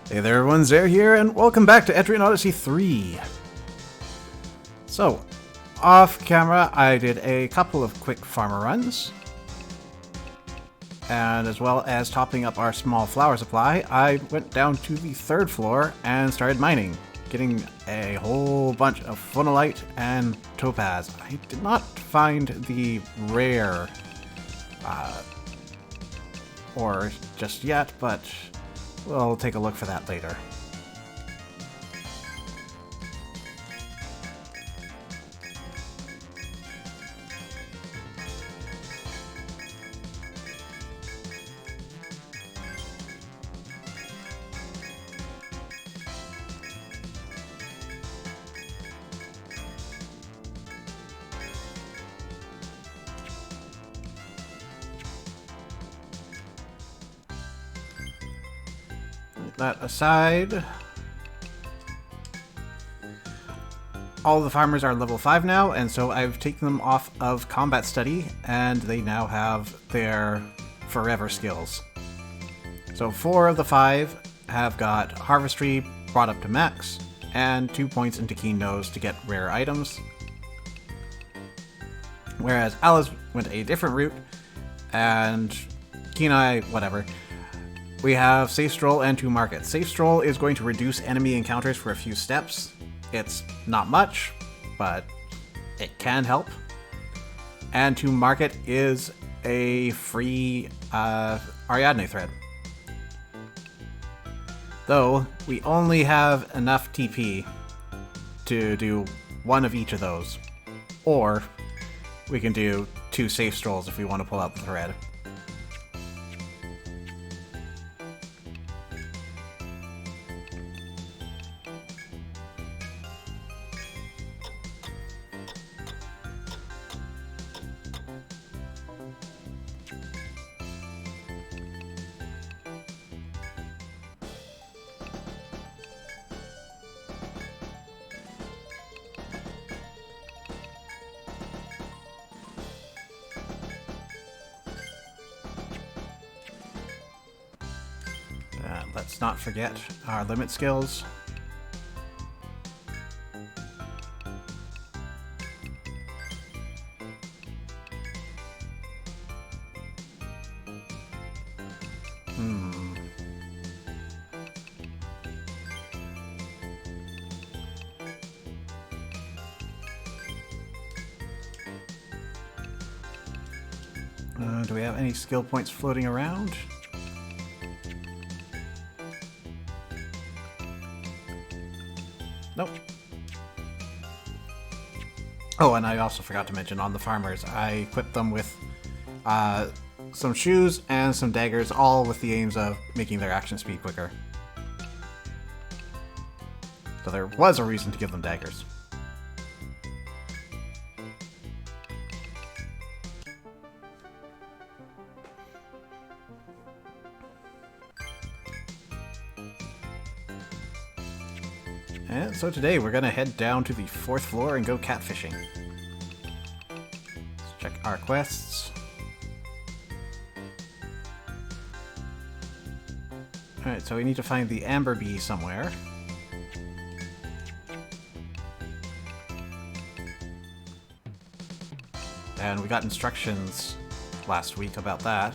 Hey there everyone, Zare here, and welcome back to Etrian Odyssey 3. So, off camera, I did a couple of quick farmer runs. And as well as topping up our small flower supply, I went down to the third floor and started mining, getting a whole bunch of phonolite and topaz. I did not find the rare ore just yet, but we'll take a look for that later. That aside, all the farmers are level 5 now, and so I've taken them off of combat study, and they now have their forever skills. So 4 of the 5 have got Harvestry brought up to max, and 2 points into Keen Nose to get rare items. Whereas Alice went a different route, and Keen Eye, whatever. We have Safe Stroll and 2 Market. Safe Stroll is going to reduce enemy encounters for a few steps. It's not much, but it can help. And 2 Market is a free Ariadne thread. Though, we only have enough TP to do 1 of each of those. Or, we can do 2 Safe Strolls if we want to pull out the thread. Let's not forget our limit skills. Do we have any skill points floating around? Nope. Oh, and I also forgot to mention on the farmers, I equipped them with some shoes and some daggers, all with the aims of making their action speed quicker. So there was a reason to give them daggers. And so today we're gonna head down to the 4th floor and go catfishing. Let's check our quests. Alright, so we need to find the Amber Bee somewhere. And we got instructions last week about that.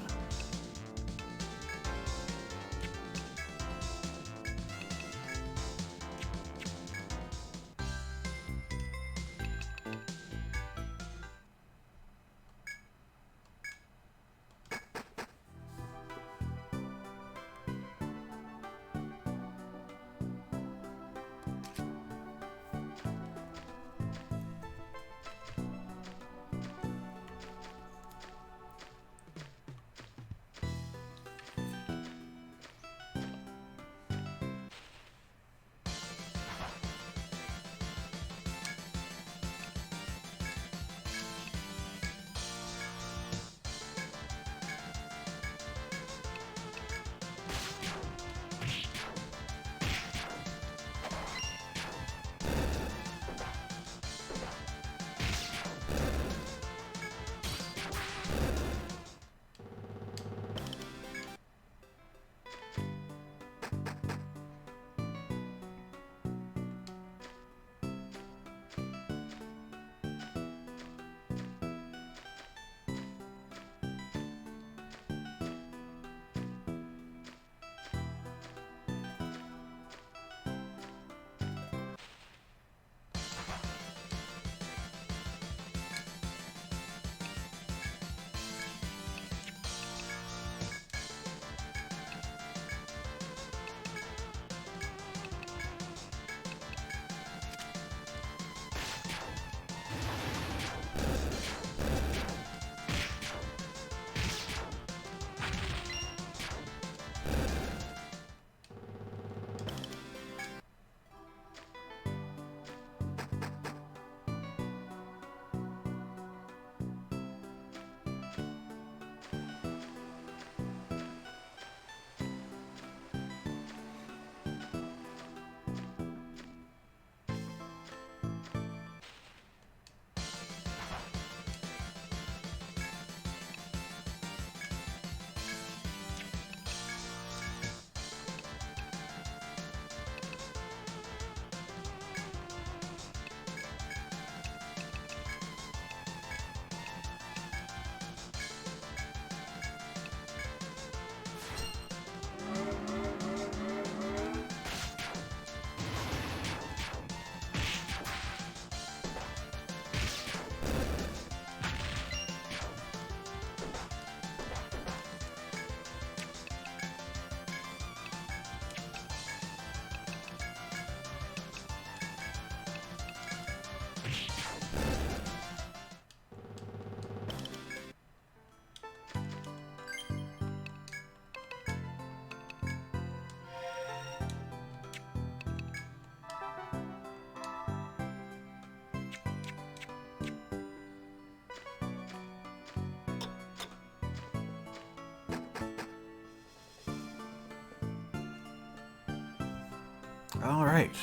Alright.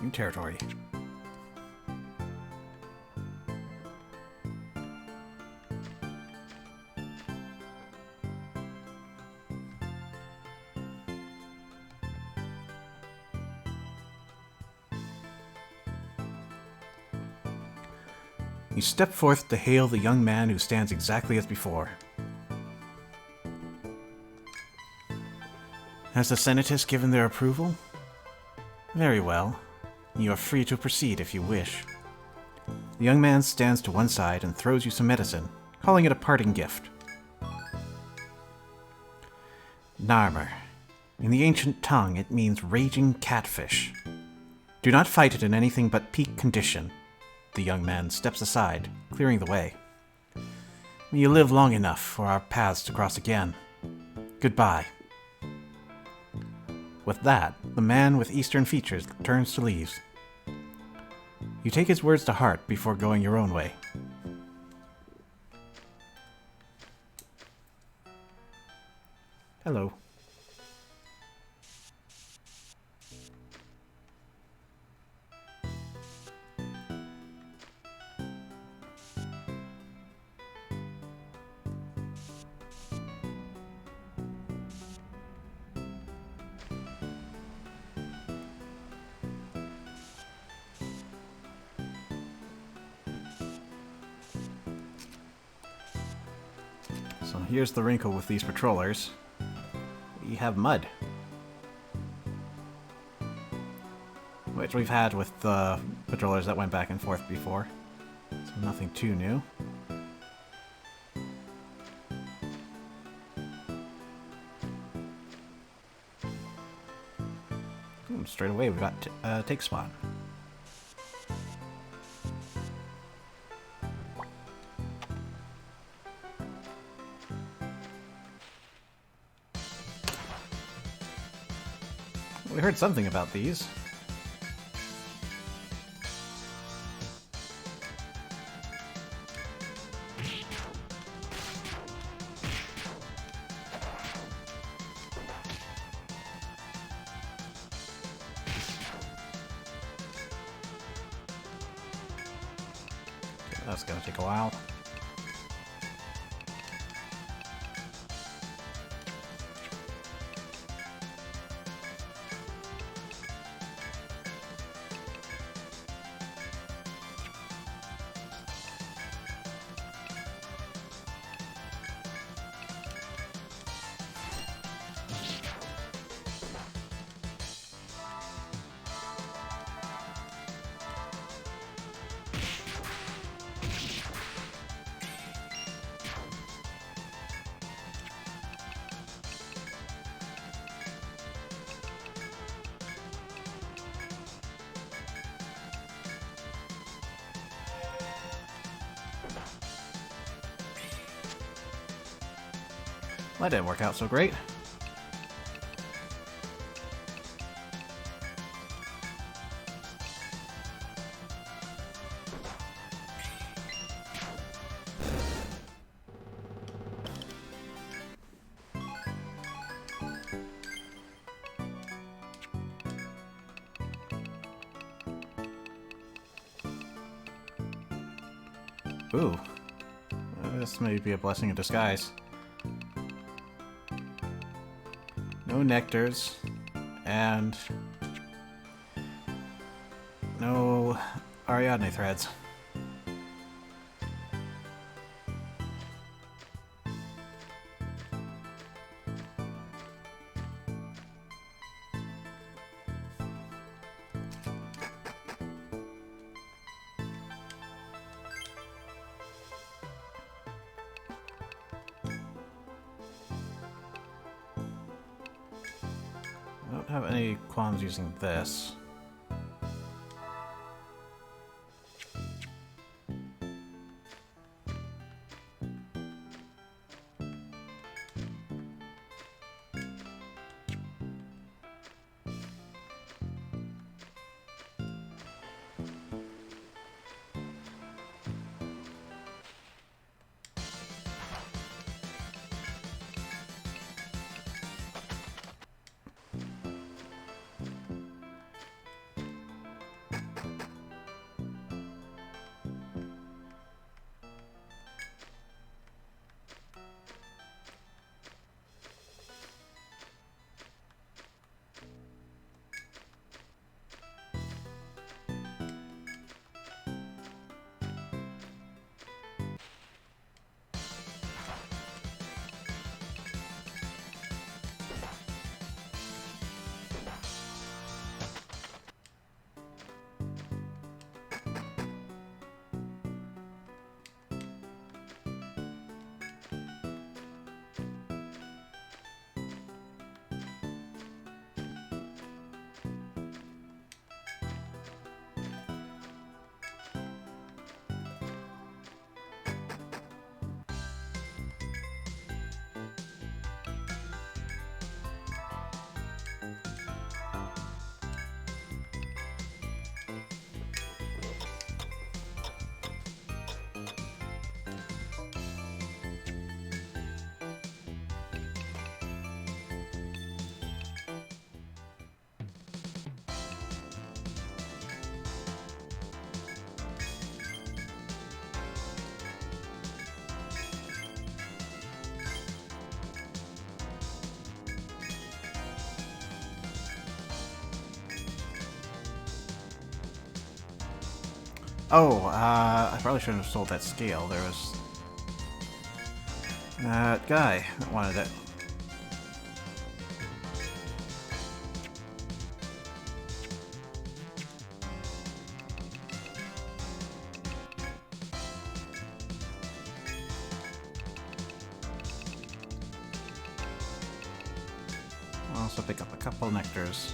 New territory. You step forth to hail the young man who stands exactly as before. Has the Senators given their approval? Very well. You are free to proceed if you wish. The young man stands to one side and throws you some medicine, calling it a parting gift. Narmer. In the ancient tongue, it means raging catfish. Do not fight it in anything but peak condition. The young man steps aside, clearing the way. May you live long enough for our paths to cross again. Goodbye. With that, the man with Eastern features turns to leave. You take his words to heart before going your own way. Hello. So here's the wrinkle with these patrollers. We have mud. Which we've had with the patrollers that went back and forth before. So nothing too new. Ooh, straight away we got take spot. We heard something about these. Okay, that's gonna take a while. That didn't work out so great. Ooh. This may be a blessing in disguise. No nectars, and no Ariadne threads. I don't have any qualms using this. Oh, I probably shouldn't have sold that scale. There was that guy that wanted it. I'll also pick up a couple nectars.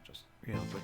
Just real quick.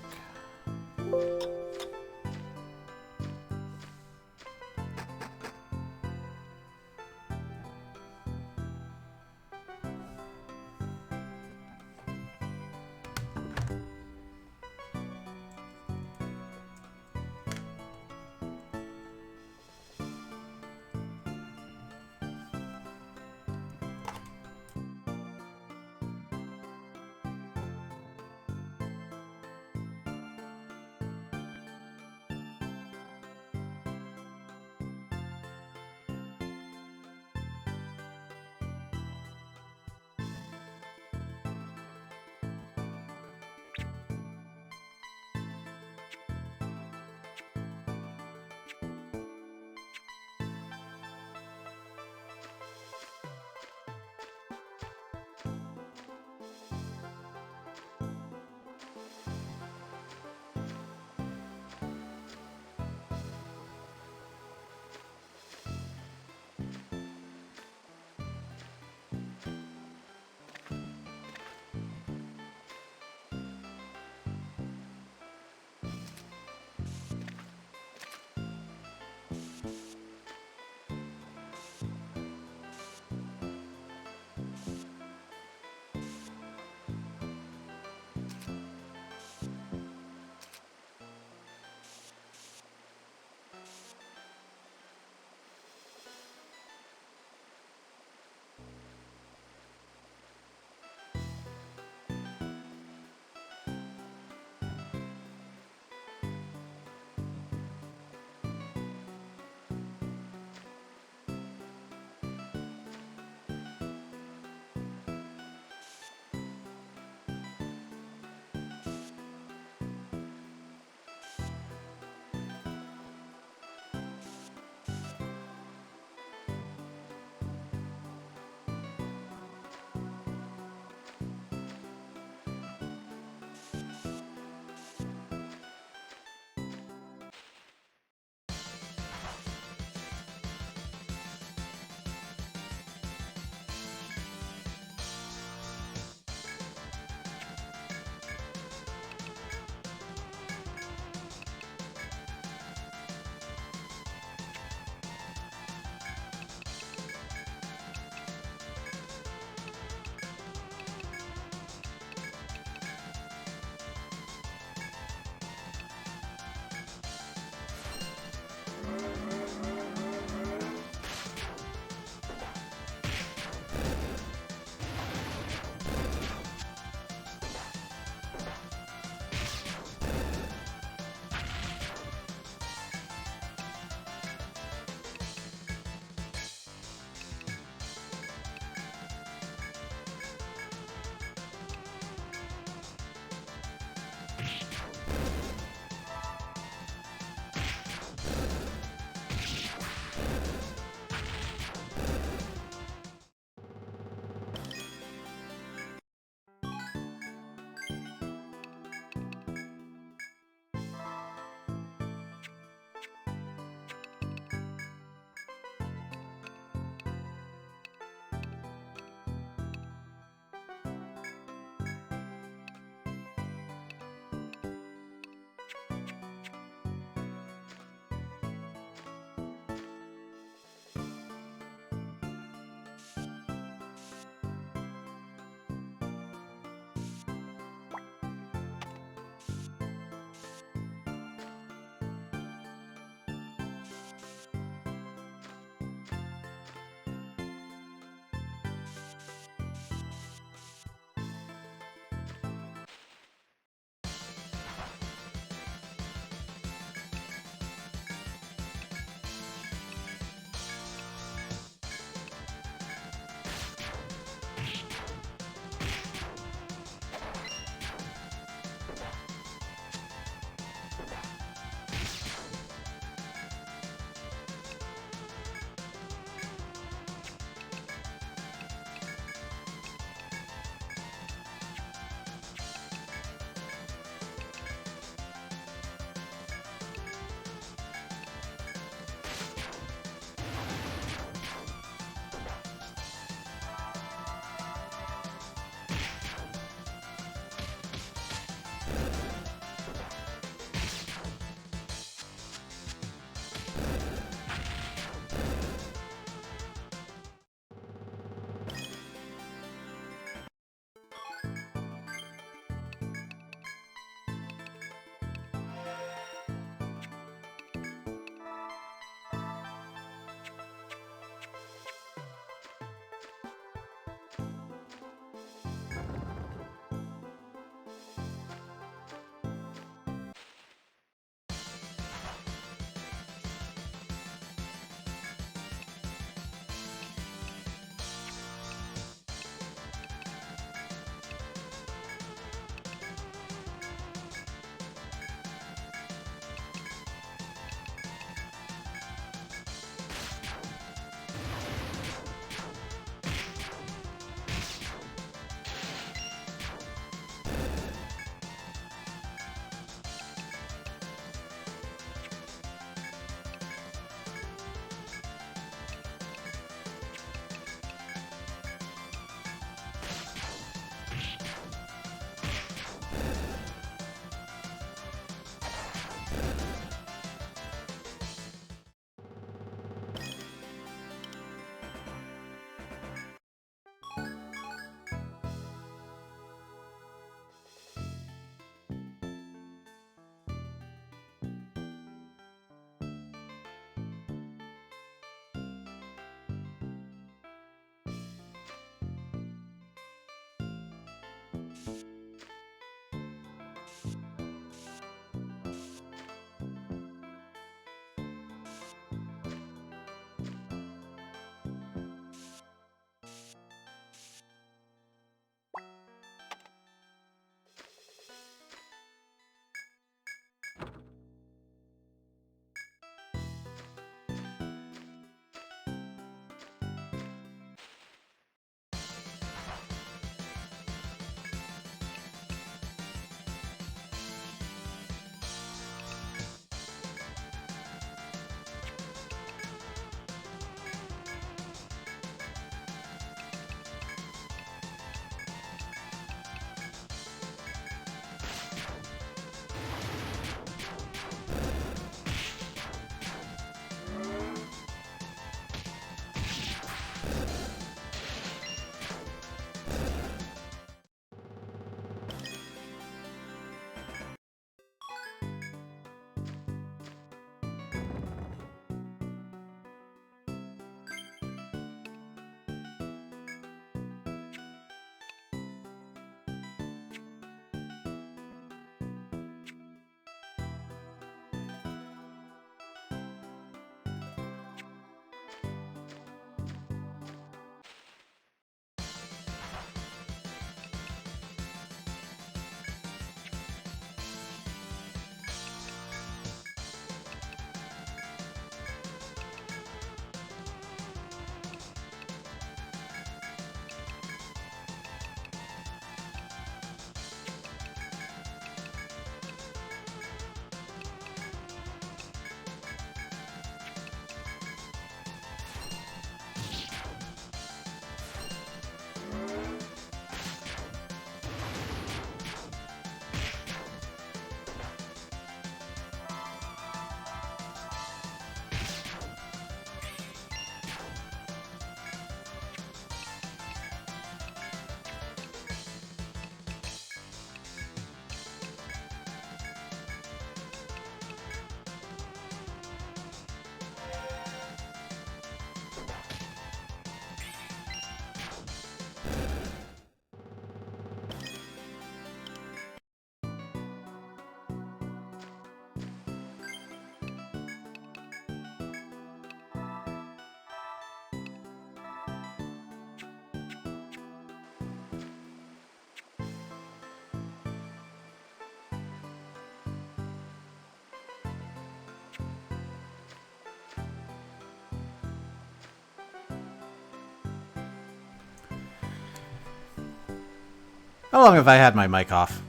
How long have I had my mic off?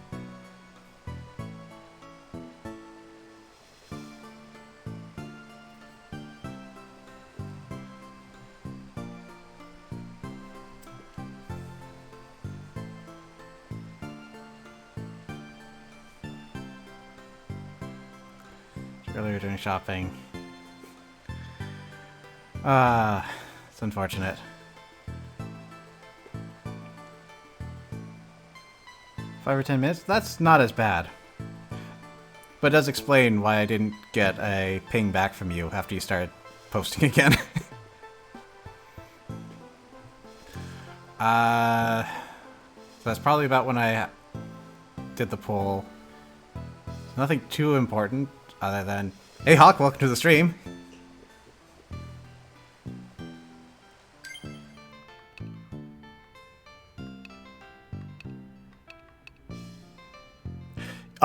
Earlier doing shopping. It's unfortunate. 5 or 10 minutes? That's not as bad. But it does explain why I didn't get a ping back from you after you started posting again. So that's probably about when I did the poll. Nothing too important other than, hey Hawk, welcome to the stream.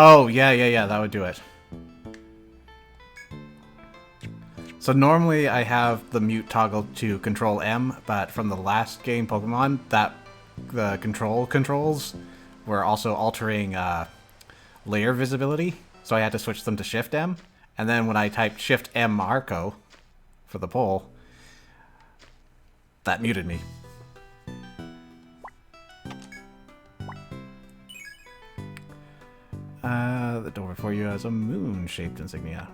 Oh, yeah, that would do it. So normally I have the mute toggle to control M, but from the last game Pokemon, that the controls were also altering layer visibility, so I had to switch them to Shift M. And then when I typed Shift M Marco for the poll, that muted me. The door before you has a moon-shaped insignia.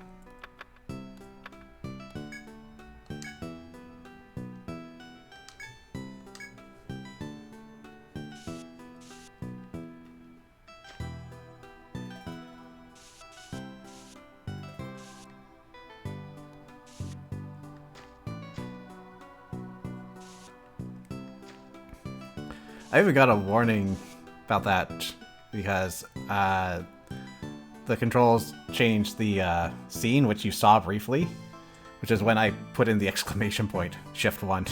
I even got a warning about that because the controls changed the scene, which you saw briefly, which is when I put in the exclamation point, Shift 1.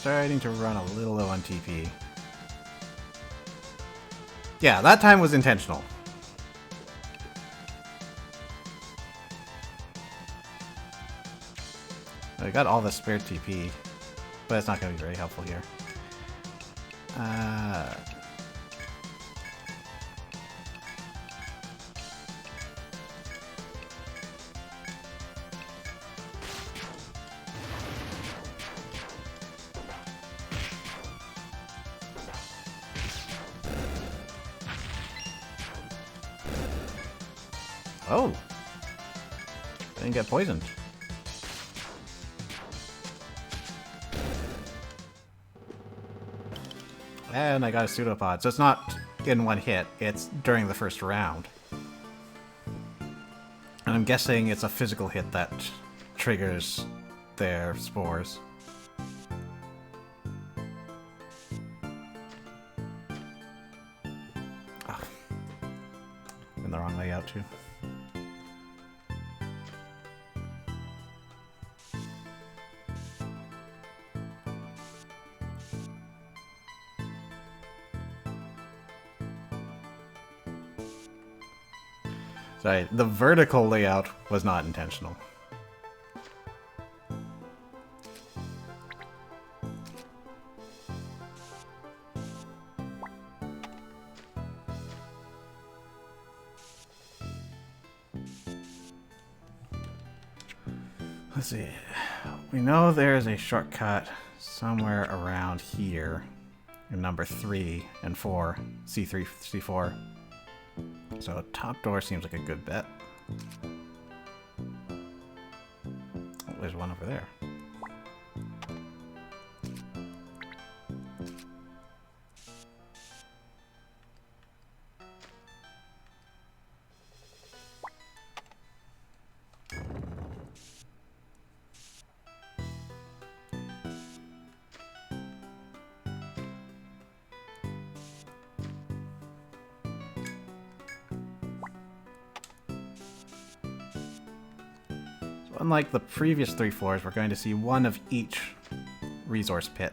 Starting to run a little low on TP. Yeah, that time was intentional. I got all the spare TP, but it's not going to be very helpful here. Oh! I didn't get poisoned. And I got a pseudopod, so it's not in one hit, it's during the first round. And I'm guessing it's a physical hit that triggers their spores. Oh. In the wrong layout too. Sorry, the vertical layout was not intentional. Let's see. We know there's a shortcut somewhere around here in number 3 and 4, C3, C4. So top door seems like a good bet. Oh, there's one over there. unlike the previous 3 floors, we're going to see one of each resource pit.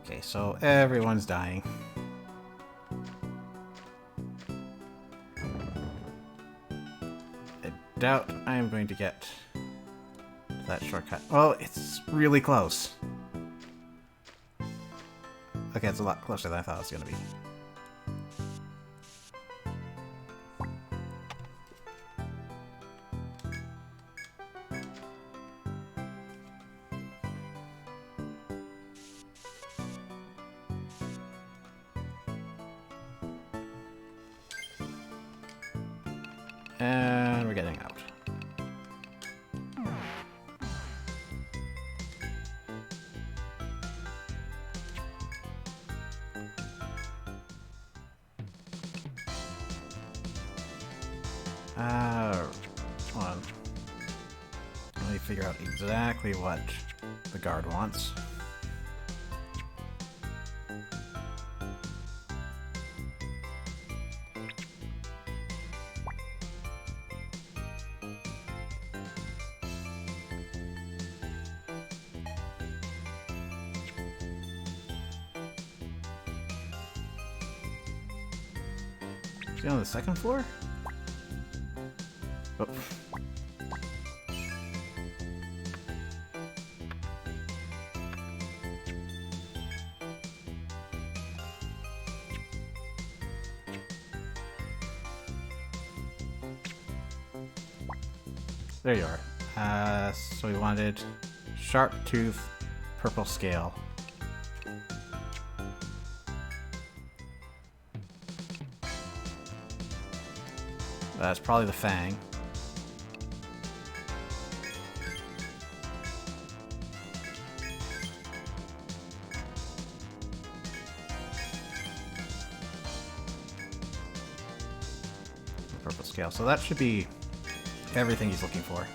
Okay, so everyone's dying. I doubt I am going to get that shortcut. Well, it's really close. Okay, it's a lot closer than I thought it was going to be. And we're getting out. Hold on. Let me figure out exactly what the guard wants. Is he on the second floor? Oh. There you are. So we wanted sharp tooth, purple scale. That's probably the fang. Purple scale. So that should be everything he's looking for.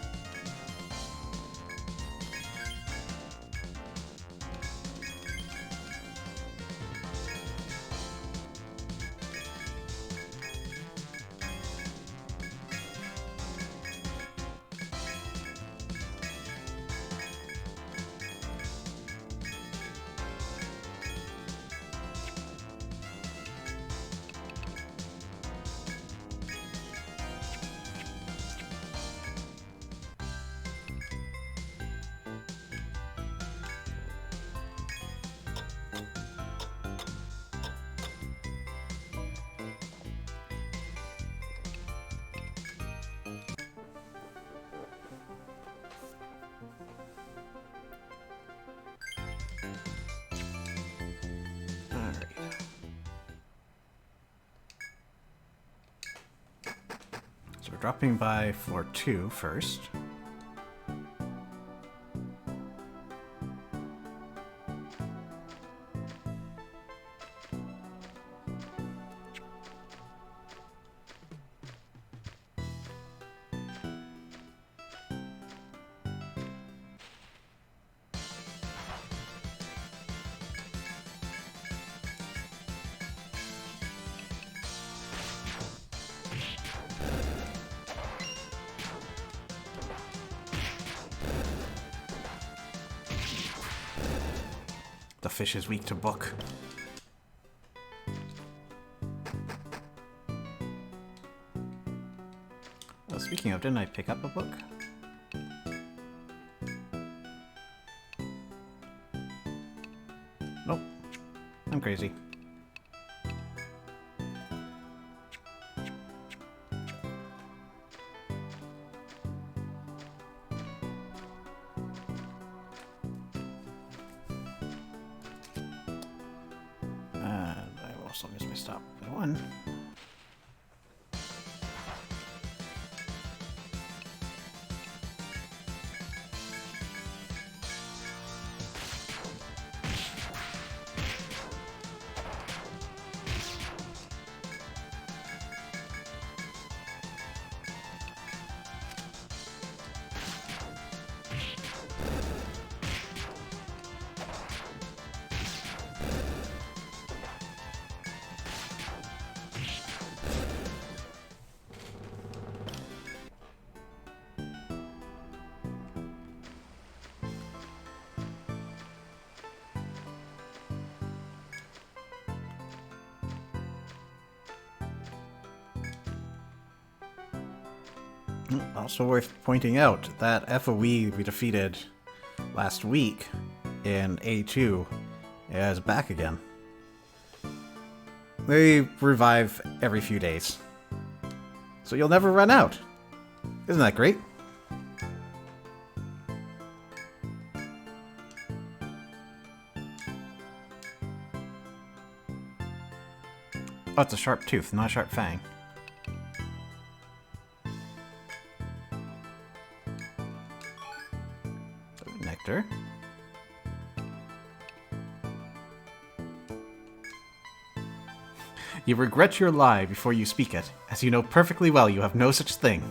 So we're dropping by floor 2 first. The fish is weak to book. Well, speaking of, didn't I pick up a book? I'm crazy. And I will also miss my stop at 1. Also worth pointing out that FOE we defeated last week in A2 is back again. They revive every few days. So you'll never run out. Isn't that great? Oh, it's a sharp tooth, not a sharp fang. Nectar. You regret your lie before you speak it, as you know perfectly well you have no such thing.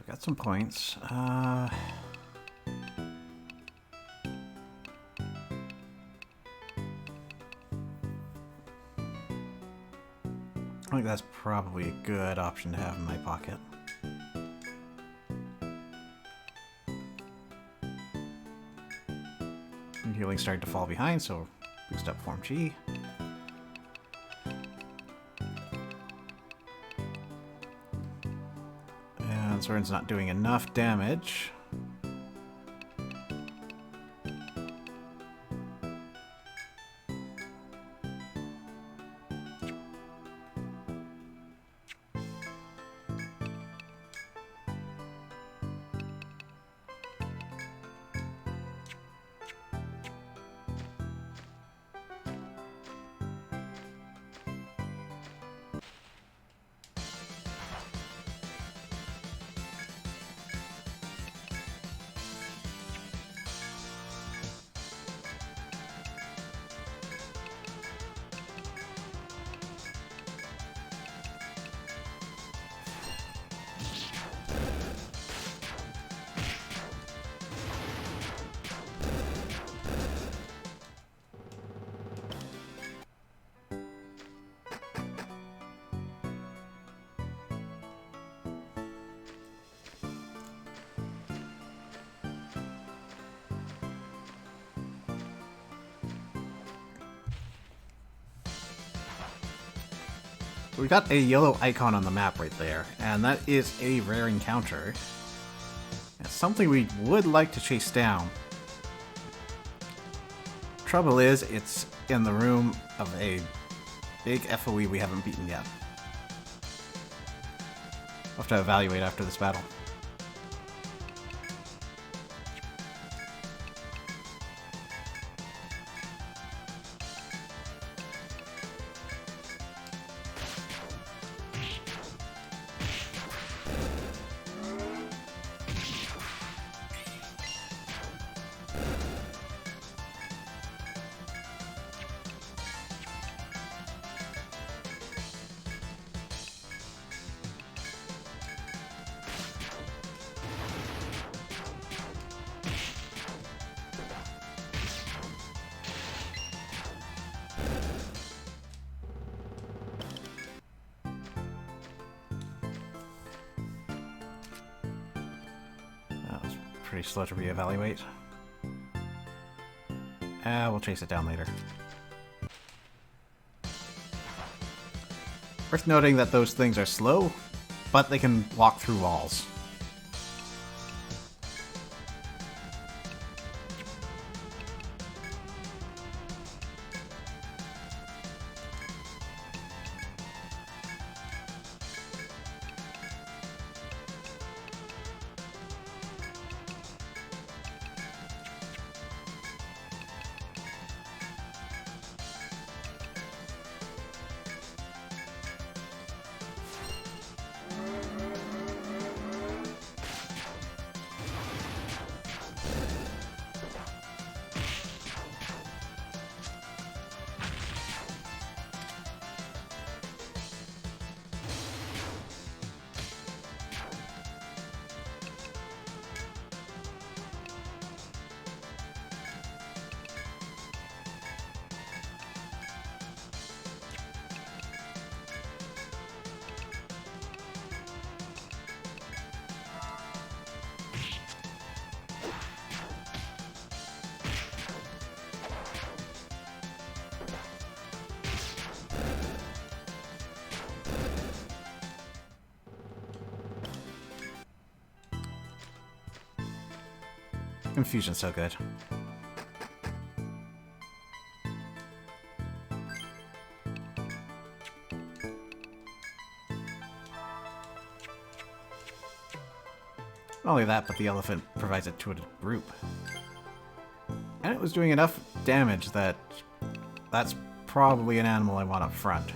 Got some points. I think that's probably a good option to have in my pocket. Healing's starting to fall behind, so boost up Form G. And Soren's not doing enough damage. We got a yellow icon on the map right there, and that is a rare encounter. It's something we would like to chase down. Trouble is, it's in the room of a big FOE we haven't beaten yet. We'll have to evaluate after this battle. Pretty slow to reevaluate. We'll chase it down later. Worth noting that those things are slow, but they can walk through walls. Confusion's so good. Not only that, but the elephant provides it to a group. And it was doing enough damage that that's probably an animal I want up front.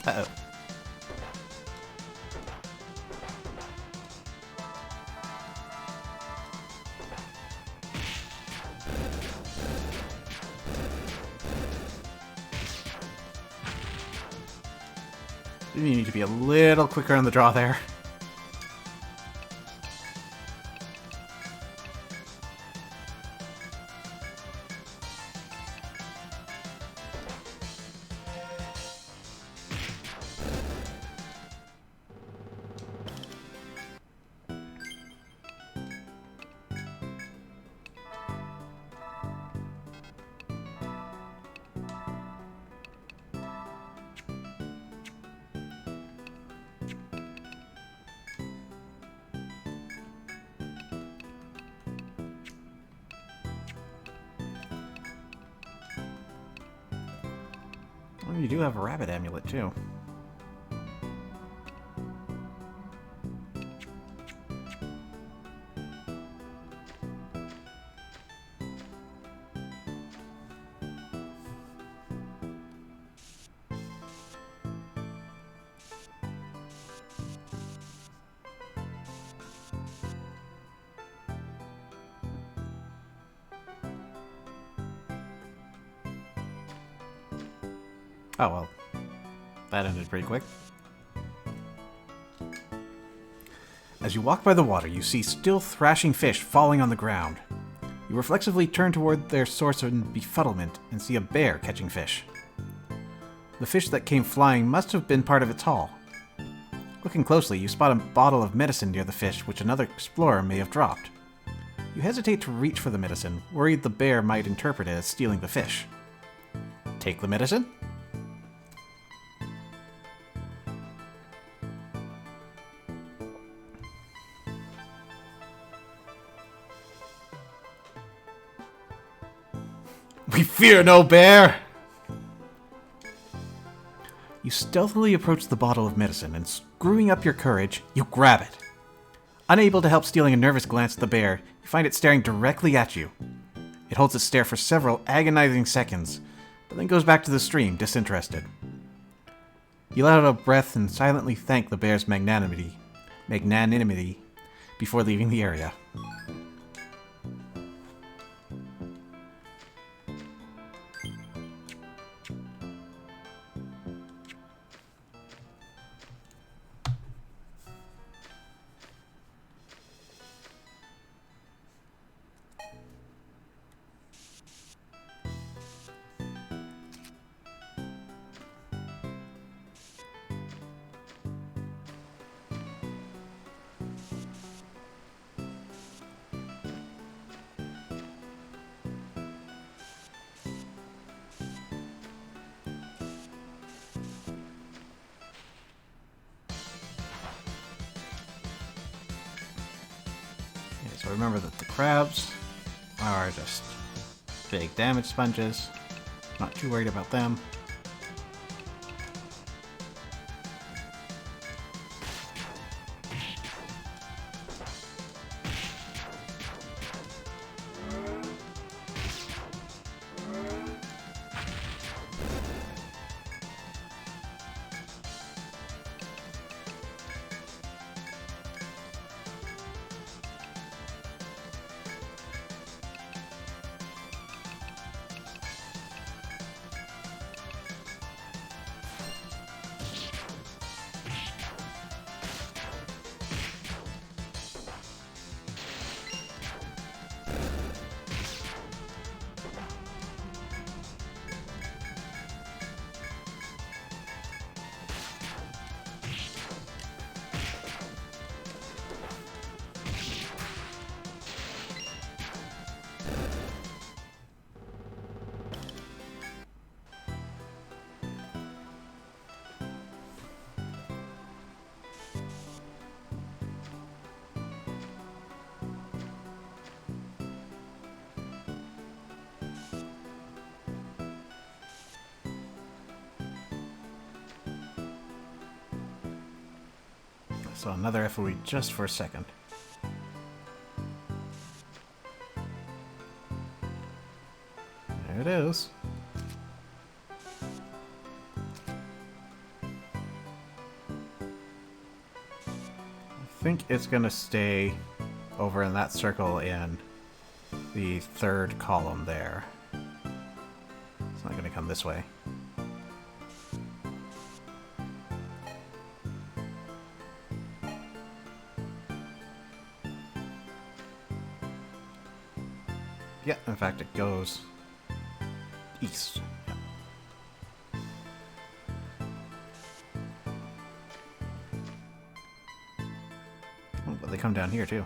Uh-oh. You need to be a little quicker on the draw there. Well, you do have a rabbit amulet, too. Oh, well. That ended pretty quick. As you walk by the water, you see still thrashing fish falling on the ground. You reflexively turn toward their source in befuddlement and see a bear catching fish. The fish that came flying must have been part of its haul. Looking closely, you spot a bottle of medicine near the fish, which another explorer may have dropped. You hesitate to reach for the medicine, worried the bear might interpret it as stealing the fish. Take the medicine? We fear no bear! You stealthily approach the bottle of medicine, and screwing up your courage, you grab it. Unable to help stealing a nervous glance at the bear, you find it staring directly at you. It holds its stare for several agonizing seconds, but then goes back to the stream, disinterested. You let out a breath and silently thank the bear's magnanimity before leaving the area. So remember that the crabs are just big damage sponges. Not too worried about them. So another FOE just for a second. There it is. I think it's gonna stay over in that circle in the third column there. It's not gonna come this way. Yeah, in fact, it goes east. Yeah. Oh, but they come down here too.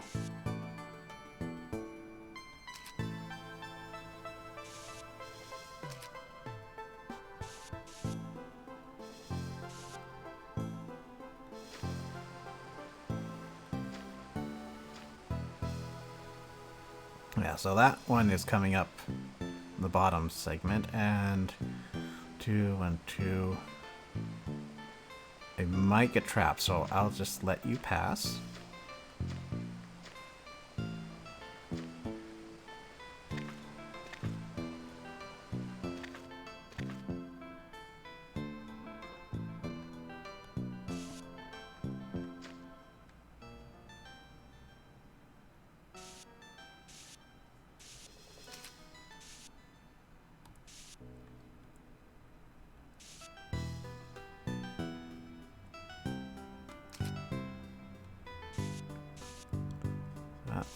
Yeah, so that one is coming up the bottom segment, and 2 and 2. It might get trapped, so I'll just let you pass.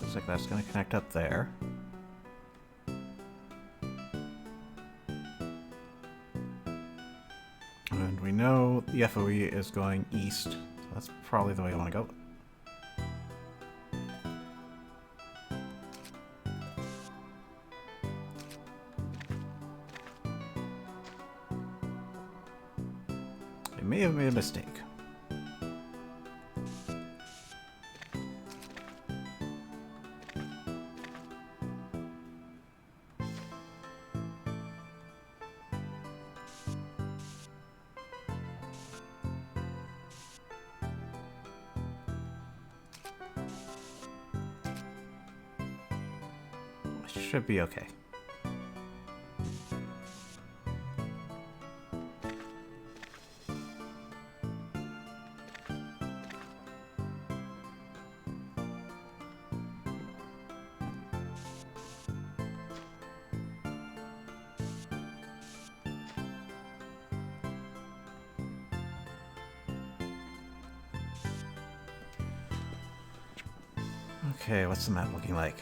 Looks like that's going to connect up there. And we know the FOE is going east, so that's probably the way I want to go. I may have made a mistake. Should be okay. Okay, what's the map looking like?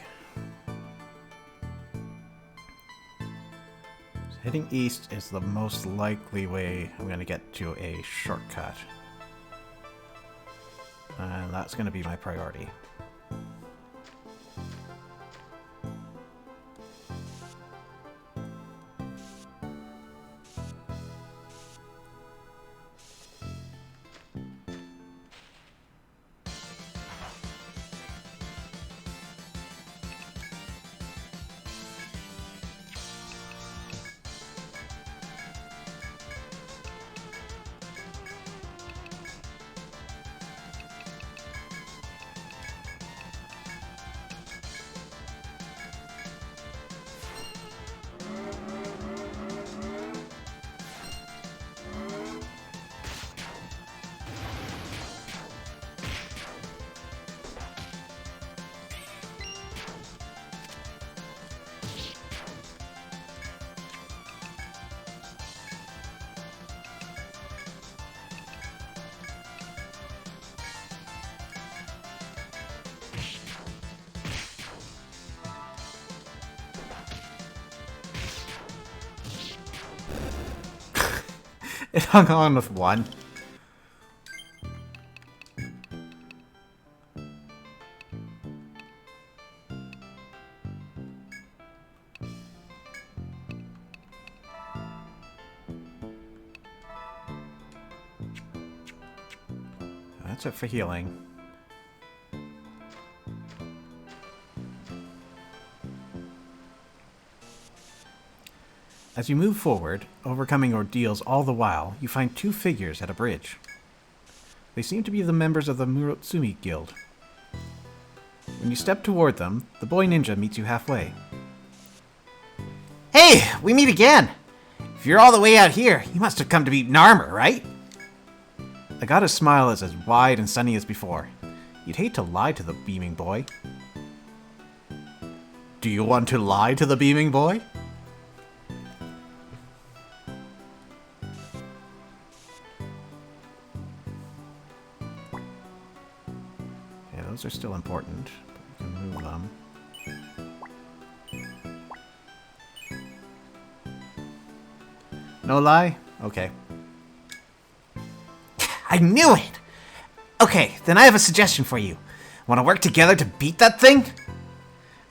Heading east is the most likely way I'm going to get to a shortcut. And that's going to be my priority. It hung on with one. That's it for healing. As you move forward, overcoming ordeals all the while, you find two figures at a bridge. They seem to be the members of the Murotsumi Guild. When you step toward them, the boy ninja meets you halfway. Hey, we meet again! If you're all the way out here, you must have come to meet Narmer, right? Agata's smile is as wide and sunny as before. You'd hate to lie to the beaming boy. Do you want to lie to the beaming boy? Those are still important, but we can move them. No lie? Okay. I knew it! Okay, then I have a suggestion for you. Want to work together to beat that thing?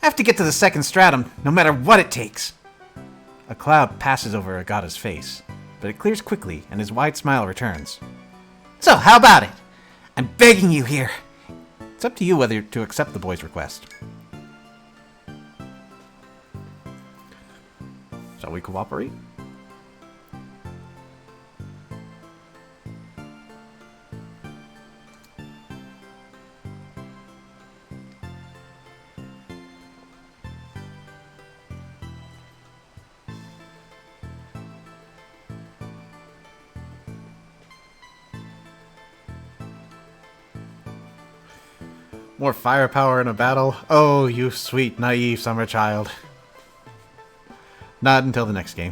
I have to get to the second stratum, no matter what it takes. A cloud passes over Agata's face, but it clears quickly and his wide smile returns. So, how about it? I'm begging you here. It's up to you whether to accept the boy's request. Shall we cooperate? More firepower in a battle? Oh, you sweet, naive summer child. Not until the next game.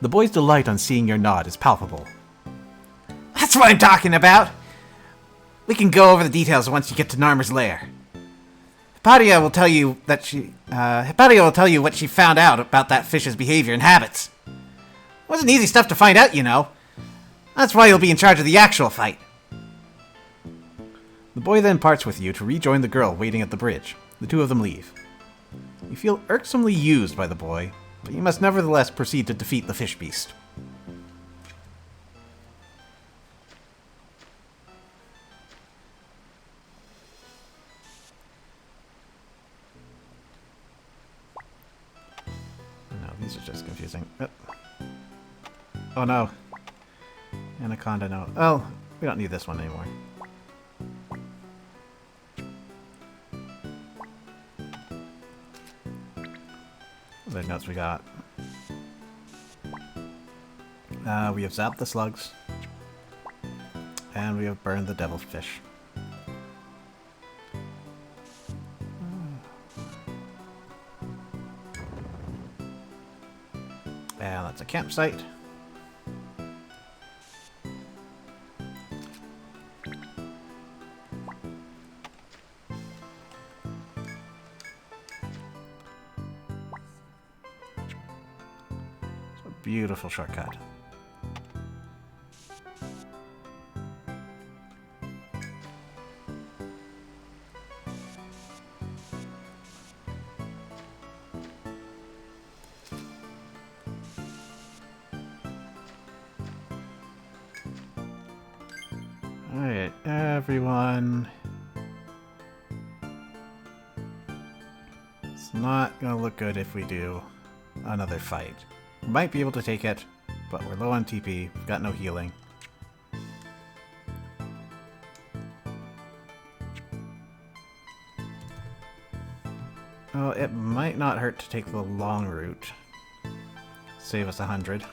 The boy's delight on seeing your nod is palpable. That's what I'm talking about! We can go over the details once you get to Narmer's lair. Hypatia will tell you what she found out about that fish's behavior and habits. It wasn't easy stuff to find out, you know. That's why you'll be in charge of the actual fight. The boy then parts with you to rejoin the girl waiting at the bridge. The two of them leave. You feel irksomely used by the boy, but you must nevertheless proceed to defeat the fish beast. No, these are just confusing. Oh no. Anaconda, no. Oh, we don't need this one anymore. What other notes we got? We have zapped the slugs. And we have burned the devilfish. And that's a campsite. It's a beautiful shortcut. Alright, everyone. It's not gonna look good if we do another fight. We might be able to take it, but we're low on TP, we've got no healing. Well, it might not hurt to take the long route. Save us 100.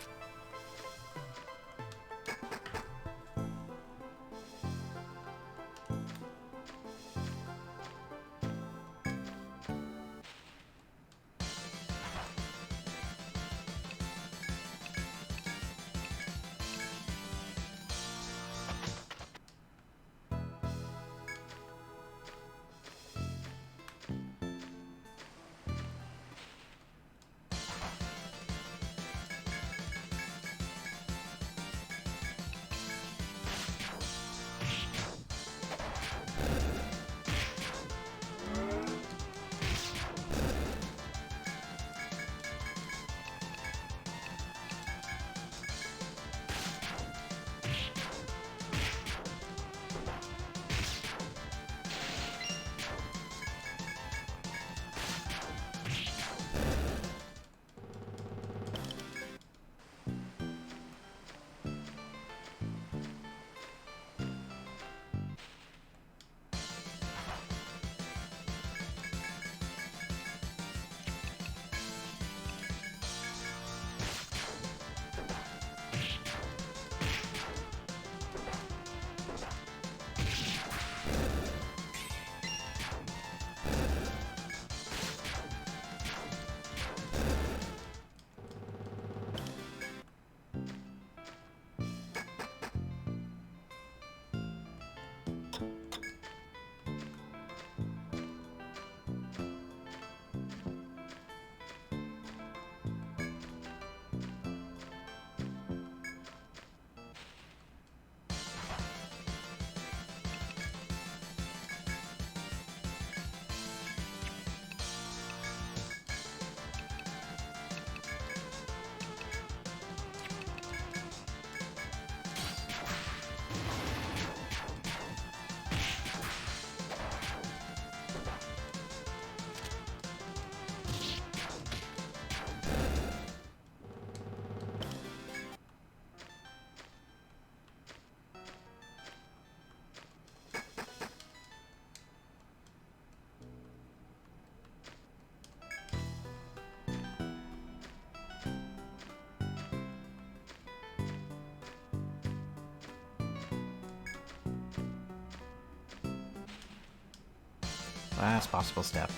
Last possible step.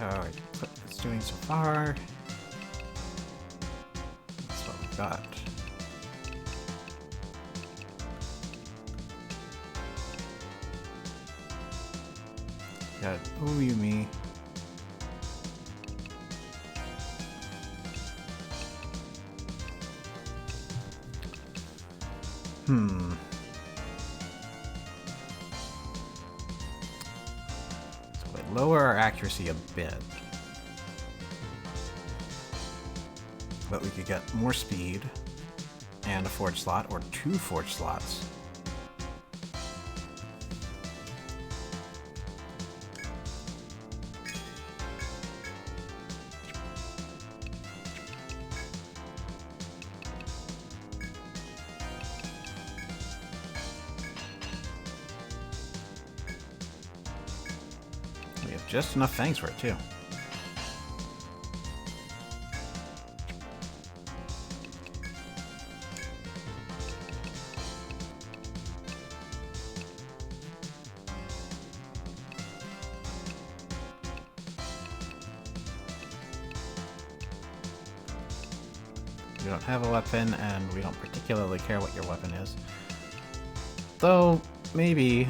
Alright, what it's doing so far. That's what we got. Got Oyumi. So we lower our accuracy a bit. But we could get more speed and a forge slot, or 2 forge slots. We have just enough fangs for it, too. You don't have a weapon, and we don't particularly care what your weapon is. Though, maybe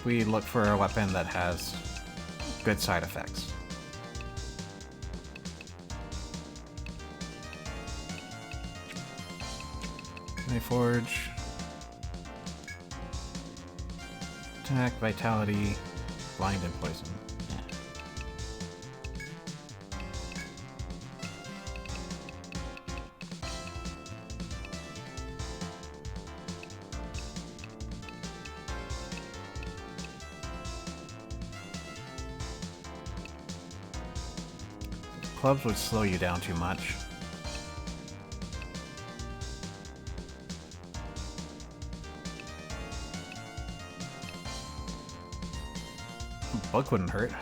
we look for a weapon that has good side effects. Forge. Attack, vitality, blind, and poison. Clubs would slow you down too much. Bug wouldn't hurt.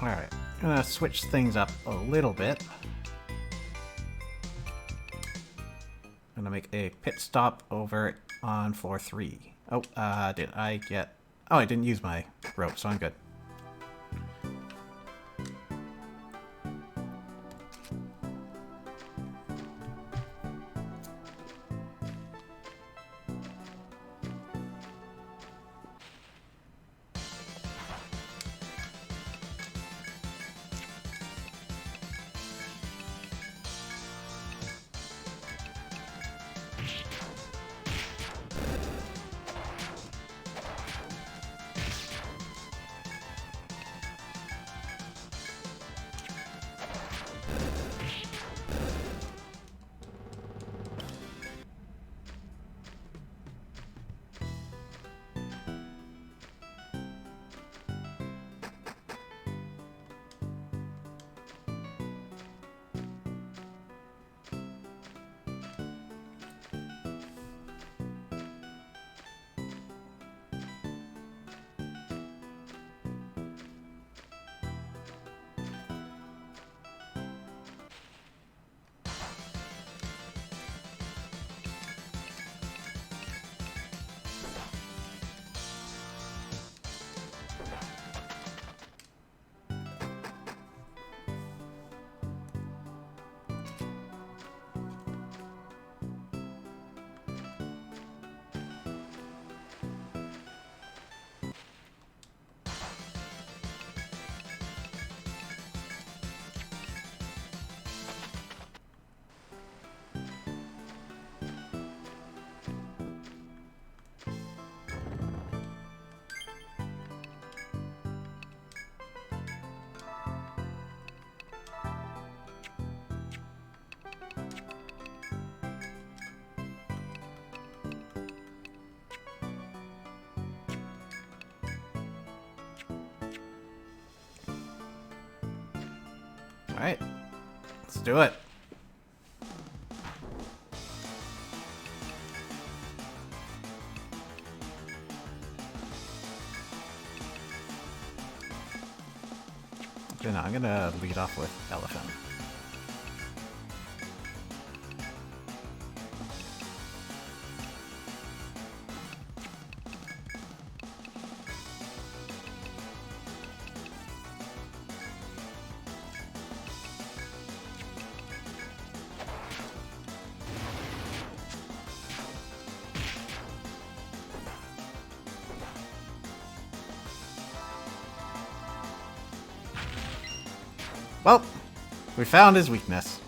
Alright, I'm gonna switch things up a little bit. I'm gonna make a pit stop over on floor 3. Oh, did I get... Oh, I didn't use my rope, so I'm good. Alright. Let's do it. Okay, now I'm gonna lead off with Elephant. Well, we found his weakness.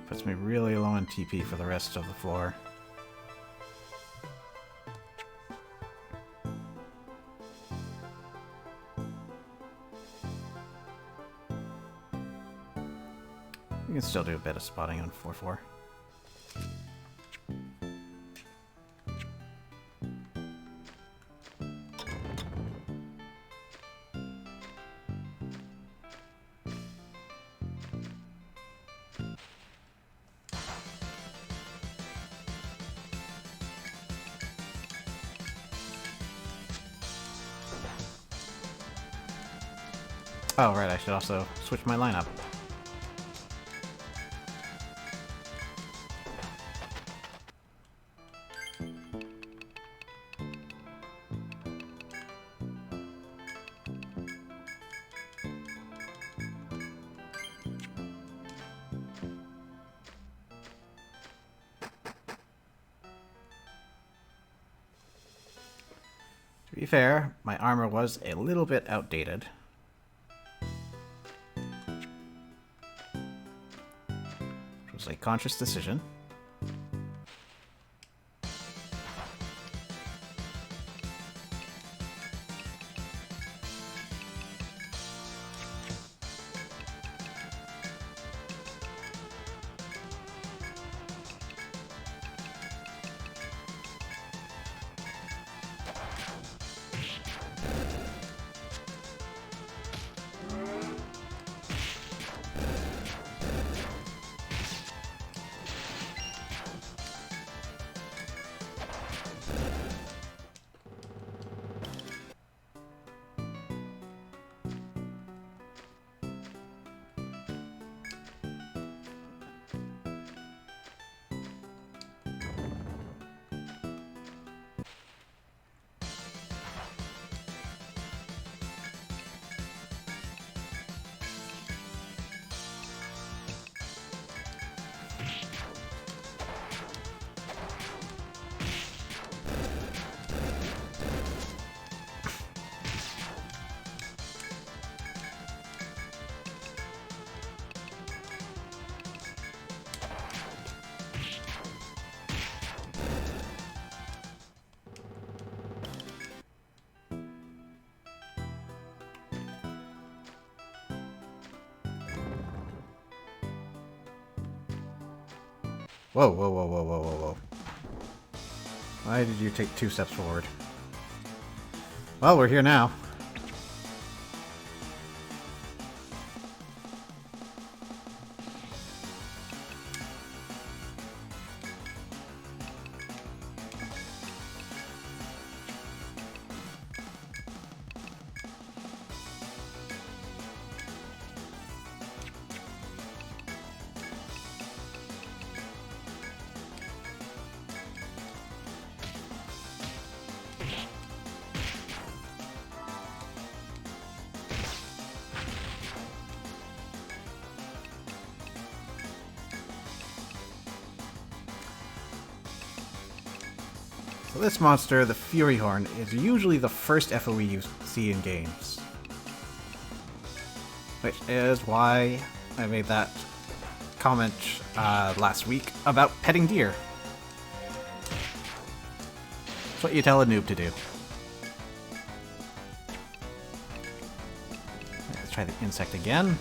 Puts me really low on TP for the rest of the floor. We can still do a bit of spotting on 4-4. Oh, right, I should also switch my lineup. To be fair, my armor was a little bit outdated. Which was a conscious decision. Whoa, whoa, whoa, whoa, whoa, whoa, whoa. Why did you take 2 steps forward? Well, we're here now. So this monster, the Fury Horn, is usually the first FOE you see in games. Which is why I made that comment last week about petting deer. That's what you tell a noob to do. Let's try the insect again.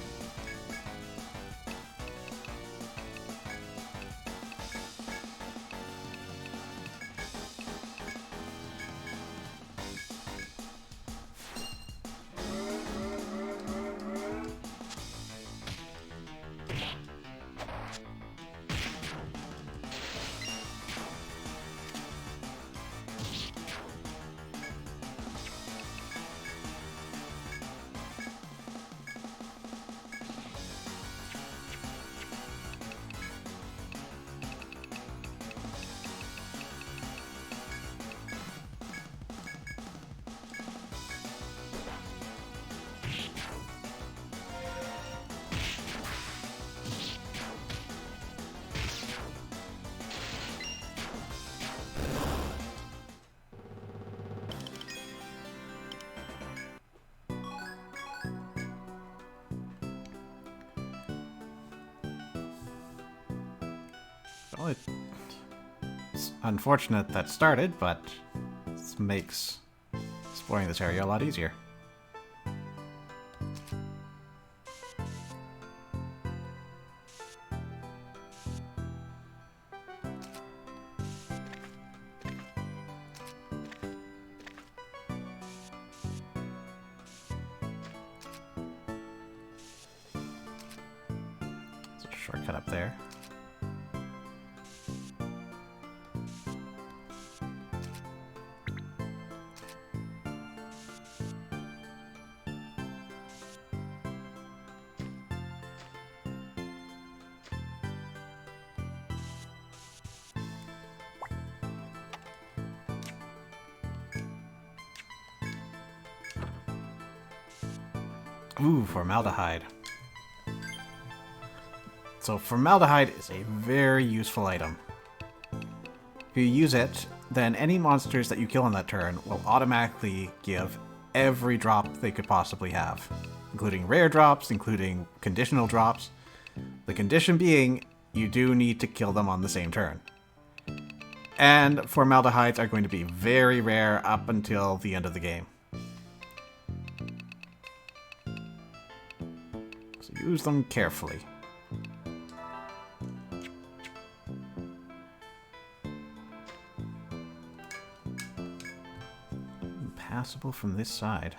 Well, it's unfortunate that started, but this makes exploring this area a lot easier. There's a shortcut up there. Ooh, formaldehyde. So formaldehyde is a very useful item. If you use it, then any monsters that you kill on that turn will automatically give every drop they could possibly have, including rare drops, including conditional drops. The condition being, you do need to kill them on the same turn. And formaldehydes are going to be very rare up until the end of the game. So use them carefully. Passable from this side.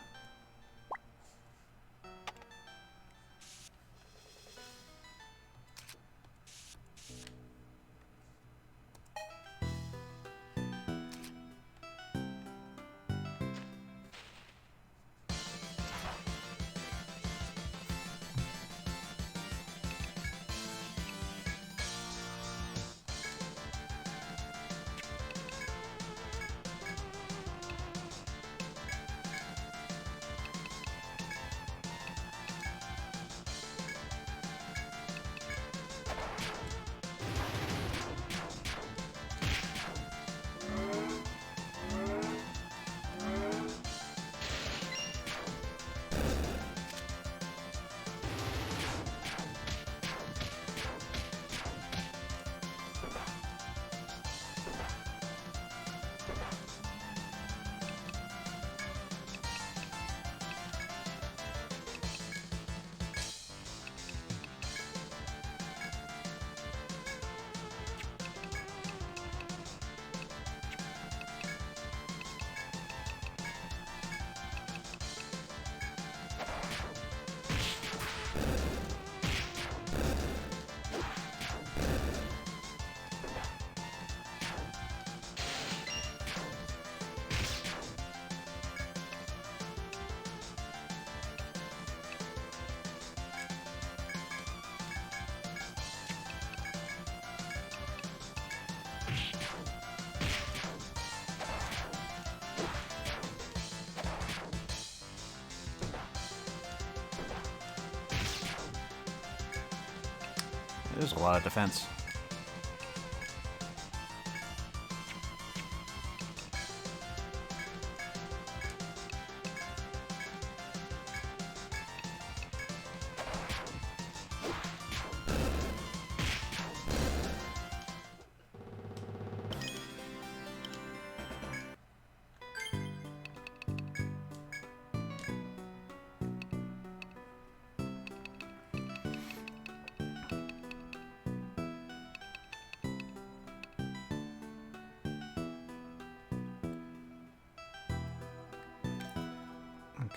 There's a lot of defense.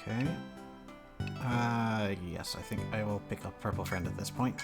Okay. Yes, I think I will pick up Purple Friend at this point.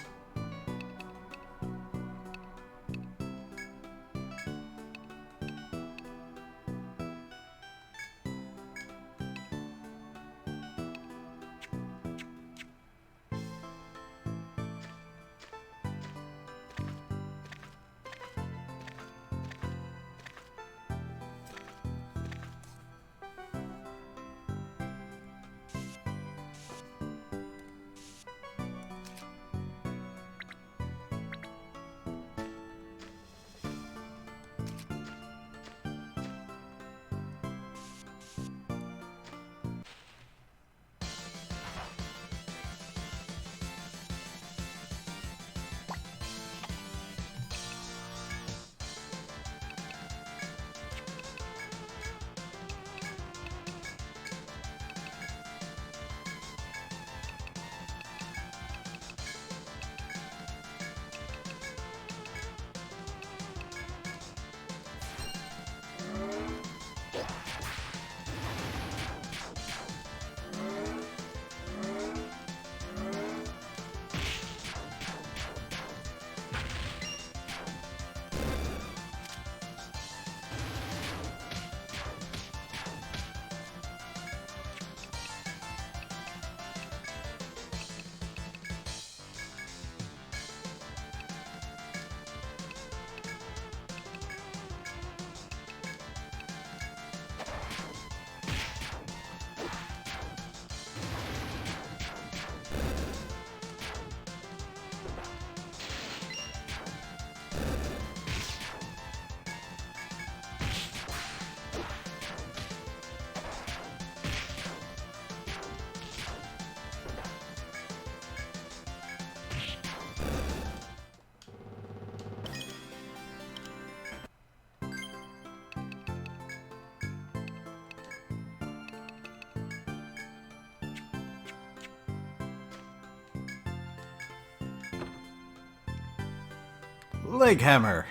Leg Hammer!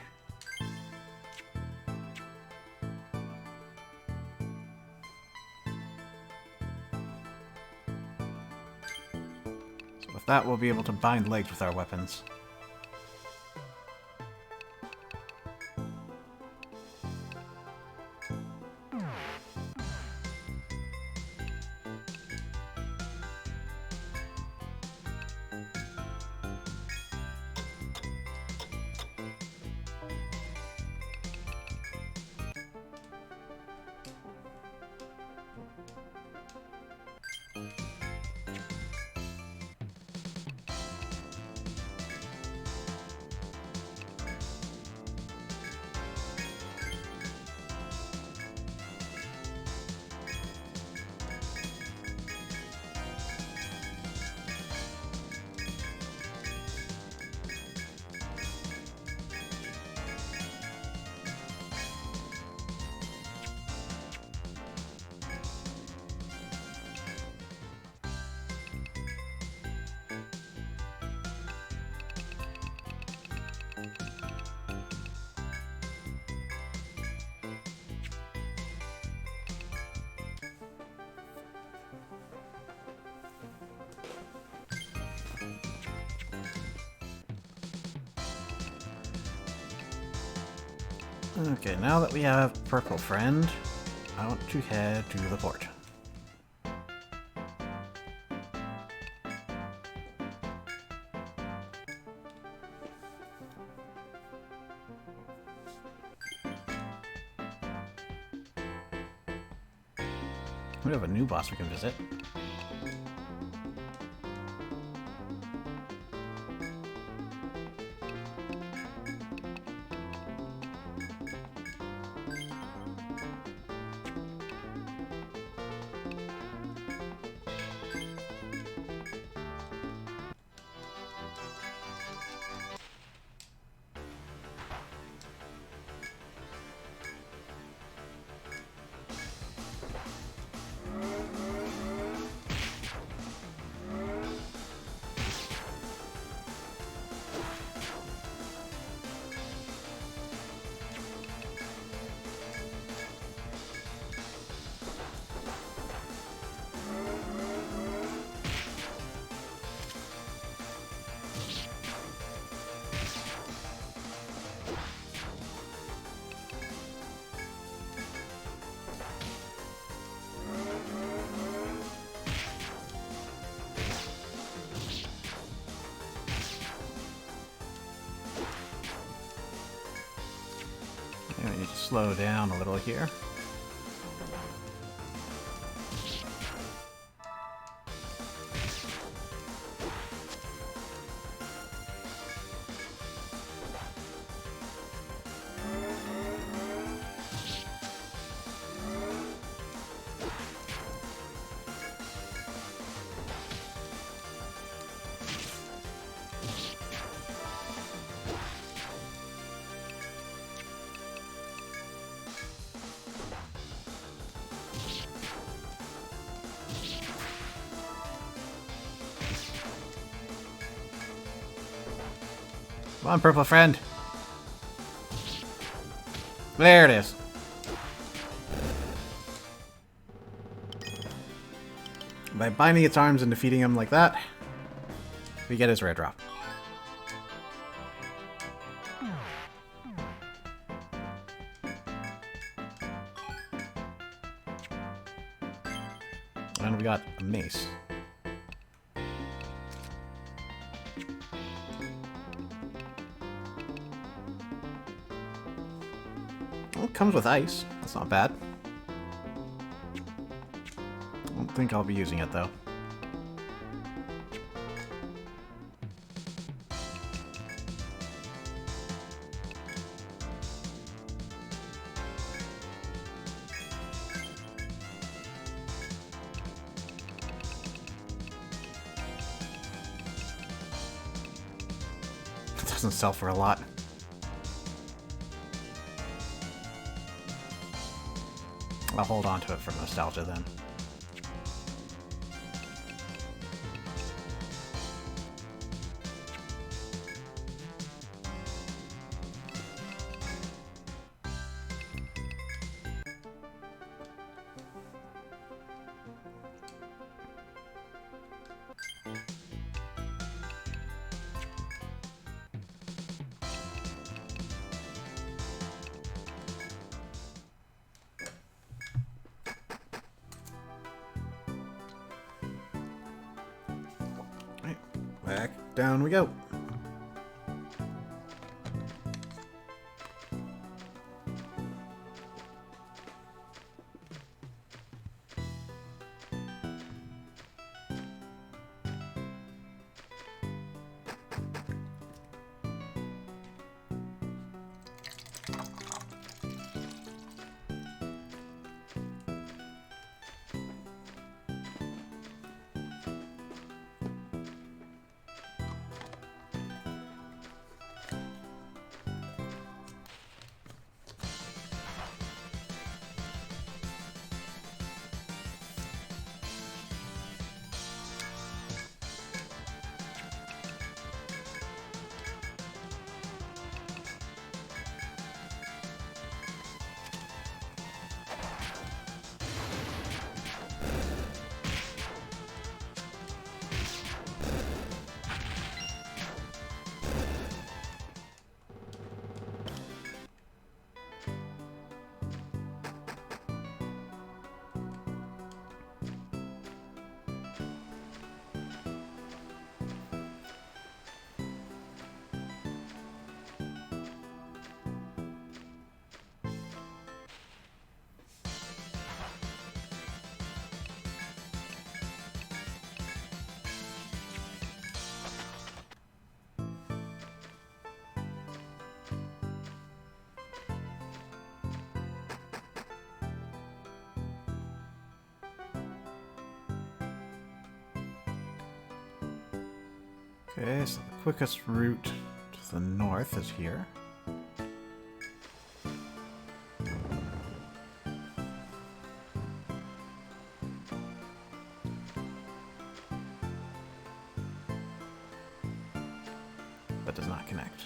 So with that, we'll be able to bind legs with our weapons. Okay, now that we have Purple Friend, I want to head to the port. We have a new boss we can visit. I need to slow down a little here. Come on, purple friend. There it is. By binding its arms and defeating him like that, we get his rare drop. And we got a mace. Well, it comes with ice. That's not bad. I don't think I'll be using it, though. It doesn't sell for a lot. I'll hold on to it for nostalgia then. Back down we go. Okay, so the quickest route to the north is here. That does not connect.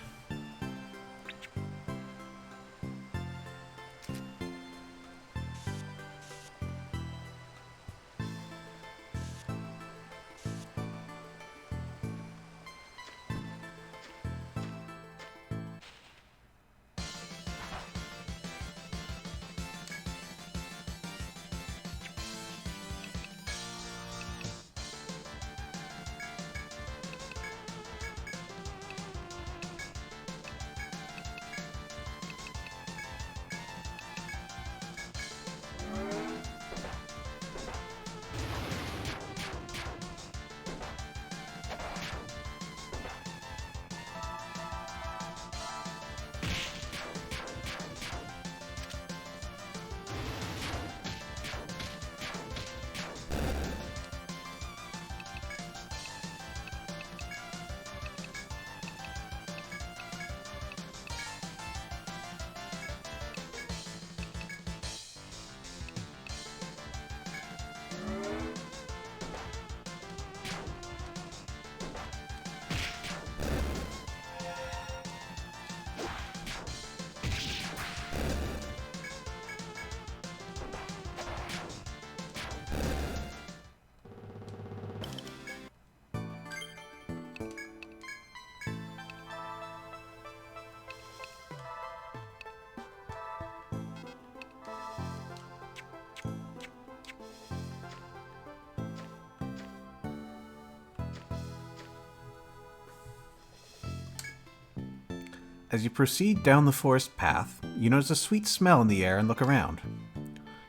As you proceed down the forest path, you notice a sweet smell in the air and look around.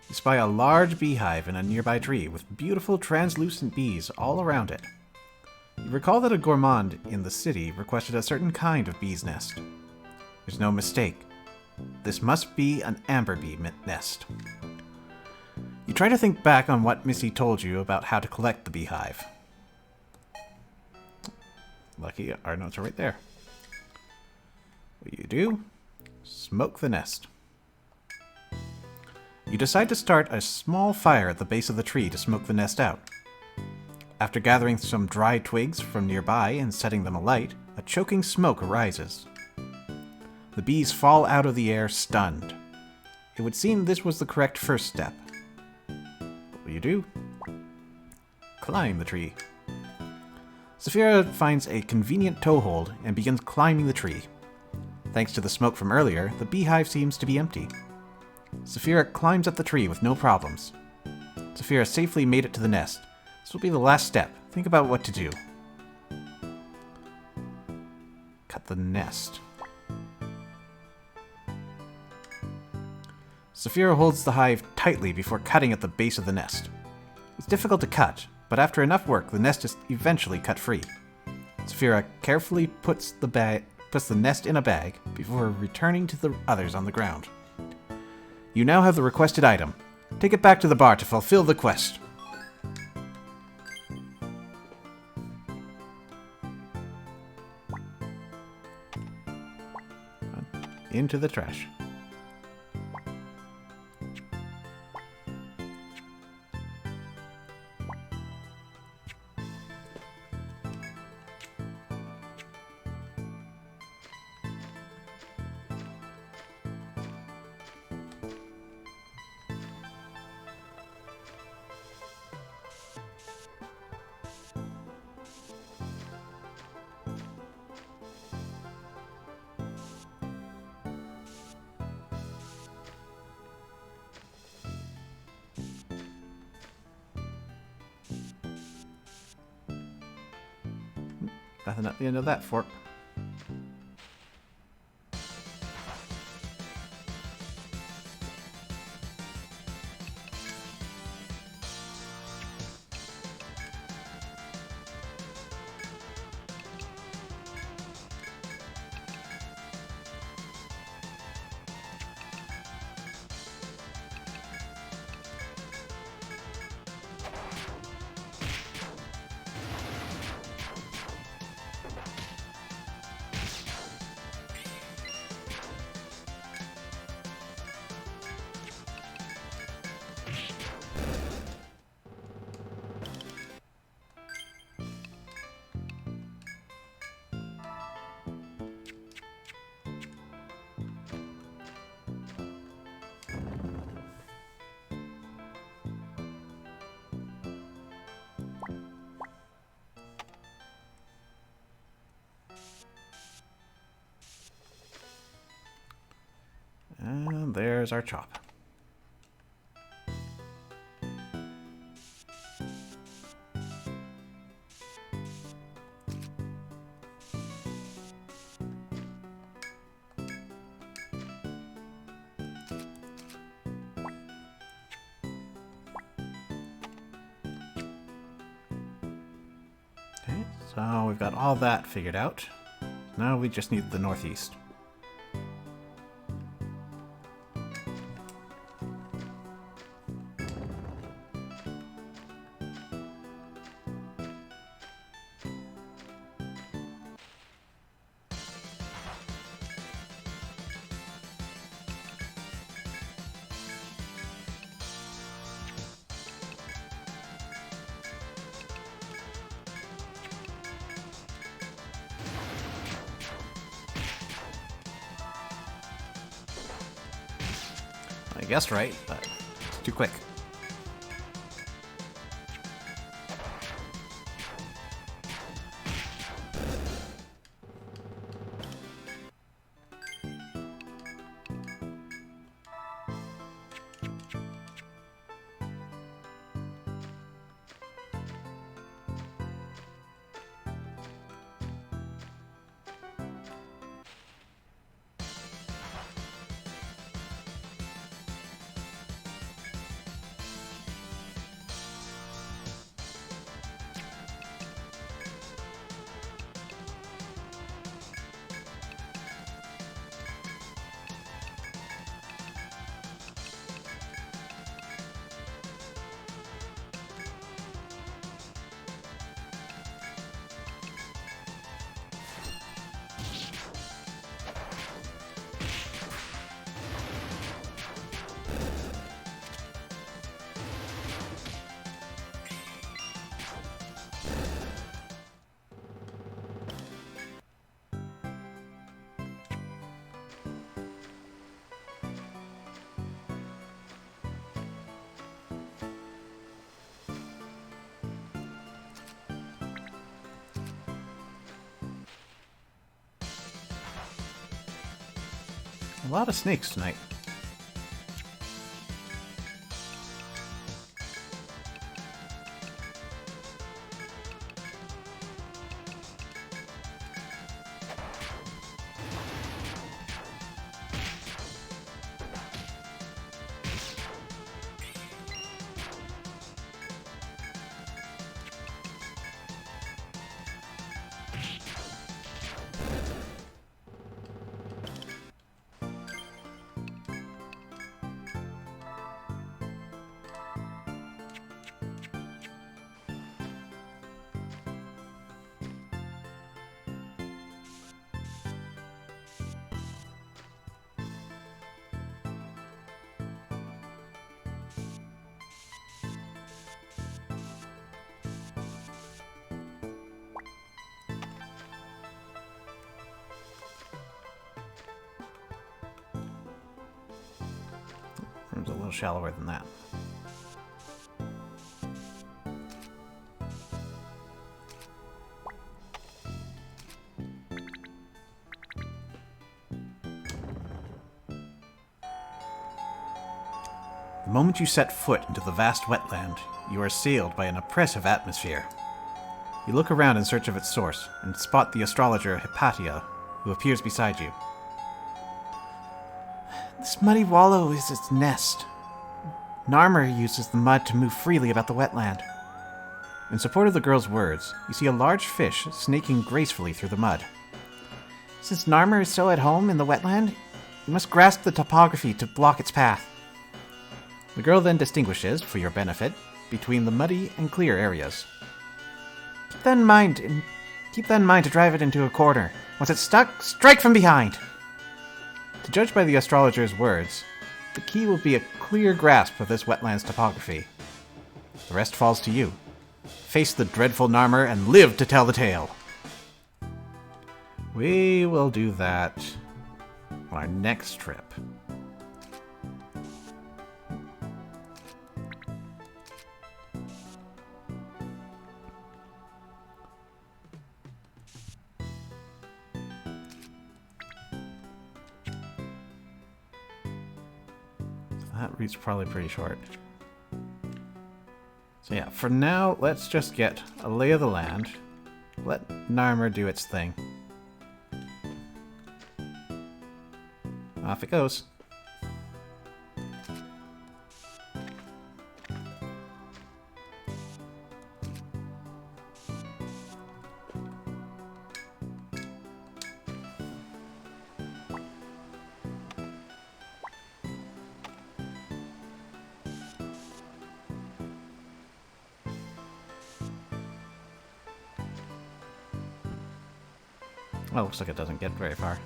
You spy a large beehive in a nearby tree with beautiful translucent bees all around it. You recall that a gourmand in the city requested a certain kind of bee's nest. There's no mistake. This must be an amber bee nest. You try to think back on what Missy told you about how to collect the beehive. Lucky, our notes are right there. What you do? Smoke the nest. You decide to start a small fire at the base of the tree to smoke the nest out. After gathering some dry twigs from nearby and setting them alight, a choking smoke arises. The bees fall out of the air stunned. It would seem this was the correct first step. What will you do? Climb the tree. Saphira finds a convenient toehold and begins climbing the tree. Thanks to the smoke from earlier, the beehive seems to be empty. Saphira climbs up the tree with no problems. Saphira safely made it to the nest. This will be the last step. Think about what to do. Cut the nest. Saphira holds the hive tightly before cutting at the base of the nest. It's difficult to cut, but after enough work, the nest is eventually cut free. Saphira carefully puts the nest in a bag before returning to the others on the ground. You now have the requested item. Take it back to the bar to fulfill the quest. Into the trash. Nothing at the end of that fork. And there's our chop. Okay, so we've got all that figured out. Now we just need the northeast. I guessed right, but it's too quick. A lot of snakes tonight. Room's a little shallower than that. The moment you set foot into the vast wetland, you are assailed by an oppressive atmosphere. You look around in search of its source, and spot the astrologer Hypatia, who appears beside you. This muddy wallow is its nest. Narmer uses the mud to move freely about the wetland. In support of the girl's words, you see a large fish snaking gracefully through the mud. Since Narmer is so at home in the wetland, you must grasp the topography to block its path. The girl then distinguishes, for your benefit, between the muddy and clear areas. Keep that in mind to drive it into a corner. Once it's stuck, strike from behind! To judge by the astrologer's words, the key will be a clear grasp of this wetland's topography. The rest falls to you. Face the dreadful Narmer and live to tell the tale. We will do that on our next trip. That route's probably pretty short. So yeah, for now, let's just get a lay of the land. Let Narmer do its thing. Off it goes. Well, looks like it doesn't get very far.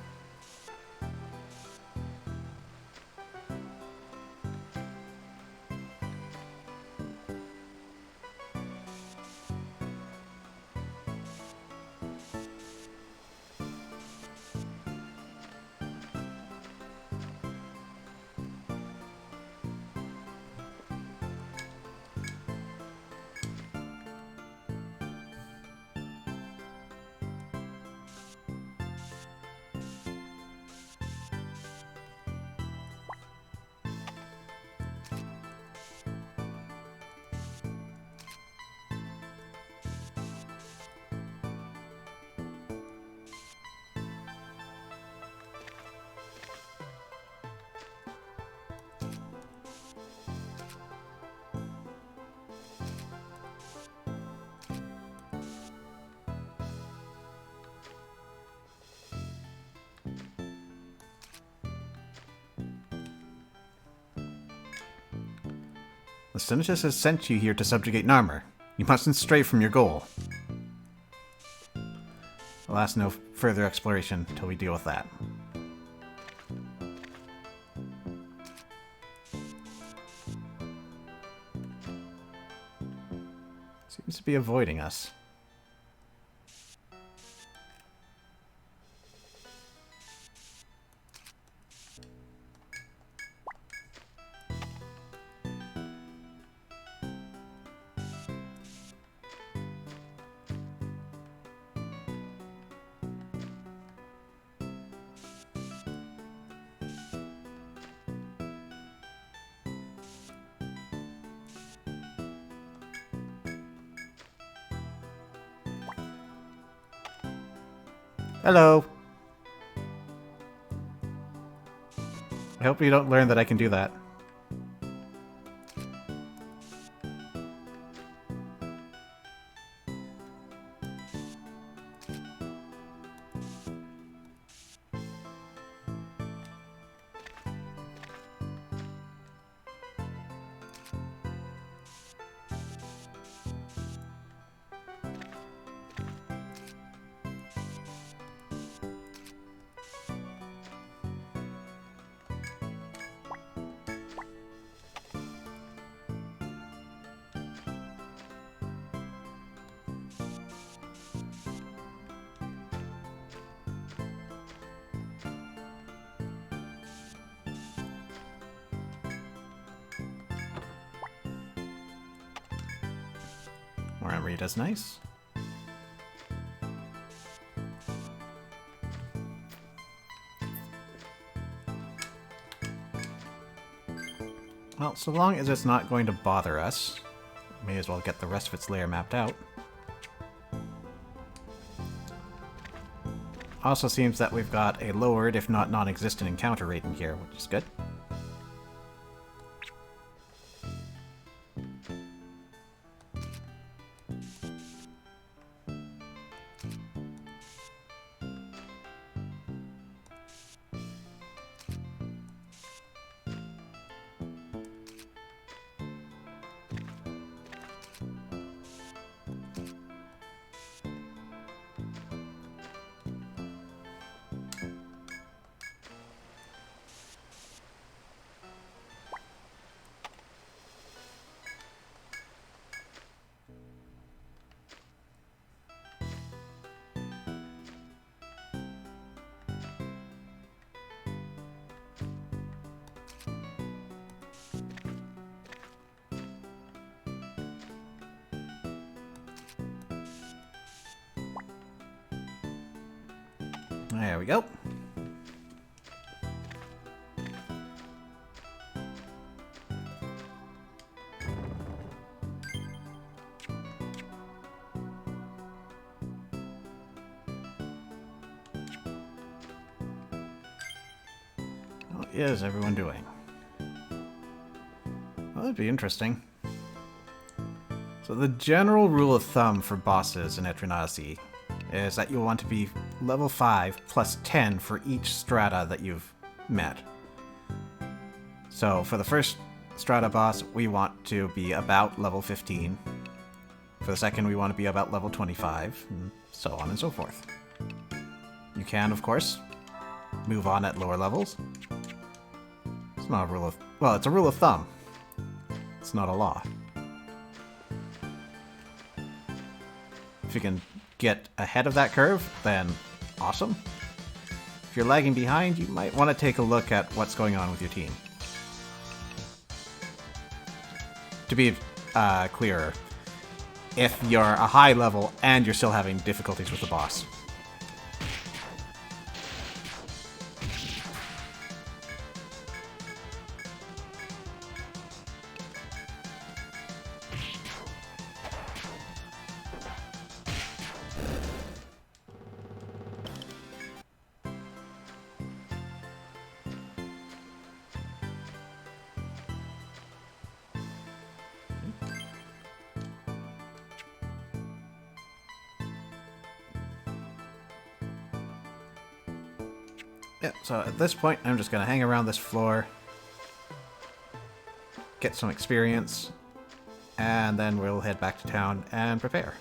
The Senatus has sent you here to subjugate Narmer. You mustn't stray from your goal. I'll ask no further exploration until we deal with that. Seems to be avoiding us. Hello. I hope you don't learn that I can do that. More Amrita's nice. Well, so long as it's not going to bother us, may as well get the rest of its layer mapped out. Also seems that we've got a lowered, if not non-existent, encounter rate in here, which is good. There we go. How is everyone doing? Well, that'd be interesting. So the general rule of thumb for bosses in Etrian Odyssey is that you'll want to be level 5 plus 10 for each strata that you've met. So for the first strata boss, we want to be about level 15. For the second, we want to be about level 25, and so on and so forth. You can, of course, move on at lower levels. It's not a rule of... well, it's a rule of thumb. It's not a law. If you can get ahead of that curve, then awesome. If you're lagging behind, you might want to take a look at what's going on with your team. To be clearer, if you're a high level and you're still having difficulties with the boss. Yeah, so at this point, I'm just going to hang around this floor, get some experience, and then we'll head back to town and prepare.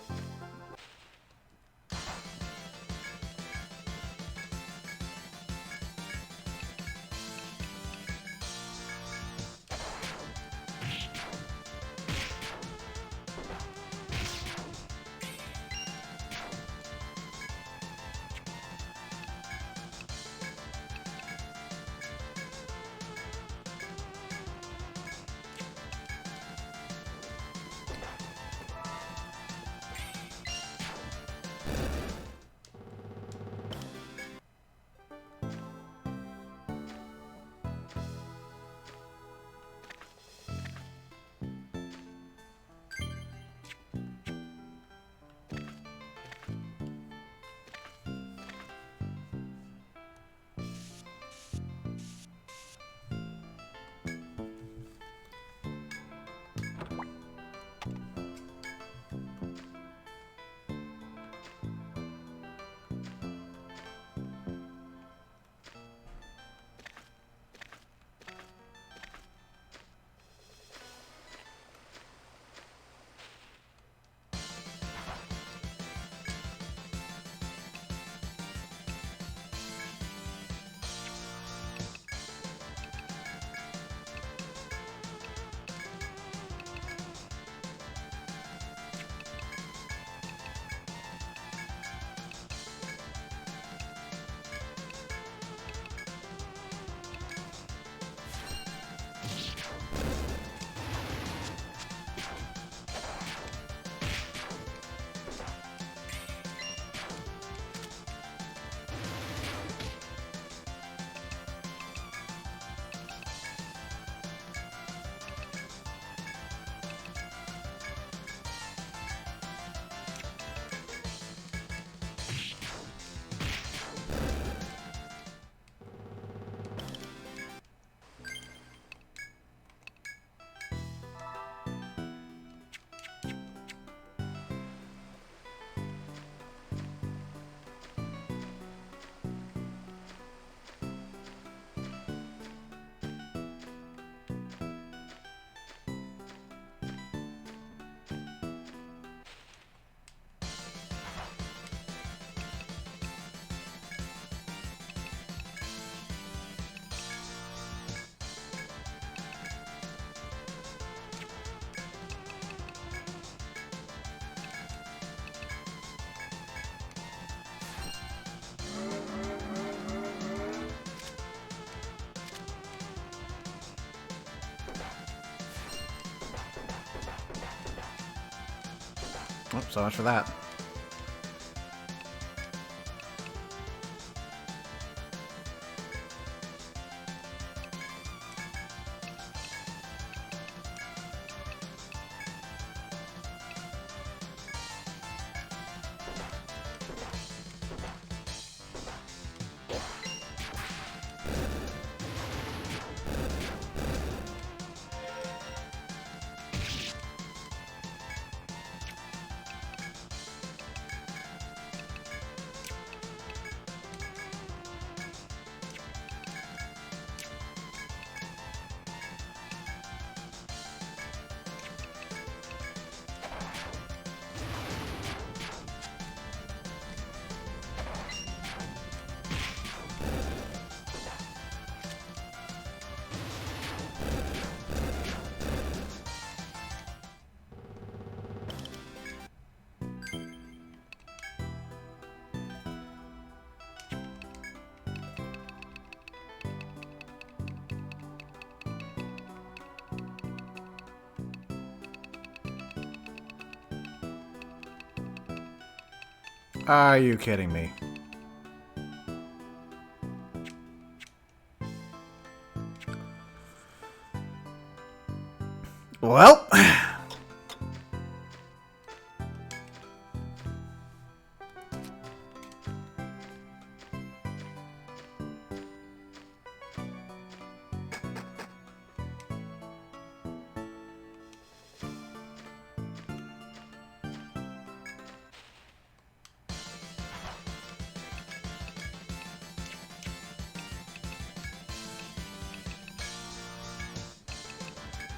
Oh, so much for that. Are you kidding me? Well...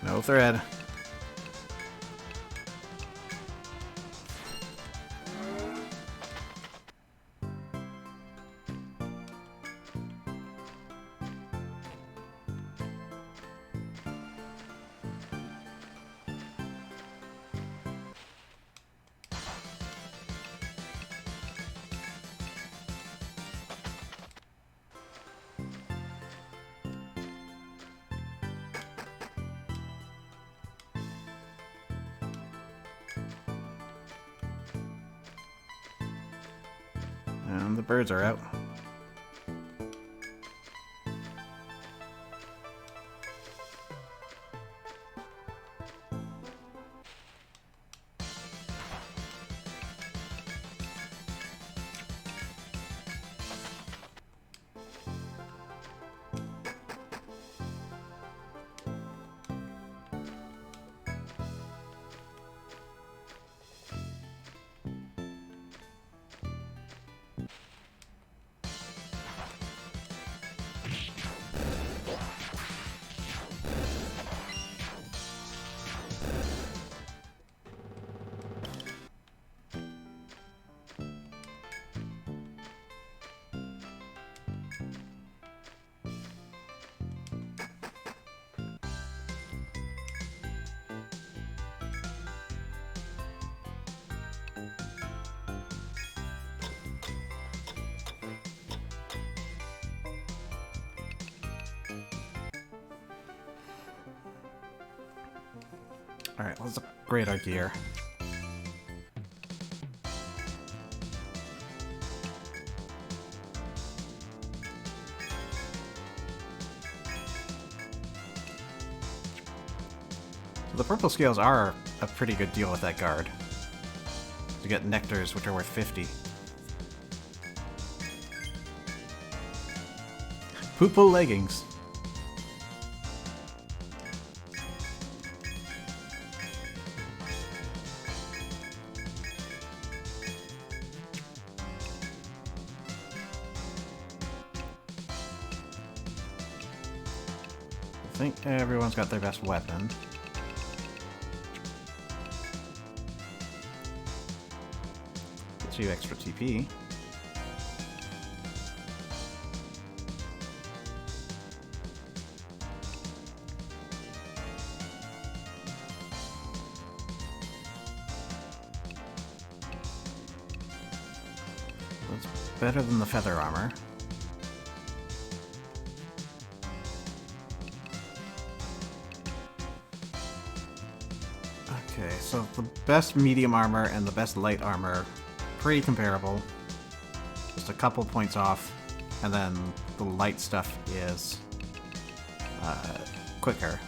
No thread. And the birds are out. Alright, let's upgrade our gear. So the purple scales are a pretty good deal with that guard. You get nectars, which are worth 50. Purple leggings. I think everyone's got their best weapon. Gets you extra TP. That's better than the feather armor. Okay, so the best medium armor and the best light armor, pretty comparable. Just a couple points off, and then the light stuff is quicker.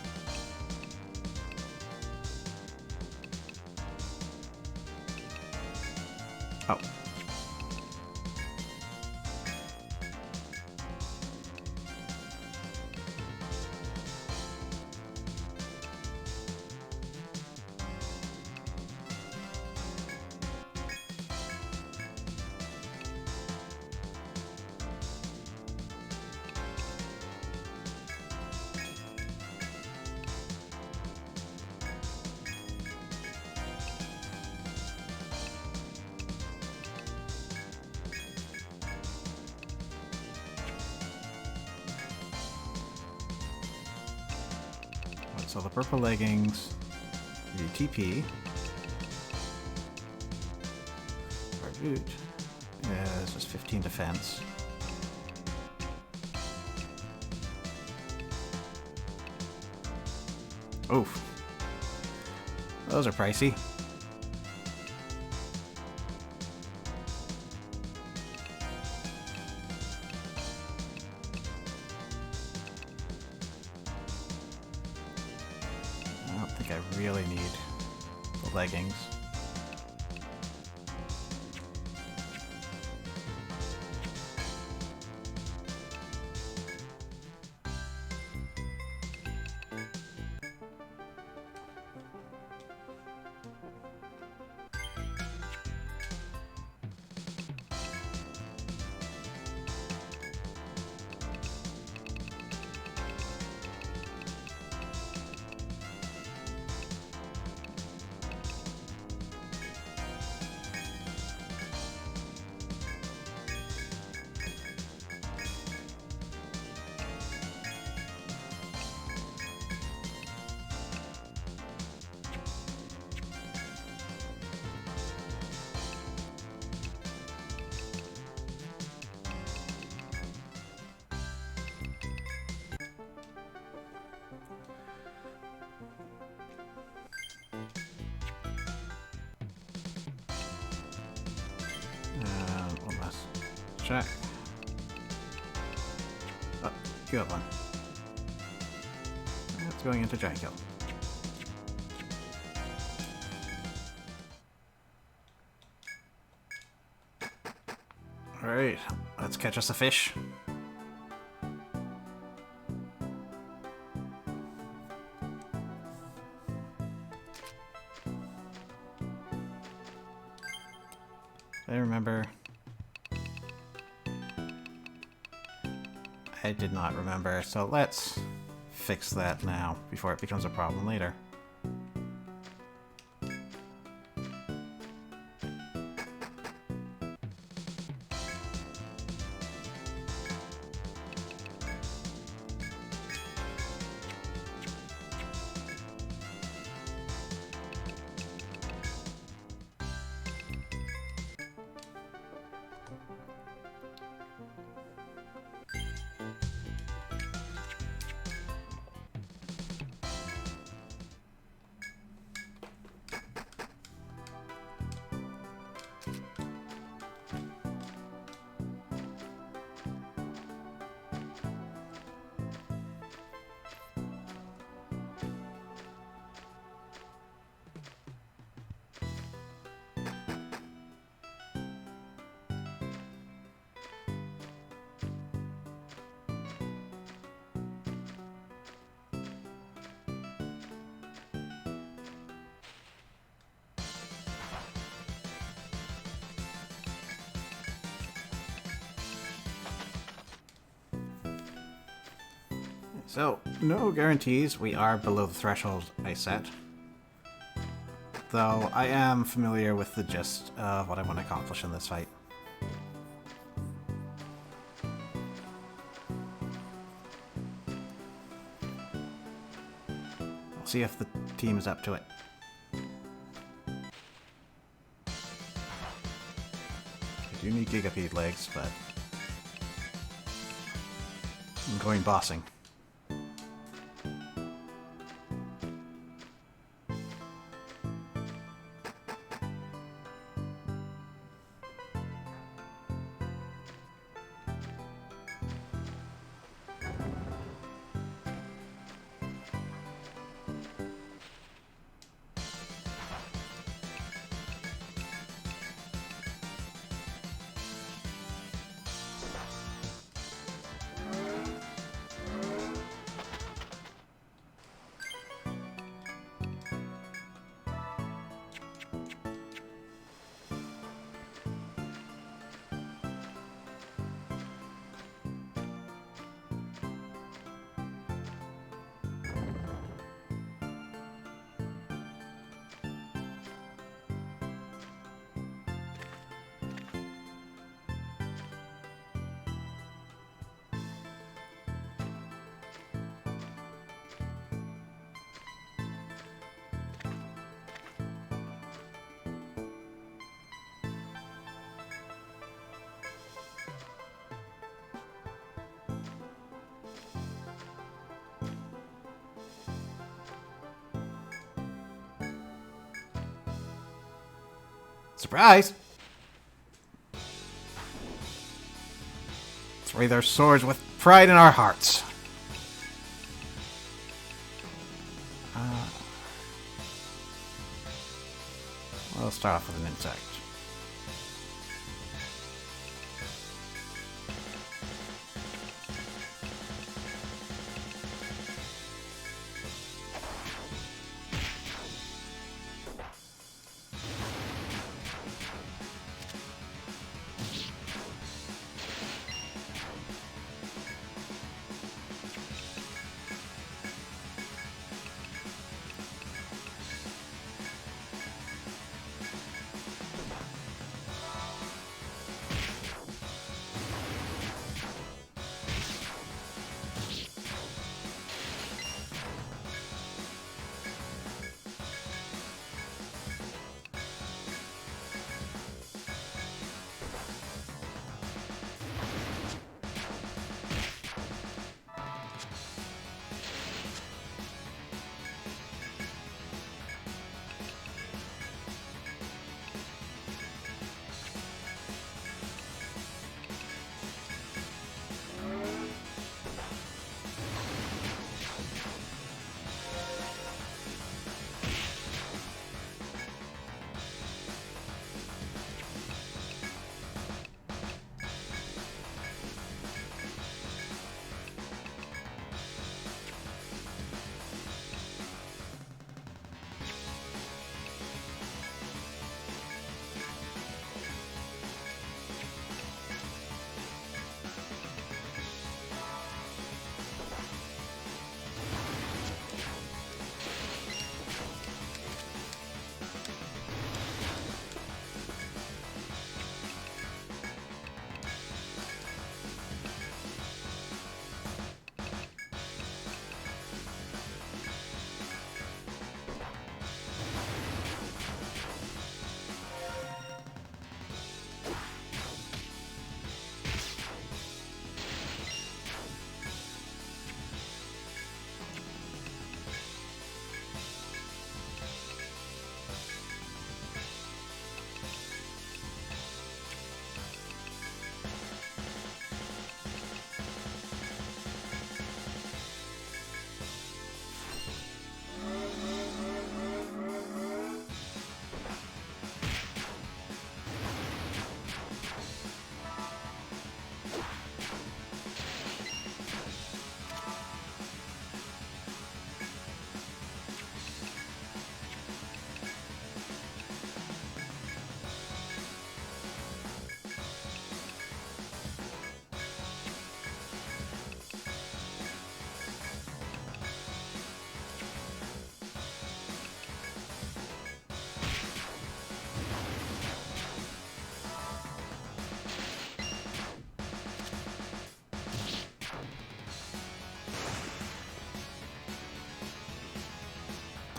Oh. So the purple leggings, the TP, our boot is just 15 defense. Oof. Those are pricey. I don't think I really need the leggings. One last check. Oh, you have one. That's going into giant kill. Alright, let's catch us a fish. I remember. I did not remember, so let's fix that now before it becomes a problem later. So, no guarantees, we are below the threshold I set. Though, I am familiar with the gist of what I want to accomplish in this fight. We'll see if the team is up to it. I do need Gigapede legs, but I'm going bossing. Surprise! Let's raise our swords with pride in our hearts. We'll start off with an insect.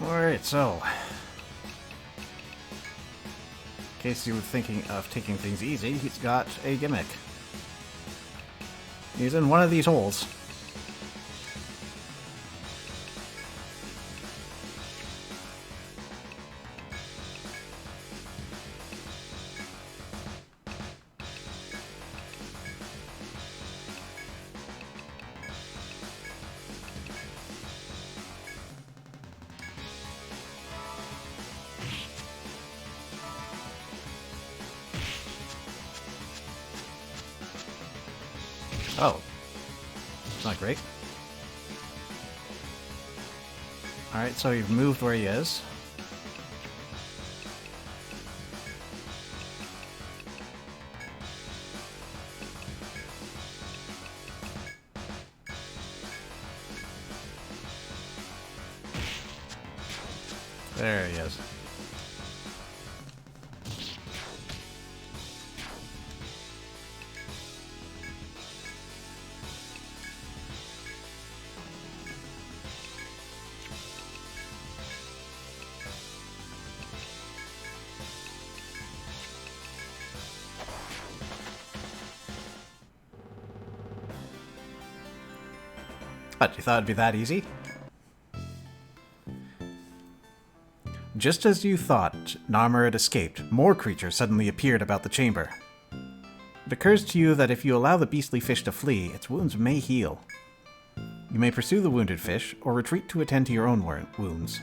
Alright, so... in case you were thinking of taking things easy, he's got a gimmick. He's in one of these holes. Oh. It's not great. Alright, so you've moved where he is. There he is. What, you thought it'd be that easy? Just as you thought Narmer had escaped, more creatures suddenly appeared about the chamber. It occurs to you that if you allow the beastly fish to flee, its wounds may heal. You may pursue the wounded fish, or retreat to attend to your own wounds.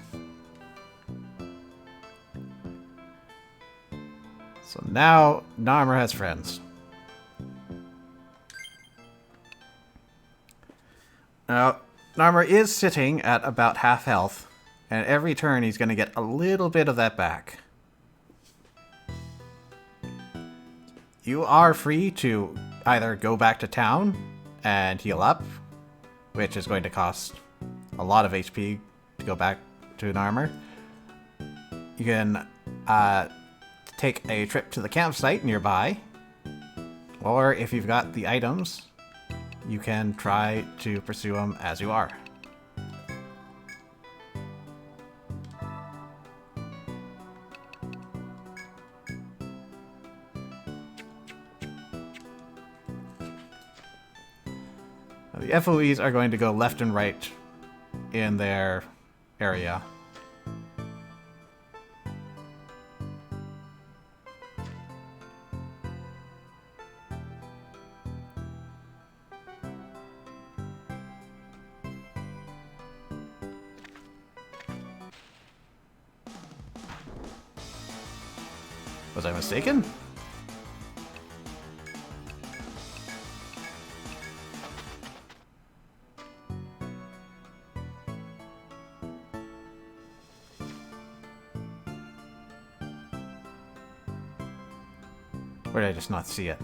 So now, Narmer has friends. Now, Narmer is sitting at about half health, and every turn he's going to get a little bit of that back. You are free to either go back to town and heal up, which is going to cost a lot of HP to go back to Narmer. You can take a trip to the campsite nearby, or if you've got the items, you can try to pursue them as you are. Now, the FOEs are going to go left and right in their area. Was I mistaken? Or did I just not see it?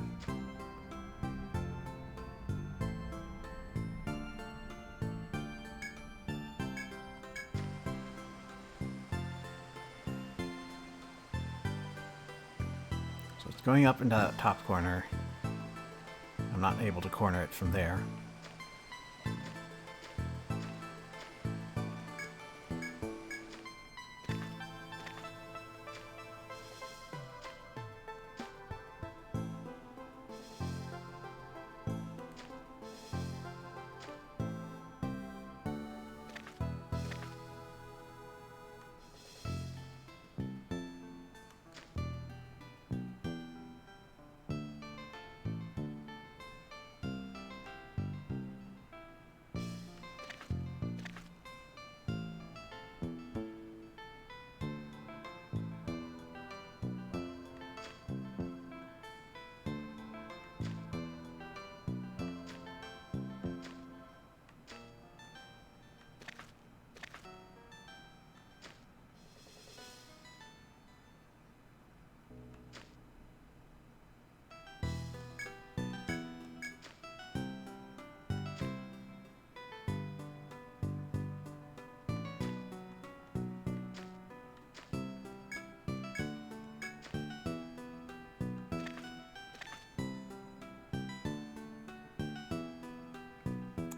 Going up into that top corner. I'm not able to corner it from there.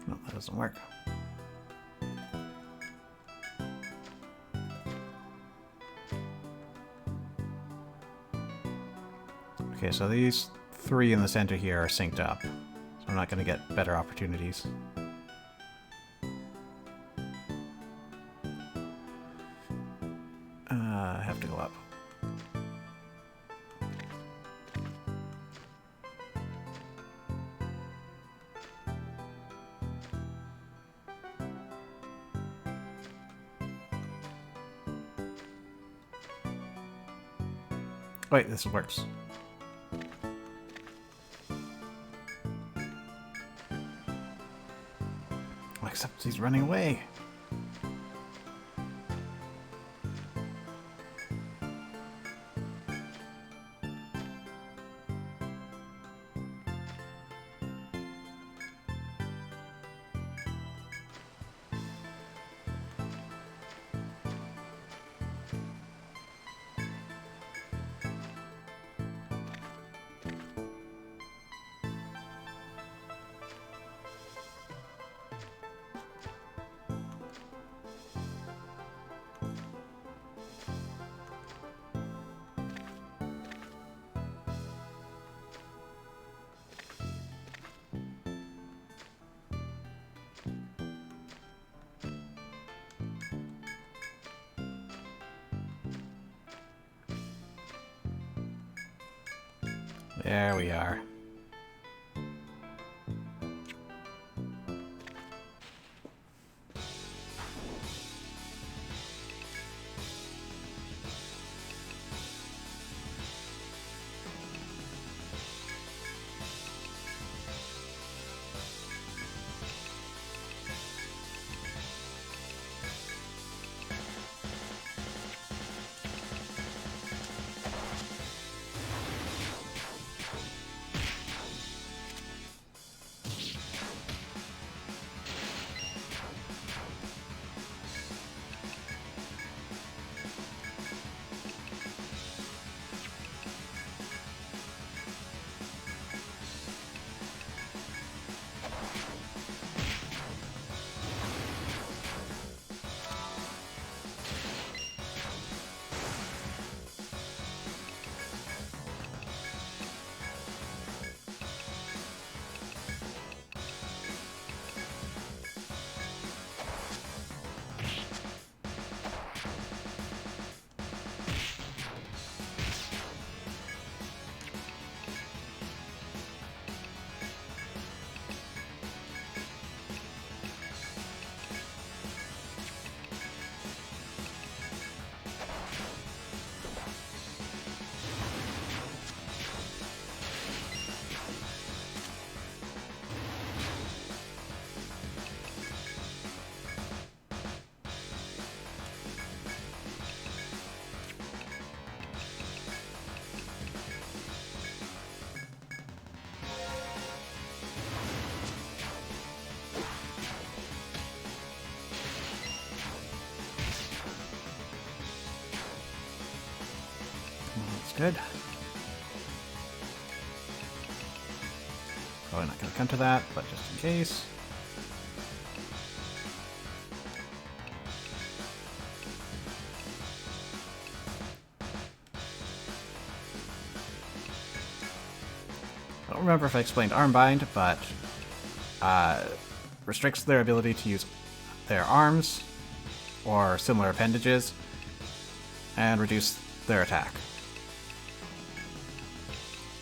No, that doesn't work. Okay, so these three in the center here are synced up. So I'm not going to get better opportunities. I have to go up. Wait, this works. Except he's running away. There we are. Good. Probably not going to come to that, but just in case. I don't remember if I explained Armbind, but restricts their ability to use their arms or similar appendages and reduce their attack.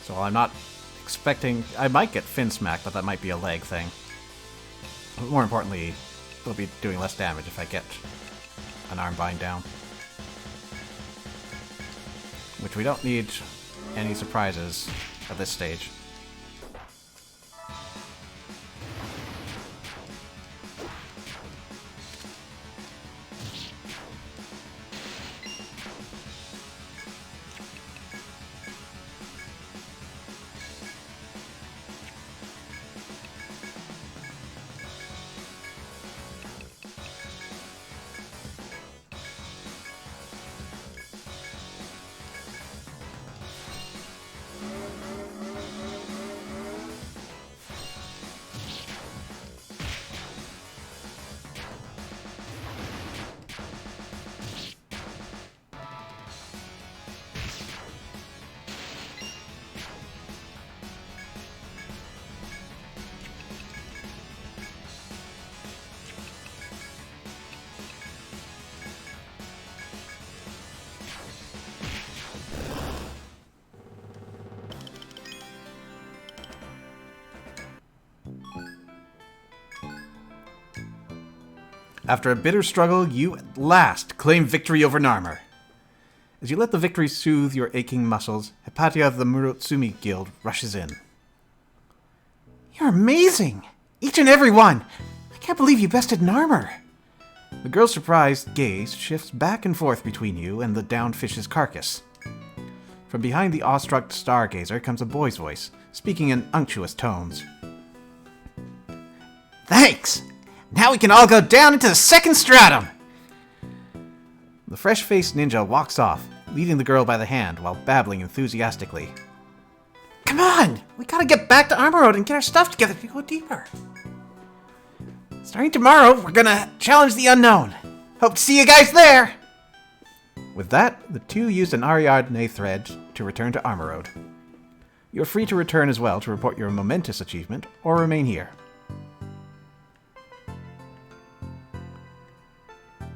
So while I'm not expecting... I might get Fin Smack, but that might be a leg thing. But more importantly, it'll be doing less damage if I get an Armbind down. Which we don't need any surprises at this stage. After a bitter struggle, you at last claim victory over Narmer. As you let the victory soothe your aching muscles, Hypatia of the Murotsumi Guild rushes in. You're amazing! Each and every one! I can't believe you bested Narmer! The girl's surprised gaze shifts back and forth between you and the downed fish's carcass. From behind the awestruck stargazer comes a boy's voice, speaking in unctuous tones. Thanks! Now we can all go down into the second stratum! The fresh-faced ninja walks off, leading the girl by the hand while babbling enthusiastically. Come on! We gotta get back to Armor Road and get our stuff together to go deeper. Starting tomorrow, we're gonna challenge the unknown. Hope to see you guys there! With that, the two used an Ariadne thread to return to Armor Road. You're free to return as well to report your momentous achievement, or remain here.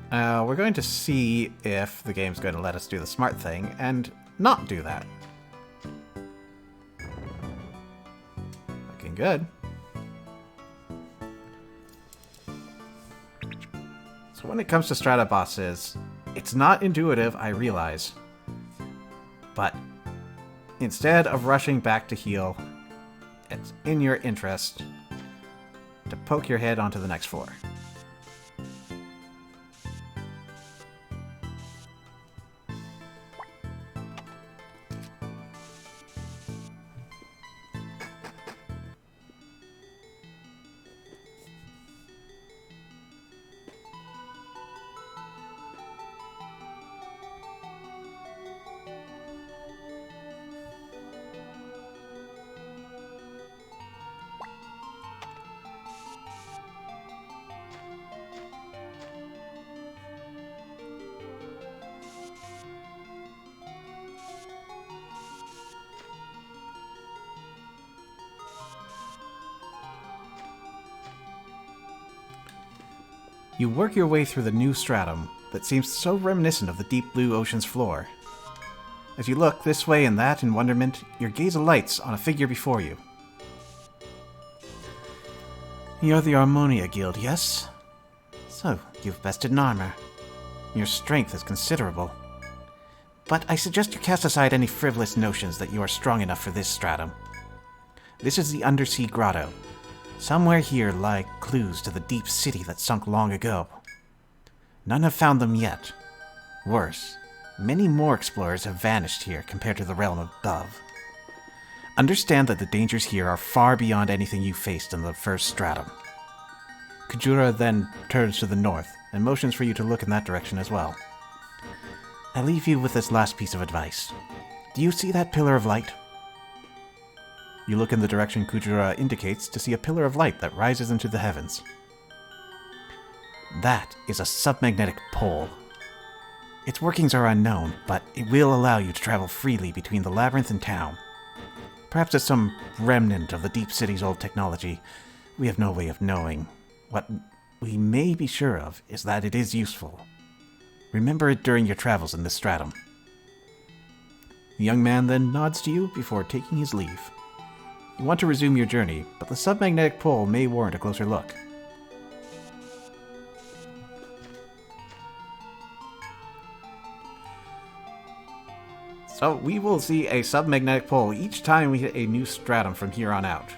We're going to see if the game's going to let us do the smart thing and not do that. good. So when it comes to strata bosses, it's not intuitive, I realize. But instead of rushing back to heal, it's in your interest to poke your head onto the next floor. You work your way through the new stratum that seems so reminiscent of the deep blue ocean's floor. As you look this way and that in wonderment, your gaze alights on a figure before you. You're the Harmonia Guild, yes? So, you've bested in armor. Your strength is considerable. But I suggest you cast aside any frivolous notions that you are strong enough for this stratum. This is the Undersea Grotto. Somewhere here lie clues to the deep city that sunk long ago. None have found them yet. Worse, many more explorers have vanished here compared to the realm above. Understand that the dangers here are far beyond anything you faced in the first stratum. Kujura then turns to the north and motions for you to look in that direction as well. I leave you with this last piece of advice. Do you see that pillar of light? You look in the direction Kujura indicates to see a pillar of light that rises into the heavens. That is a submagnetic pole. Its workings are unknown, but it will allow you to travel freely between the labyrinth and town. Perhaps it's some remnant of the Deep City's old technology. We have no way of knowing. What we may be sure of is that it is useful. Remember it during your travels in this stratum. The young man then nods to you before taking his leave. You want to resume your journey, but the submagnetic pole may warrant a closer look. So we will see a submagnetic pole each time we hit a new stratum from here on out.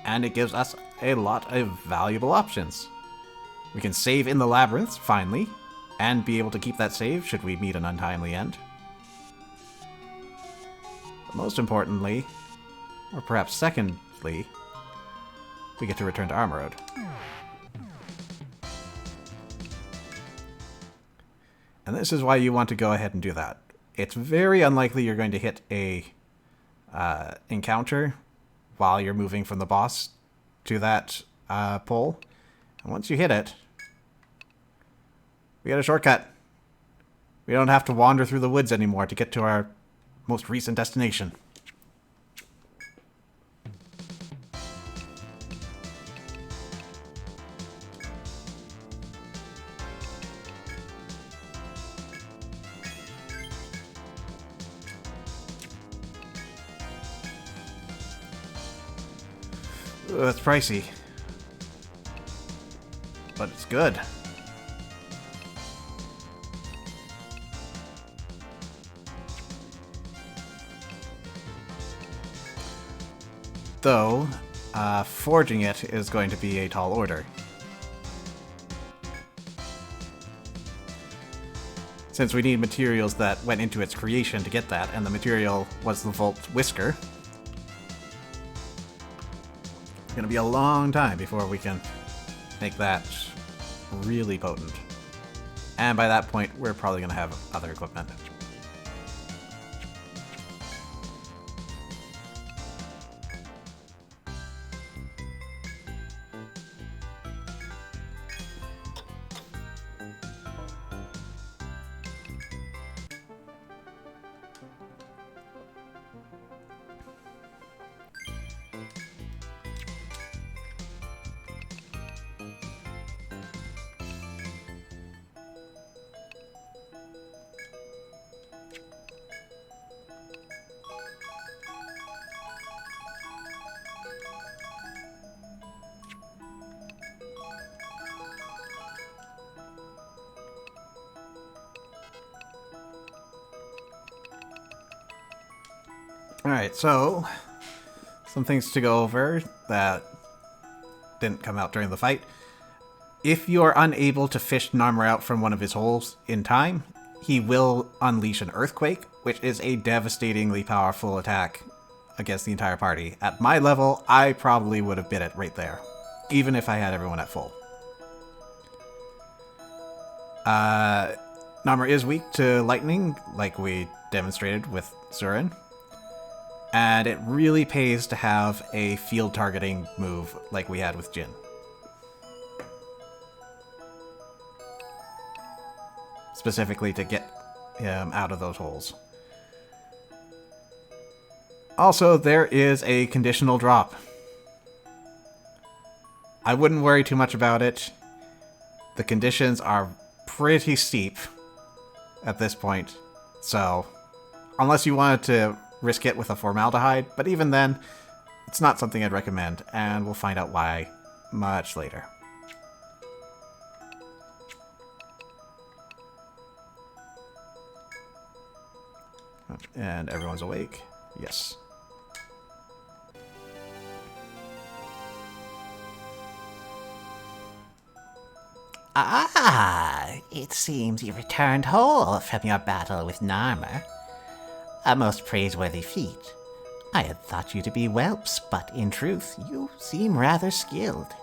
And it gives us a lot of valuable options. We can save in the labyrinths, finally, and be able to keep that save should we meet an untimely end. But most importantly, or perhaps secondly, we get to return to Armor Road. And this is why you want to go ahead and do that. It's very unlikely you're going to hit a encounter while you're moving from the boss to that pole. And once you hit it, we get a shortcut. We don't have to wander through the woods anymore to get to our most recent destination. That's pricey. But it's good. Though, forging it is going to be a tall order. Since we need materials that went into its creation to get that, and the material was the Volt Whisker. It's going to be a long time before we can make that really potent. And by that point, we're probably going to have other equipment. Alright, so some things to go over that didn't come out during the fight. If you're unable to fish Narmer out from one of his holes in time, he will unleash an earthquake, which is a devastatingly powerful attack against the entire party. At my level, I probably would have bit it right there, even if I had everyone at full. Narmer is weak to lightning, like we demonstrated with Zurin. And it really pays to have a field targeting move like we had with Jin. Specifically to get him out of those holes. Also, there is a conditional drop. I wouldn't worry too much about it. The conditions are pretty steep at this point. So, unless you wanted to risk it with a formaldehyde, but even then, it's not something I'd recommend, and we'll find out why much later. And everyone's awake? Yes. Ah, it seems you returned whole from your battle with Narmer. A most praiseworthy feat. I had thought you to be whelps, but in truth, you seem rather skilled.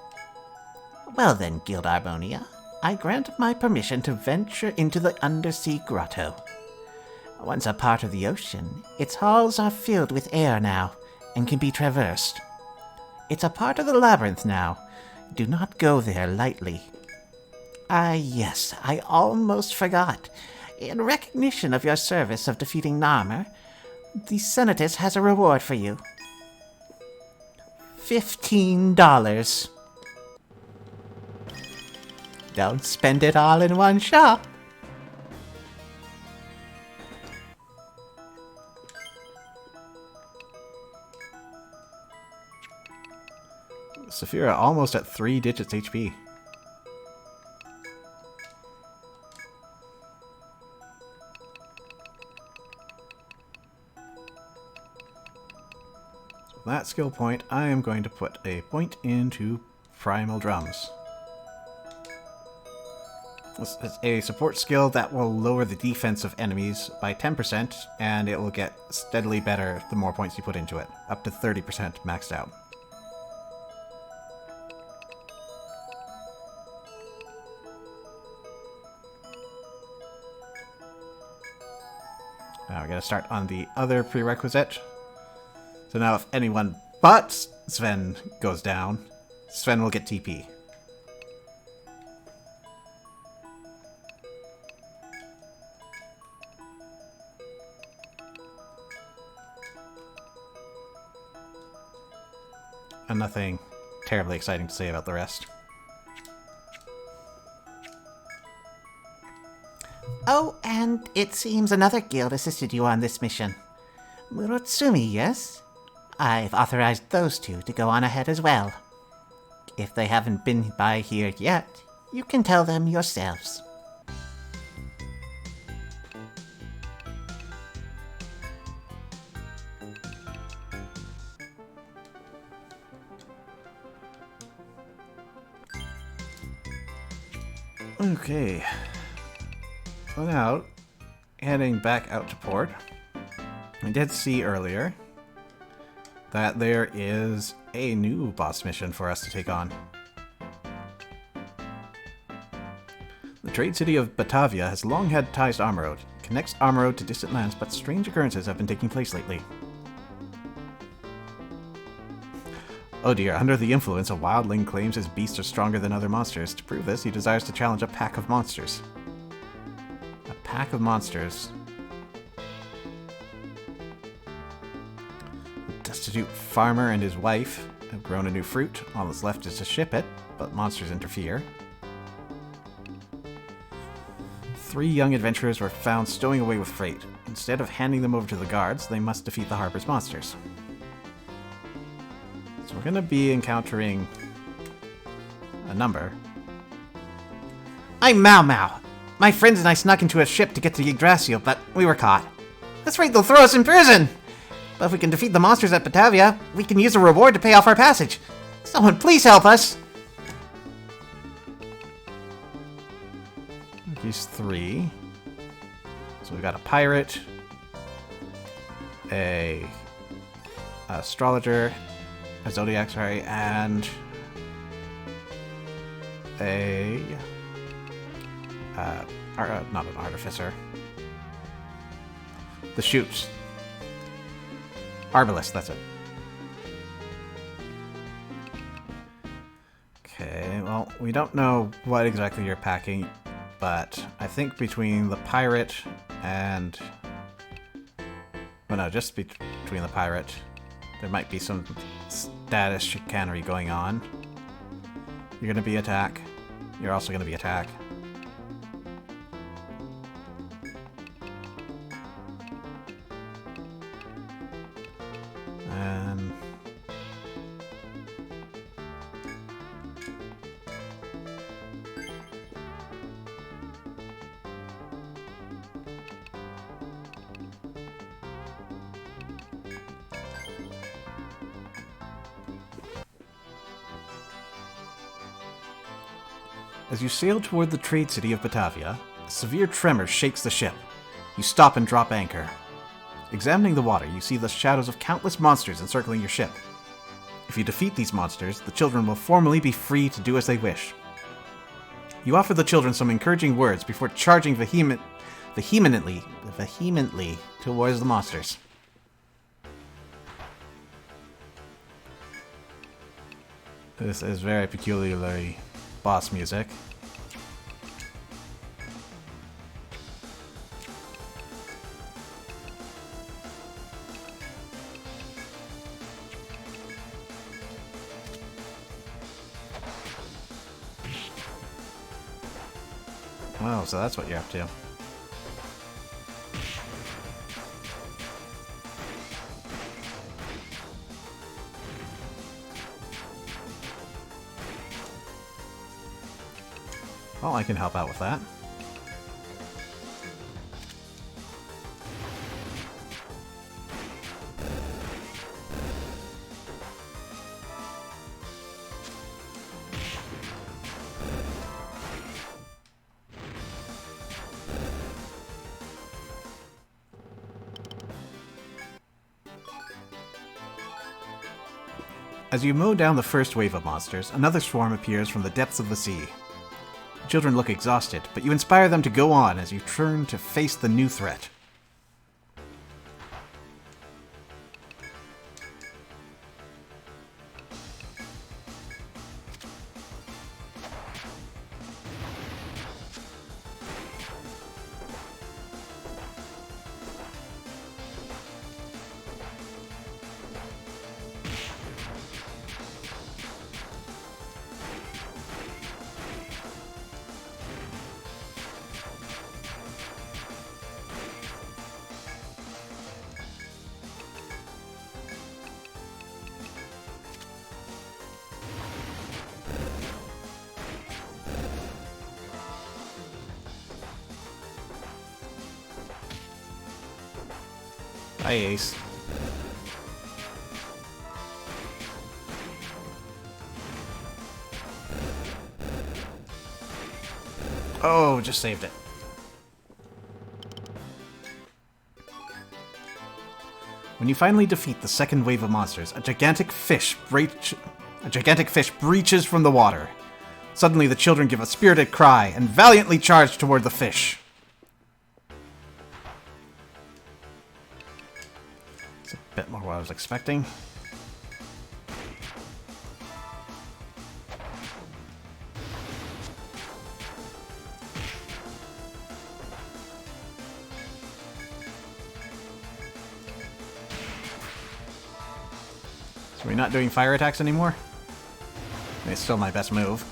Well then, Guild Harmonia, I grant my permission to venture into the undersea grotto. Once a part of the ocean, its halls are filled with air now, and can be traversed. It's a part of the labyrinth now. Do not go there lightly. Ah, yes, I almost forgot. In recognition of your service of defeating Narmer, the Senatus has a reward for you. $15. Don't spend it all in one shot. Saphira almost at 3 digits HP. That skill point, I am going to put a point into Primal Drums. This is a support skill that will lower the defense of enemies by 10%, and it will get steadily better the more points you put into it, up to 30% maxed out. Now we're going to start on the other prerequisite. So now if anyone but Sven goes down, Sven will get TP. And nothing terribly exciting to say about the rest. Oh, and it seems another guild assisted you on this mission. Murotsumi, yes? I've authorized those two to go on ahead as well. If they haven't been by here yet, you can tell them yourselves. Okay. So now, heading back out to port, I did see earlier that there is a new boss mission for us to take on. The trade city of Batavia has long had ties to Armorode. It connects Armorode to distant lands, but strange occurrences have been taking place lately. Oh dear, under the influence, a wildling claims his beasts are stronger than other monsters. To prove this, he desires to challenge a pack of monsters. A pack of monsters. Destitute farmer and his wife have grown a new fruit. All that's left is to ship it, but monsters interfere. 3 young adventurers were found stowing away with freight. Instead of handing them over to the guards, they must defeat the harbor's monsters. So we're going to be encountering a number. I'm Mau Mau. My friends and I snuck into a ship to get to Yggdrasil, but we were caught. That's right, they'll throw us in prison! But if we can defeat the monsters at Batavia, we can use a reward to pay off our passage. Someone please help us! These 3. So we've got a pirate, a astrologer, a zodiac, sorry, and a not an artificer. The shoots. Arbalist, that's it. Okay, well, we don't know what exactly you're packing, but I think between the pirate and... well, no, just between the pirate, there might be some status chicanery going on. You're going to be attack. You're also going to be attack. And... as you sail toward the trade city of Batavia, a severe tremor shakes the ship. You stop and drop anchor. Examining the water, you see the shadows of countless monsters encircling your ship. If you defeat these monsters, the children will formally be free to do as they wish. You offer the children some encouraging words before charging vehemently towards the monsters. This is very peculiarly boss music. Oh, so that's what you're up to. Well, I can help out with that. As you mow down the first wave of monsters, another swarm appears from the depths of the sea. The children look exhausted, but you inspire them to go on as you turn to face the new threat. Hi, Ace. Oh, just saved it. When you finally defeat the second wave of monsters, a gigantic fish breaches from the water. Suddenly, the children give a spirited cry and valiantly charge toward the fish. It's a bit more what I was expecting. So we're not doing fire attacks anymore? It's still my best move.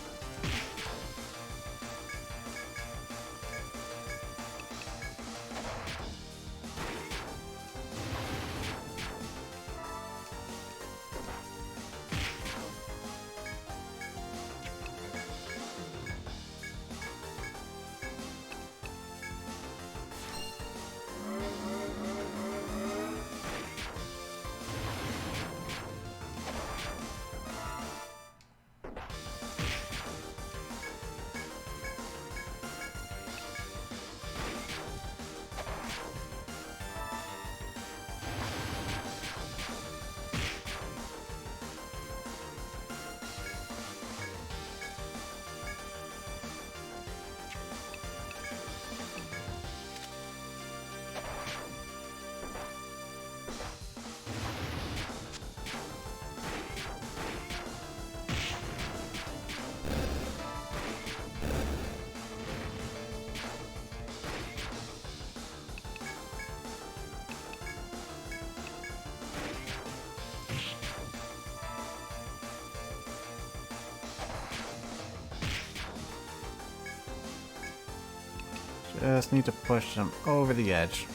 Just need to push them over the edge.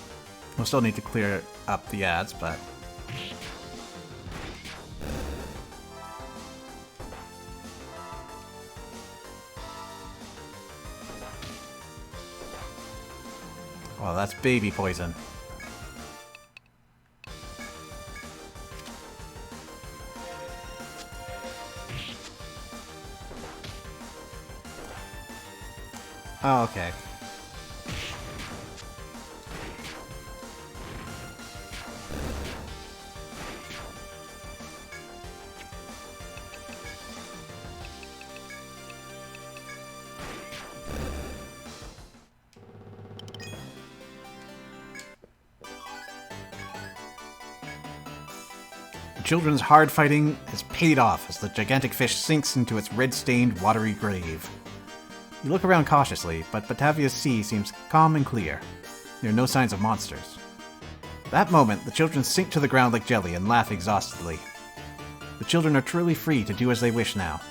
We'll still need to clear up the ads, but... Oh, that's baby poison. Oh, okay. Children's hard fighting has paid off as the gigantic fish sinks into its red-stained, watery grave. You look around cautiously, but Batavia's sea seems calm and clear. There are no signs of monsters. At that moment, the children sink to the ground like jelly and laugh exhaustedly. The children are truly free to do as they wish now.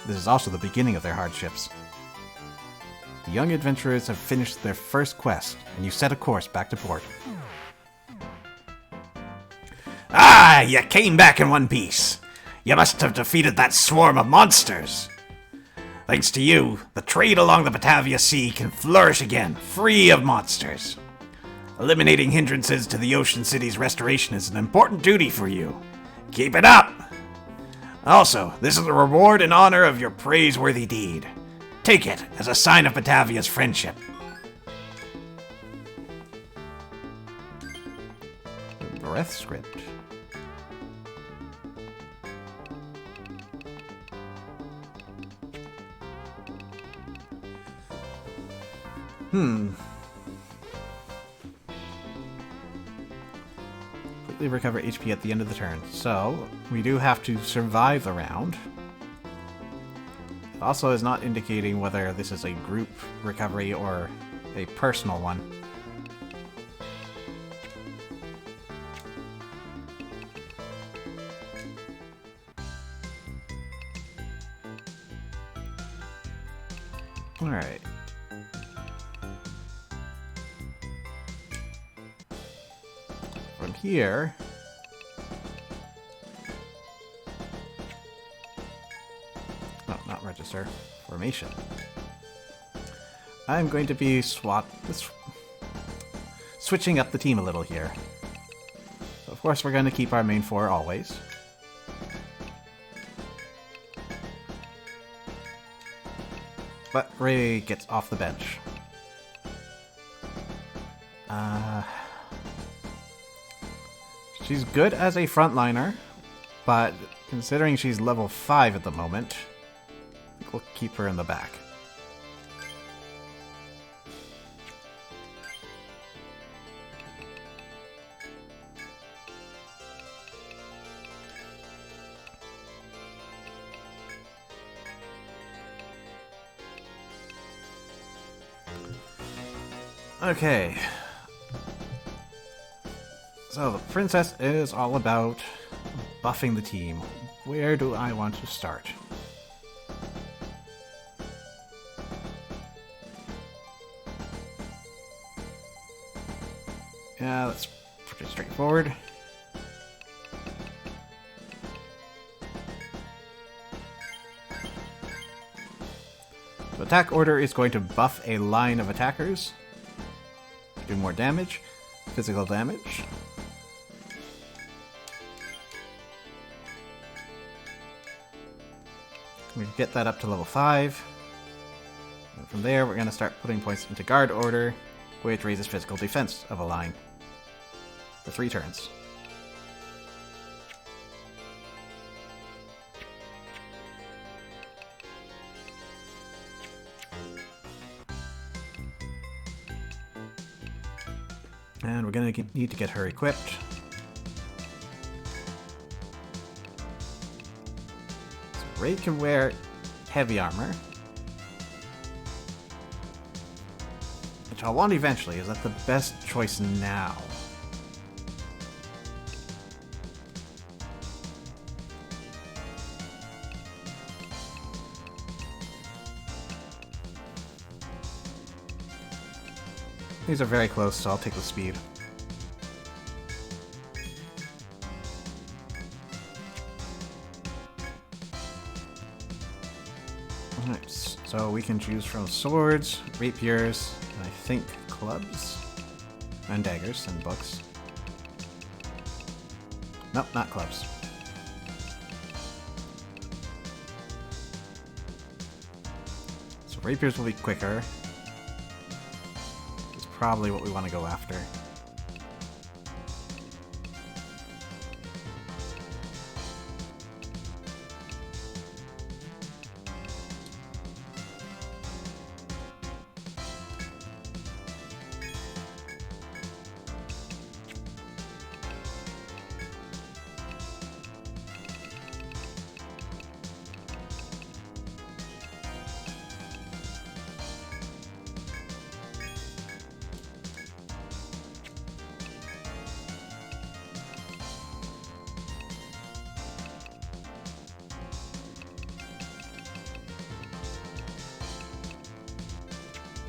This is also the beginning of their hardships. The young adventurers have finished their first quest, and you set a course back to port. Ah, you came back in one piece. You must have defeated that swarm of monsters. Thanks to you, the trade along the Batavia Sea can flourish again, free of monsters. Eliminating hindrances to the Ocean City's restoration is an important duty for you. Keep it up! Also, this is a reward in honor of your praiseworthy deed. Take it as a sign of Batavia's friendship. Breath script. Quickly recover HP at the end of the turn. So, we do have to survive the round. It also is not indicating whether this is a group recovery or a personal one. Alright. From here... Oh, not register. Formation. I'm going to be switching up the team a little here. So of course we're going to keep our main four always. But Ray gets off the bench. She's good as a frontliner, but considering she's level 5 at the moment, I think we'll keep her in the back. Okay. So the princess is all about buffing the team. Where do I want to start? Yeah, that's pretty straightforward. The attack order is going to buff a line of attackers. Do more damage. Physical damage. We get that up to level 5. And from there, we're going to start putting points into guard order, which raises physical defense of a line for 3 turns. And we're going to need to get her equipped. So Ray can wear heavy armor. Which I'll want eventually. Is that the best choice now? These are very close, so I'll take the speed. Alright, so we can choose from swords, rapiers, and I think clubs, and daggers, and books. Nope, not clubs. So rapiers will be quicker. It's probably what we want to go after.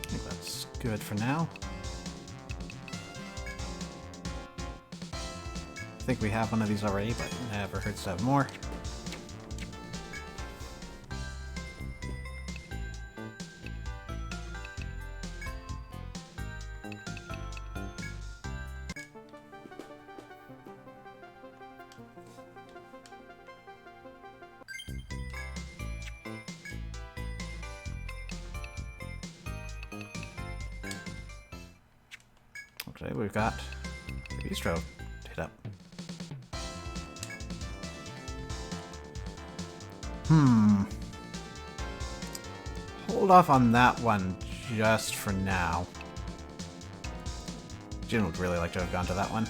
I think that's good for now. I think we have one of these already, but never hurts to have more. Okay, we've got the bistro hit up. Hold off on that one just for now. Jin would really like to have gone to that one.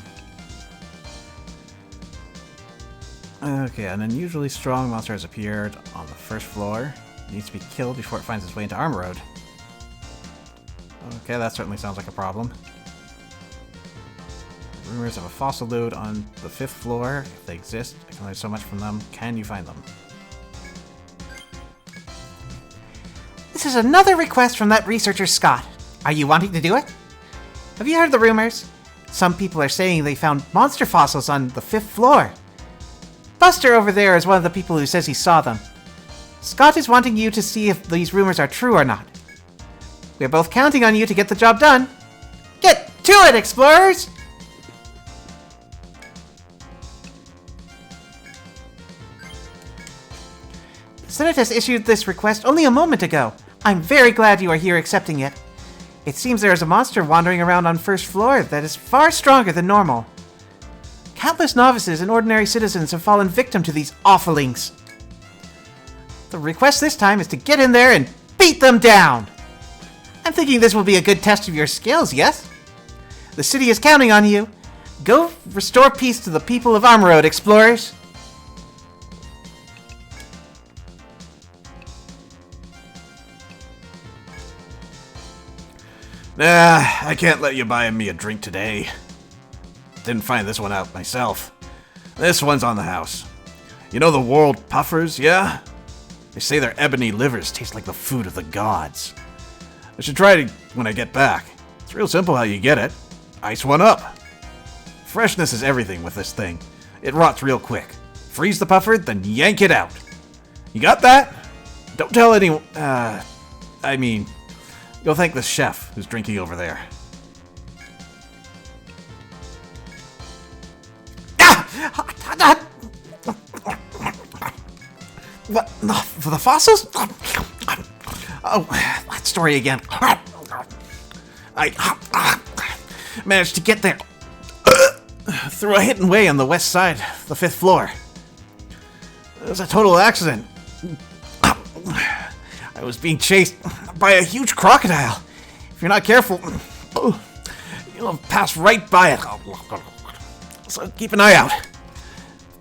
Okay, an unusually strong monster has appeared on the first floor. It needs to be killed before it finds its way into Armor Road. Okay, that certainly sounds like a problem. Rumors of a fossil loot on the 5th floor. If they exist, I can learn so much from them. Can you find them? This is another request from that researcher Scott. Are you wanting to do it? Have you heard the rumors? Some people are saying they found monster fossils on the 5th floor. Buster over there is one of the people who says he saw them. Scott is wanting you to see if these rumors are true or not. We're both counting on you to get the job done. Get to it, explorers! The Senate has issued this request only a moment ago. I'm very glad you are here accepting it. It seems there is a monster wandering around on first floor that is far stronger than normal. Countless novices and ordinary citizens have fallen victim to these awfulings. The request this time is to get in there and beat them down. I'm thinking this will be a good test of your skills, yes? The city is counting on you. Go restore peace to the people of Armor Road, explorers. Nah, I can't let you buy me a drink today. Didn't find this one out myself. This one's on the house. You know the world puffers, yeah? They say their ebony livers taste like the food of the gods. I should try it when I get back. It's real simple how you get it. Ice one up. Freshness is everything with this thing. It rots real quick. Freeze the puffer, then yank it out. You got that? Don't tell anyone. I mean, go thank the chef who's drinking over there. What? For the fossils? Oh, that story again. I managed to get there through a hidden way on the west side, the 5th floor. It was a total accident. I was being chased by a huge crocodile. If you're not careful, you'll pass right by it. So keep an eye out.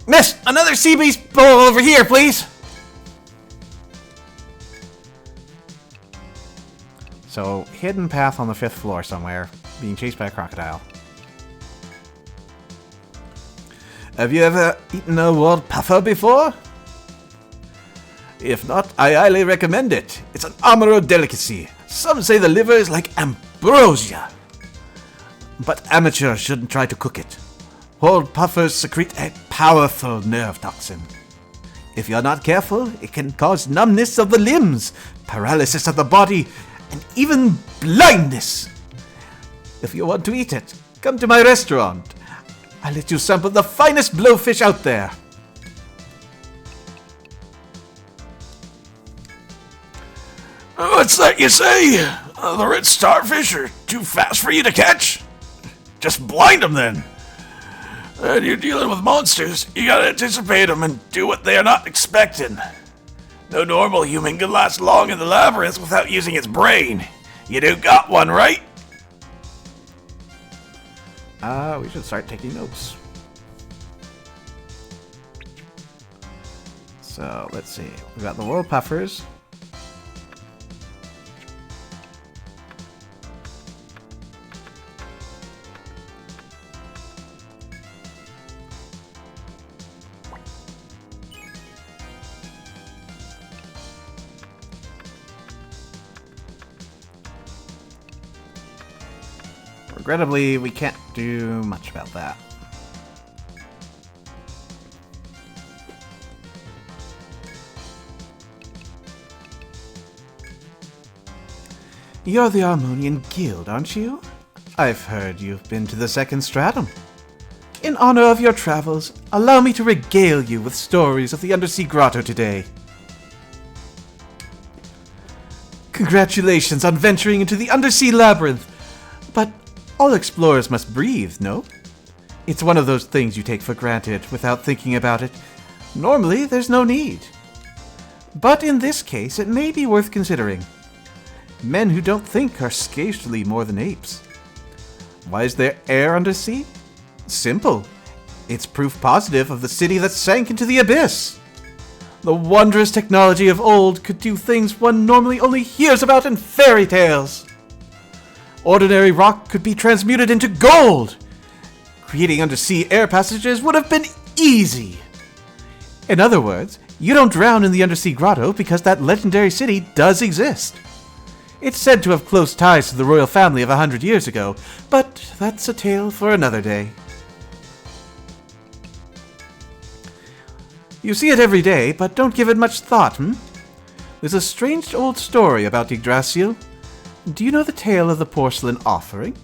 Miss, another sea beast bowl over here, please. So, hidden path on the 5th floor somewhere, being chased by a crocodile. Have you ever eaten a world puffer before? If not, I highly recommend it. It's an Armor Road delicacy. Some say the liver is like ambrosia. but amateurs shouldn't try to cook it. Whole puffers secrete a powerful nerve toxin. If you're not careful, it can cause numbness of the limbs, paralysis of the body, and even blindness. If you want to eat it, come to my restaurant. I'll let you sample the finest blowfish out there. What's that you say? The red starfish are too fast for you to catch? Just blind them then. When you're dealing with monsters, you gotta anticipate them and do what they are not expecting. No normal human can last long in the labyrinth without using its brain. You do got one, right? We should start taking notes. So, let's see. We've got the World Puffers. Regrettably, we can't do much about that. You're the Harmonian Guild, aren't you? I've heard you've been to the second stratum. In honor of your travels, allow me to regale you with stories of the Undersea Grotto today. Congratulations on venturing into the Undersea Labyrinth, but all explorers must breathe, no? It's one of those things you take for granted without thinking about it. Normally, there's no need. But in this case, it may be worth considering. Men who don't think are scarcely more than apes. Why is there air undersea? Simple. It's proof positive of the city that sank into the abyss. The wondrous technology of old could do things one normally only hears about in fairy tales. Ordinary rock could be transmuted into gold. Creating undersea air passages would have been easy. In other words, you don't drown in the Undersea Grotto because that legendary city does exist. It's said to have close ties to the royal family of 100 years ago, but that's a tale for another day. You see it every day, but don't give it much thought, There's a strange old story about Yggdrasil. Do you know the tale of the porcelain offering?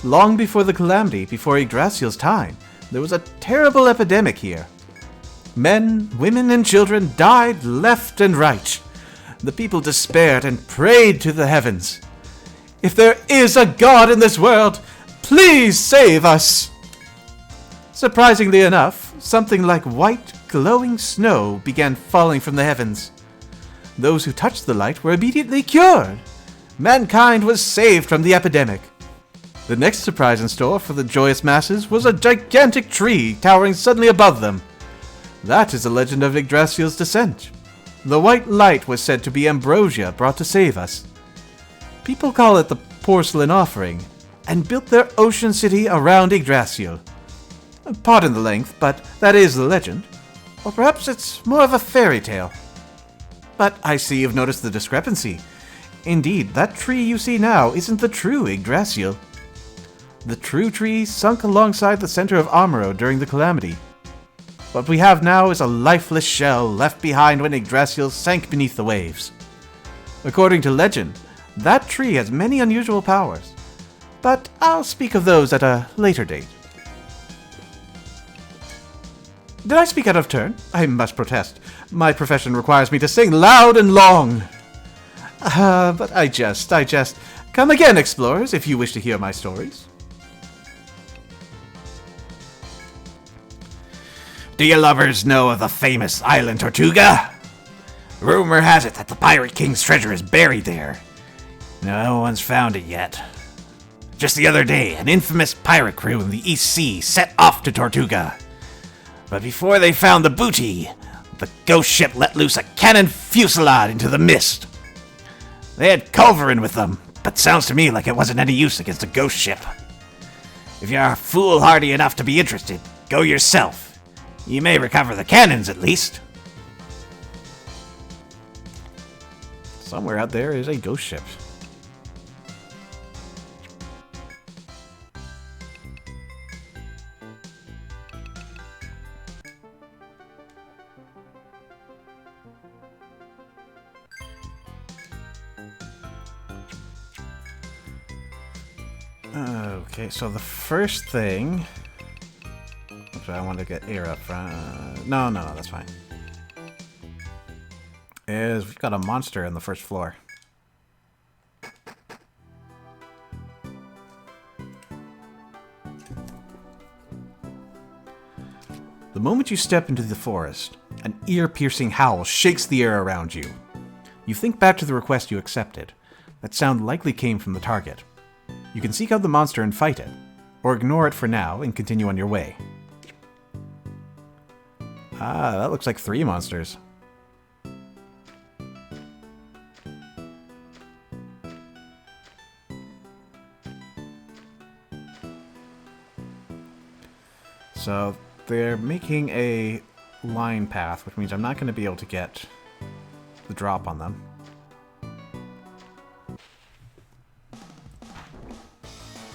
Long before the calamity, before Yggdrasil's time, there was a terrible epidemic here. Men, women, and children died left and right. The people despaired and prayed to the heavens. If there is a God in this world, please save us! Surprisingly enough, something like white, glowing snow began falling from the heavens. Those who touched the light were immediately cured. Mankind was saved from the epidemic. The next surprise in store for the joyous masses was a gigantic tree towering suddenly above them. That is the legend of Yggdrasil's descent. The white light was said to be ambrosia brought to save us. People call it the porcelain offering, and built their ocean city around Yggdrasil. Pardon the length, but that is the legend. Or perhaps it's more of a fairy tale. But I see you've noticed the discrepancy. Indeed, that tree you see now isn't the true Yggdrasil. The true tree sunk alongside the center of Amuro during the calamity. What we have now is a lifeless shell left behind when Yggdrasil sank beneath the waves. According to legend, that tree has many unusual powers, but I'll speak of those at a later date. Did I speak out of turn? I must protest. My profession requires me to sing loud and long. But I jest. Come again, explorers, if you wish to hear my stories. Do you lovers know of the famous island Tortuga? Rumor has it that the Pirate King's treasure is buried there. No one's found it yet. Just the other day, an infamous pirate crew in the East Sea set off to Tortuga. But before they found the booty, the ghost ship let loose a cannon fusillade into the mist. They had culverin with them, but sounds to me like it wasn't any use against a ghost ship. If you're foolhardy enough to be interested, go yourself. You may recover the cannons at least. Somewhere out there is a ghost ship. Okay, so the first thing... Actually, I want to get air up front. No, that's fine. Is we've got a monster on the first floor. The moment you step into the forest, an ear-piercing howl shakes the air around you. You think back to the request you accepted. That sound likely came from the target. You can seek out the monster and fight it, or ignore it for now and continue on your way. Ah, that looks like 3 monsters. So they're making a line path, which means I'm not going to be able to get the drop on them.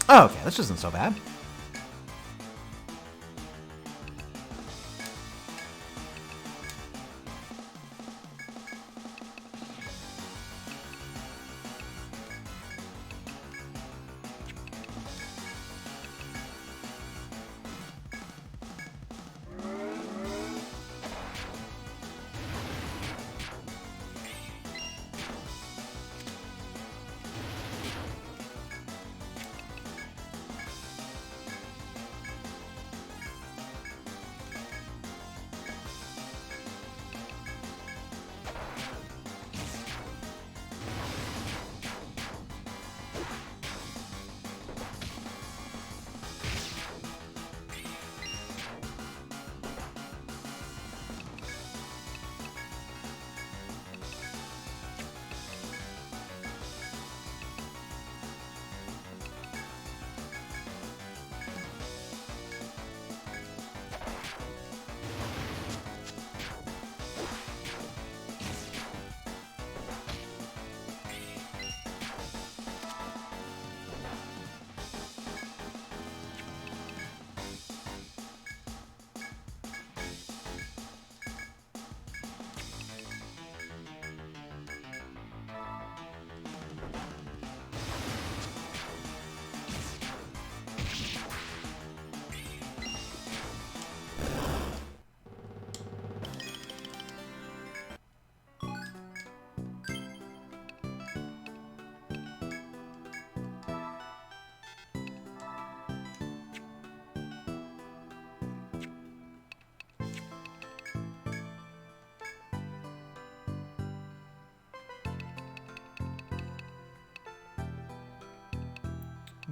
Oh, okay, this isn't so bad.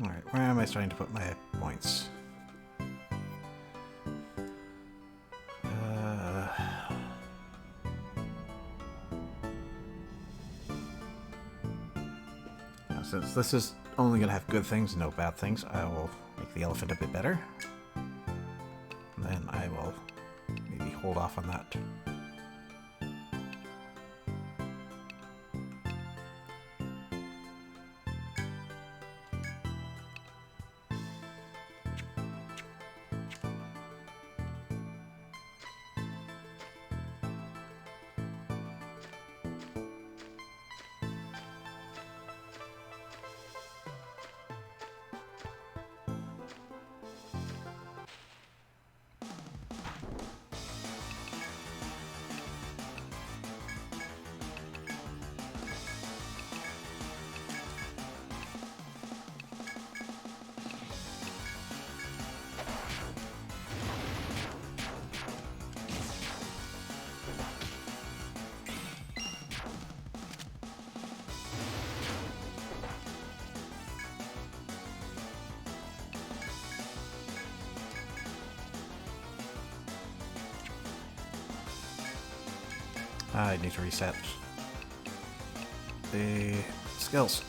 Alright, where am I starting to put my points? Since this is only going to have good things and no bad things, I will make the elephant a bit better. And then I will maybe hold off on that. I need to reset the skills.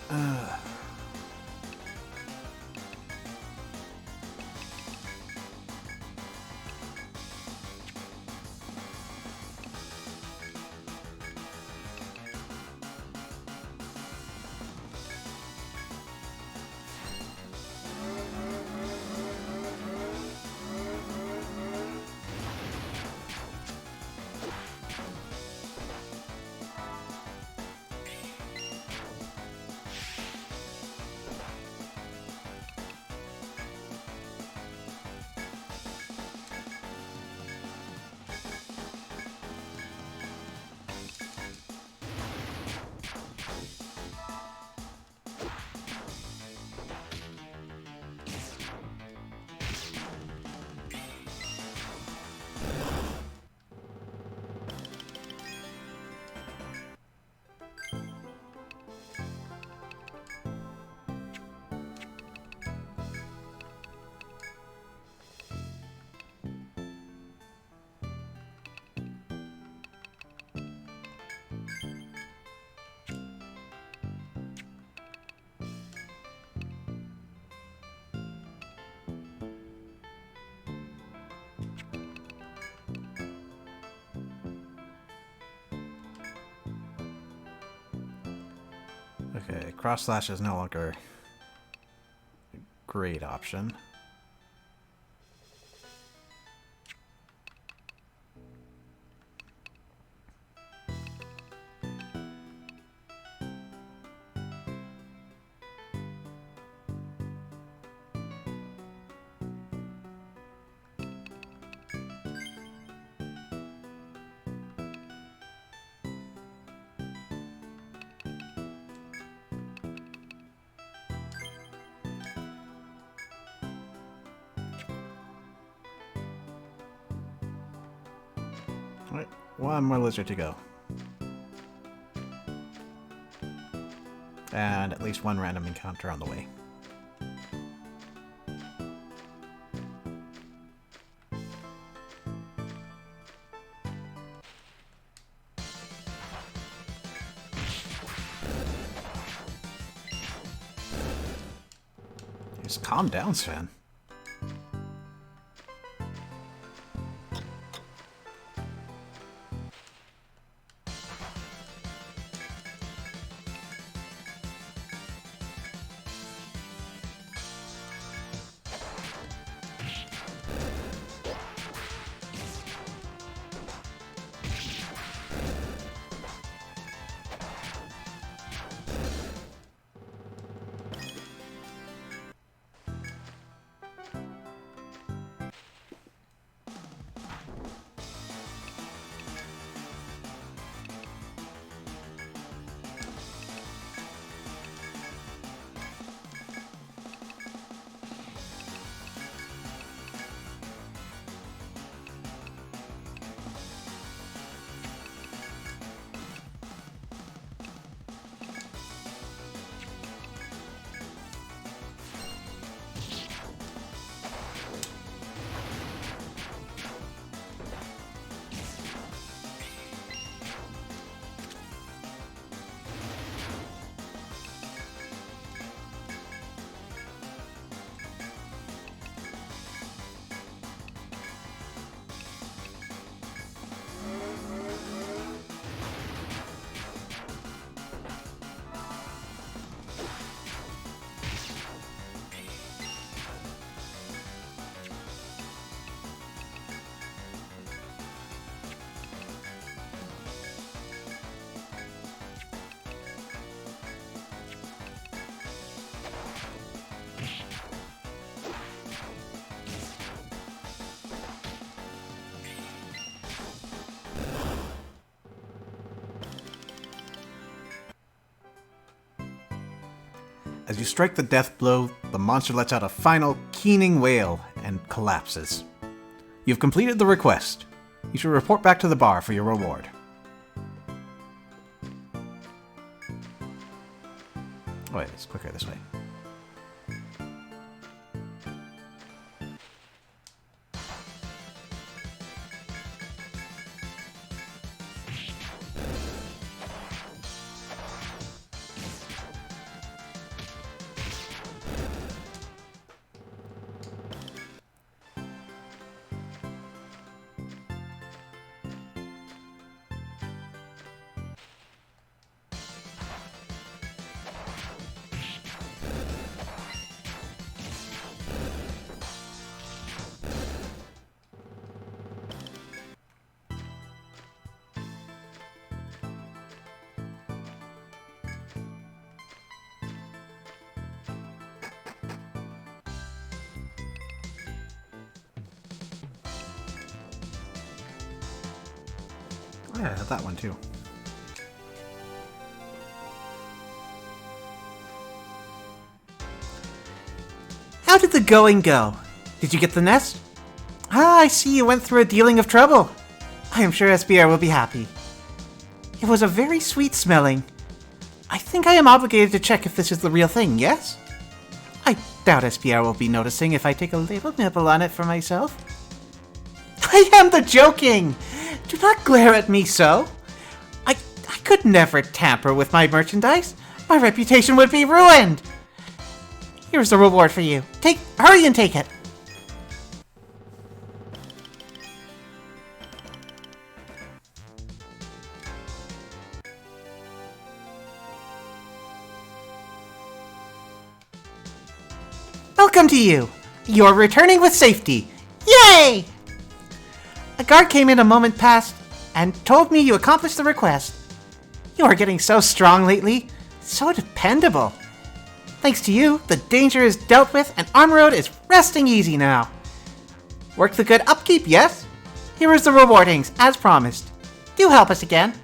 Okay, cross slash is no longer a great option. Alright, one more lizard to go. And at least one random encounter on the way. Just calm down, Sven. As you strike the death blow, the monster lets out a final, keening wail and collapses. You've completed the request. You should report back to the bar for your reward. Oh wait, it's quicker this way. Oh yeah, I had that one too. How did the going go? Did you get the nest? Ah, I see you went through a dealing of trouble. I am sure SBR will be happy. It was a very sweet smelling. I think I am obligated to check if this is the real thing, yes? I doubt SBR will be noticing if I take a little nibble on it for myself. I am the joking! Do not glare at me so. I could never tamper with my merchandise. My reputation would be ruined. Here's the reward for you. Hurry and take it. Welcome to you! You're returning with safety! Yay! A guard came in a moment past and told me you accomplished the request. You are getting so strong lately, so dependable. Thanks to you, the danger is dealt with and Armroad is resting easy now. Worked the good upkeep, yes? Here is the rewardings, as promised. Do help us again.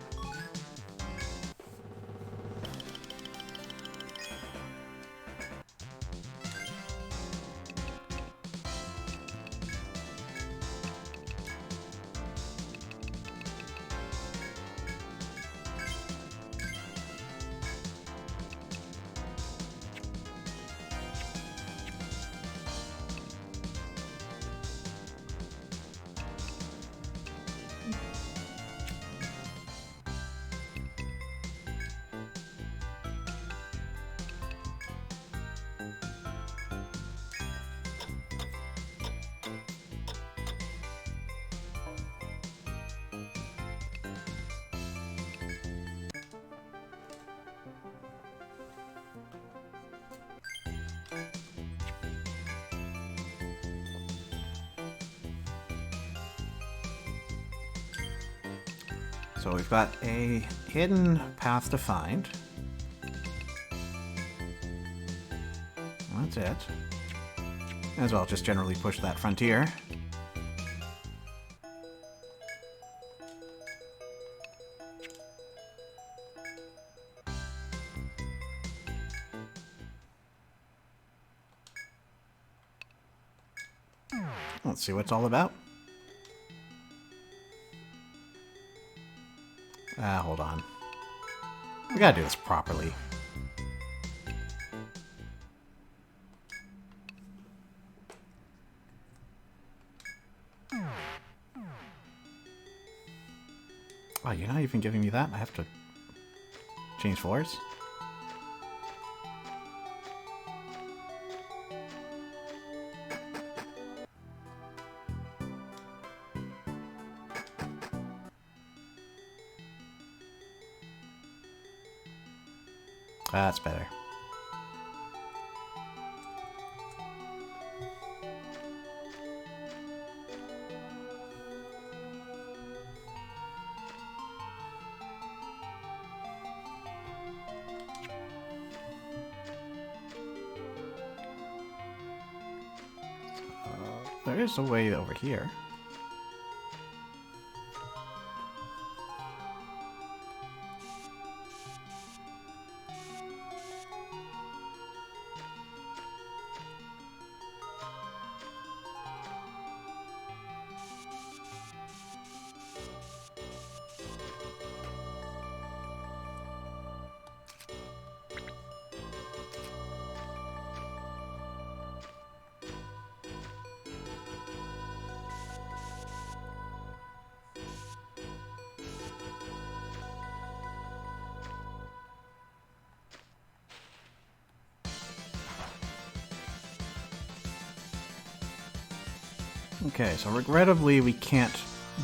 So we've got a hidden path to find. That's it. As well, just generally push that frontier. Let's see what it's all about. Hold on. We gotta do this properly. Oh, you're not even giving me that? I have to change floors? That's better. There is a way over here. Okay, so regrettably we can't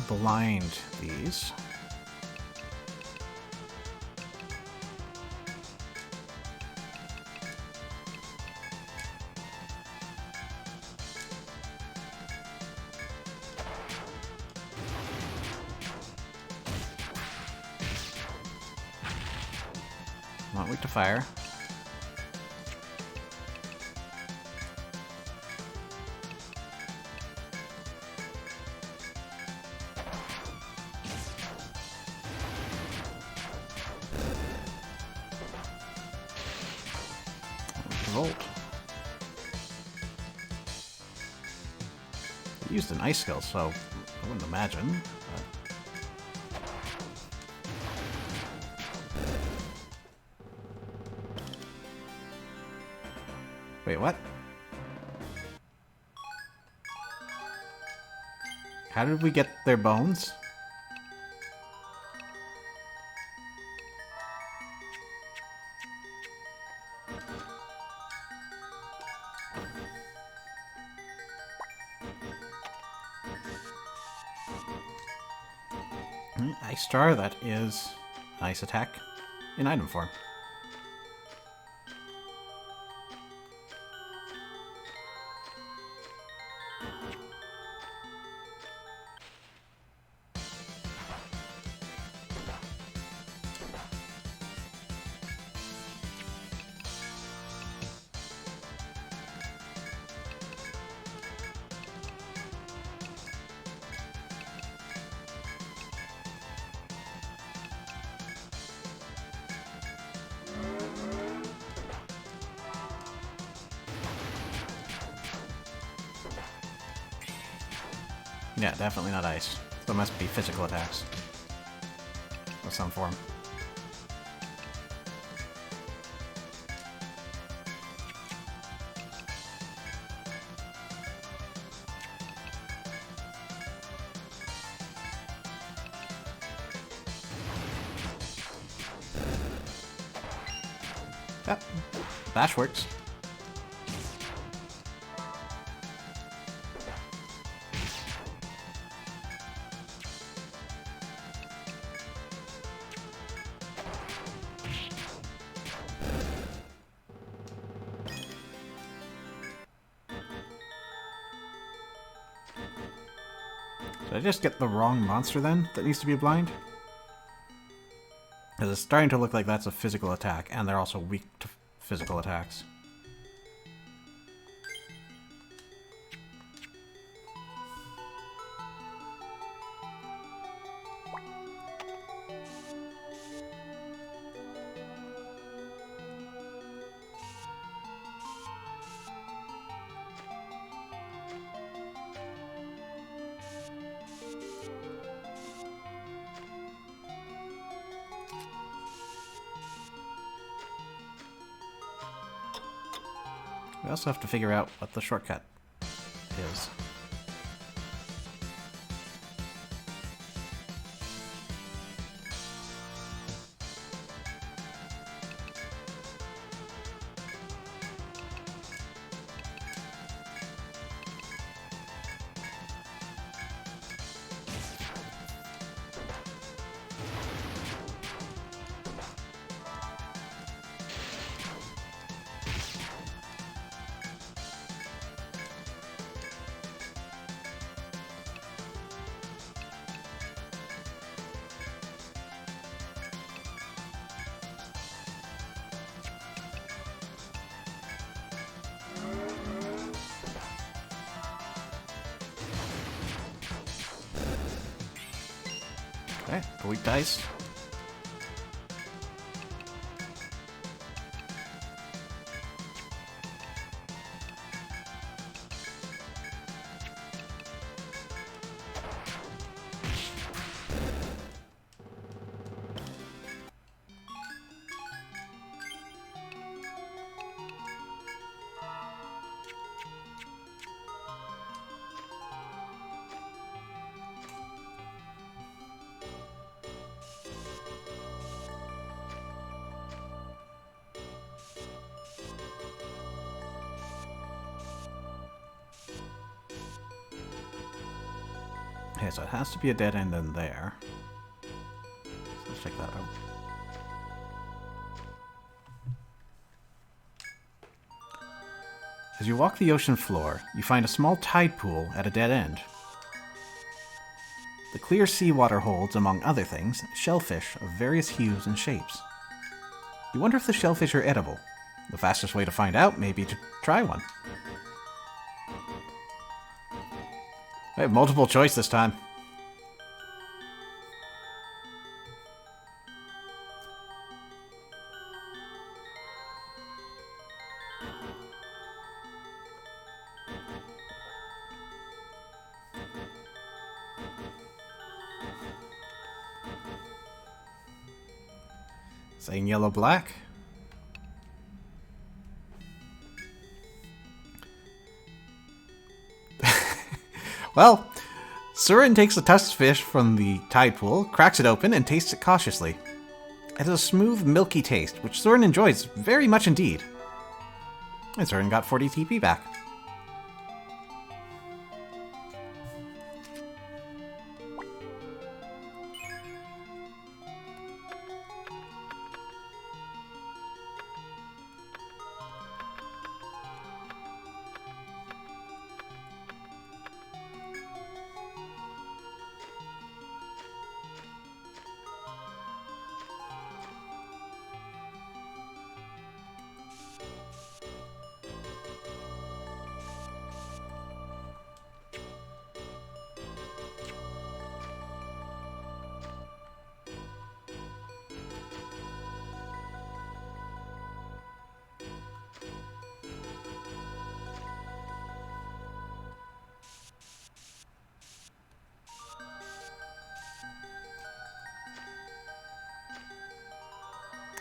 blind these. Not weak to fire. Volt. He used an ice skill, so I wouldn't imagine. But... Wait, what? How did we get their bones? Ice Star, that is ice attack in item form. Yeah, definitely not ice. So it must be physical attacks. Of some form. Yep. Bash works. Did I just get the wrong monster then that needs to be blind? Because it's starting to look like that's a physical attack, and they're also weak to physical attacks. We also have to figure out what the shortcut is. Okay, a weak dice. Okay, so it has to be a dead end in there. So let's check that out. As you walk the ocean floor, you find a small tide pool at a dead end. The clear seawater holds, among other things, shellfish of various hues and shapes. You wonder if the shellfish are edible. The fastest way to find out may be to try one. I have multiple choice this time. Saying yellow black. Well, Surin takes a tusked fish from the tide pool, cracks it open, and tastes it cautiously. It has a smooth, milky taste, which Surin enjoys very much indeed. And Surin got 40 TP back.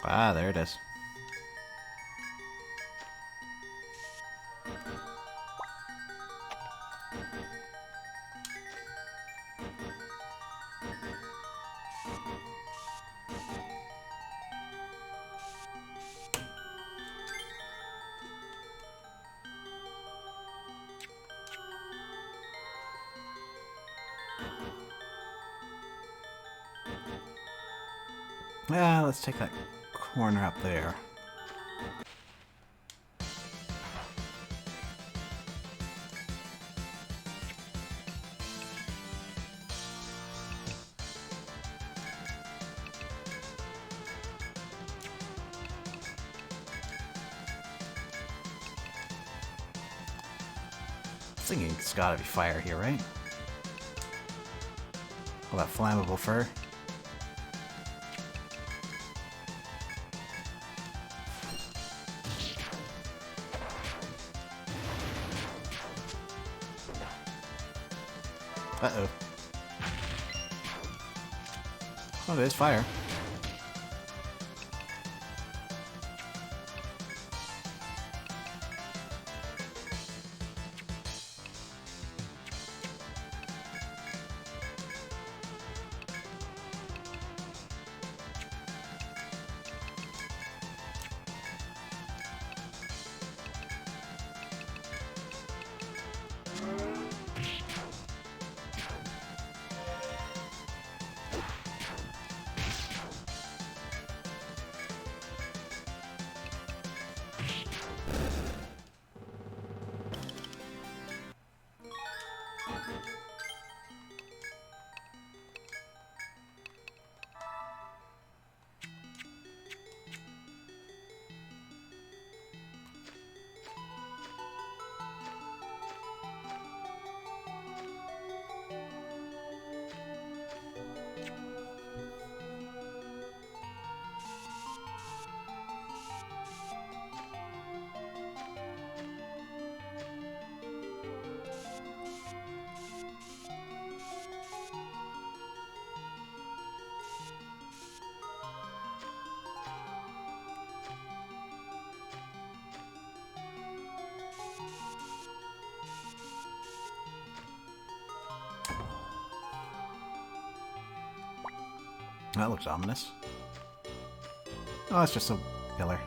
Ah, there it is. Yeah, let's take that corner up there. I was thinking it's gotta be fire here, right? All that flammable fur. Uh-oh. Oh, there's fire. That looks ominous. Oh, it's just a pillar.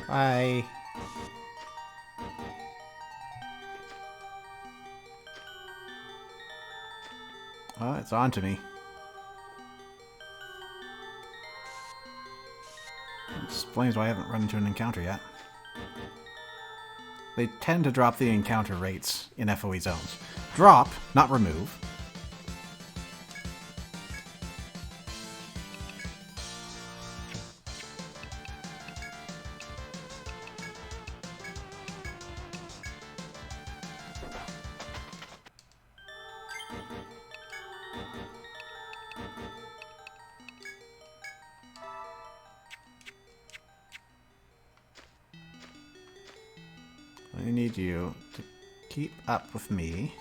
Bye. Oh, it's on to me. Explains why I haven't run into an encounter yet. They tend to drop the encounter rates in FOE zones. Drop, not remove. I need you to keep up with me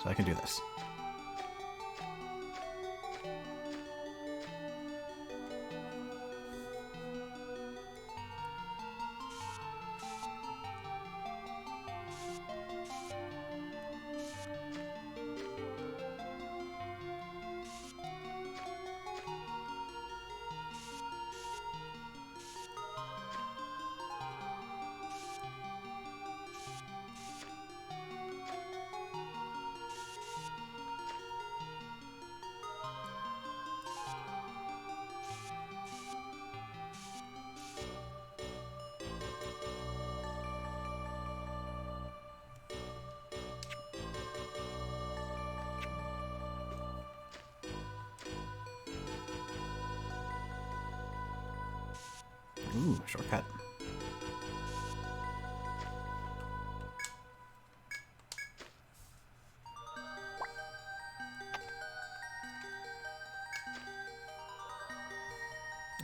so I can do this. Ooh, shortcut.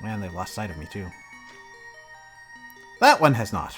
Man, they've lost sight of me too. That one has not.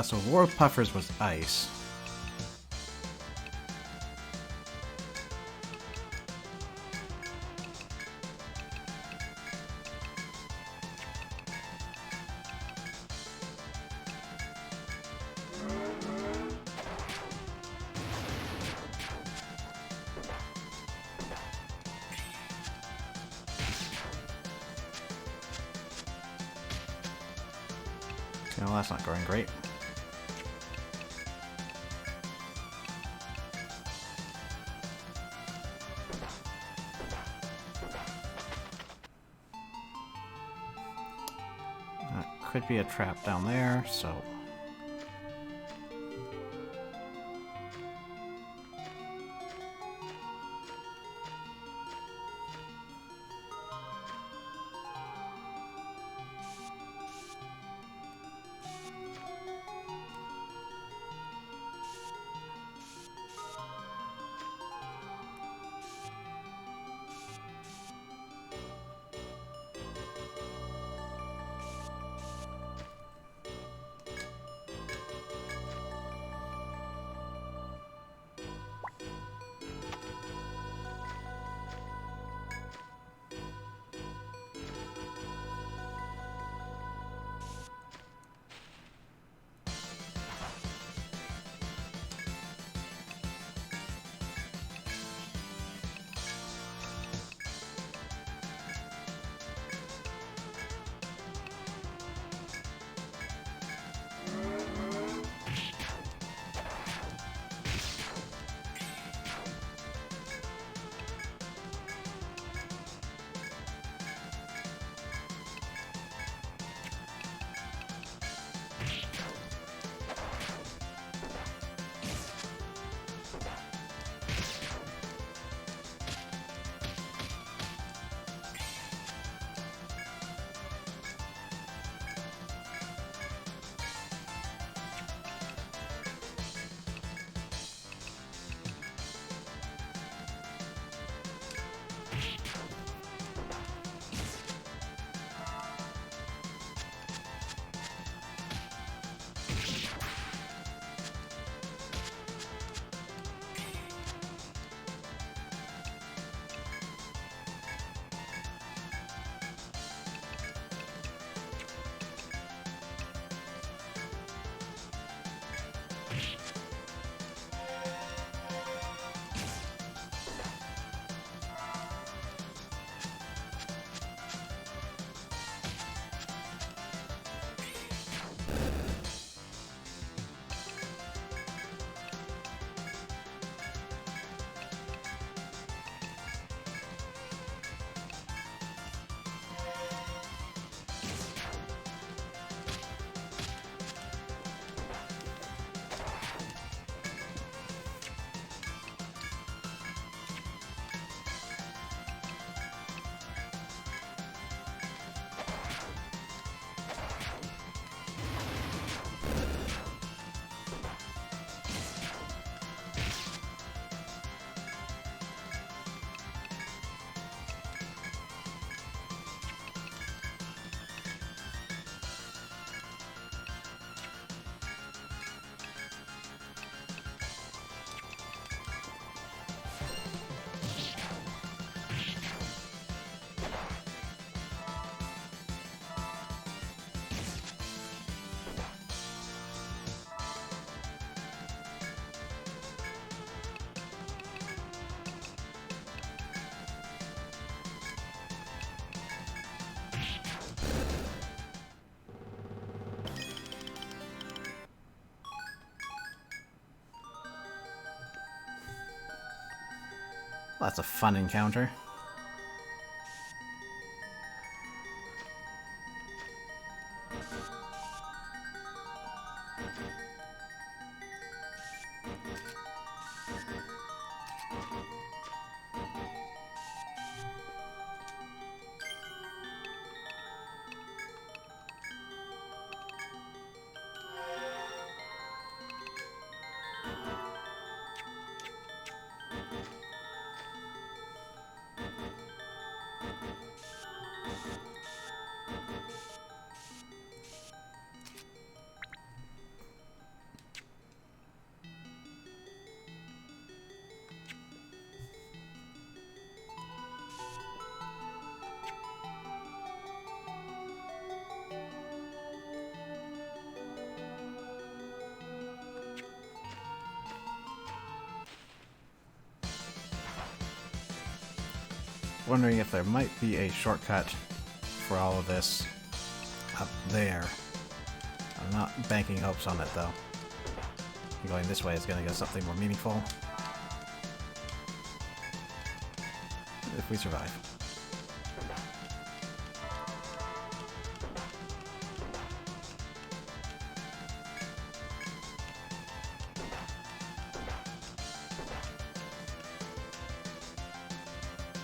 So War Puffers was ice. Okay, well, that's not going great. Could be a trap down there, so... That's a fun encounter. Wondering if there might be a shortcut for all of this up there. I'm not banking hopes on it though. Going this way is going to get something more meaningful. If we survive.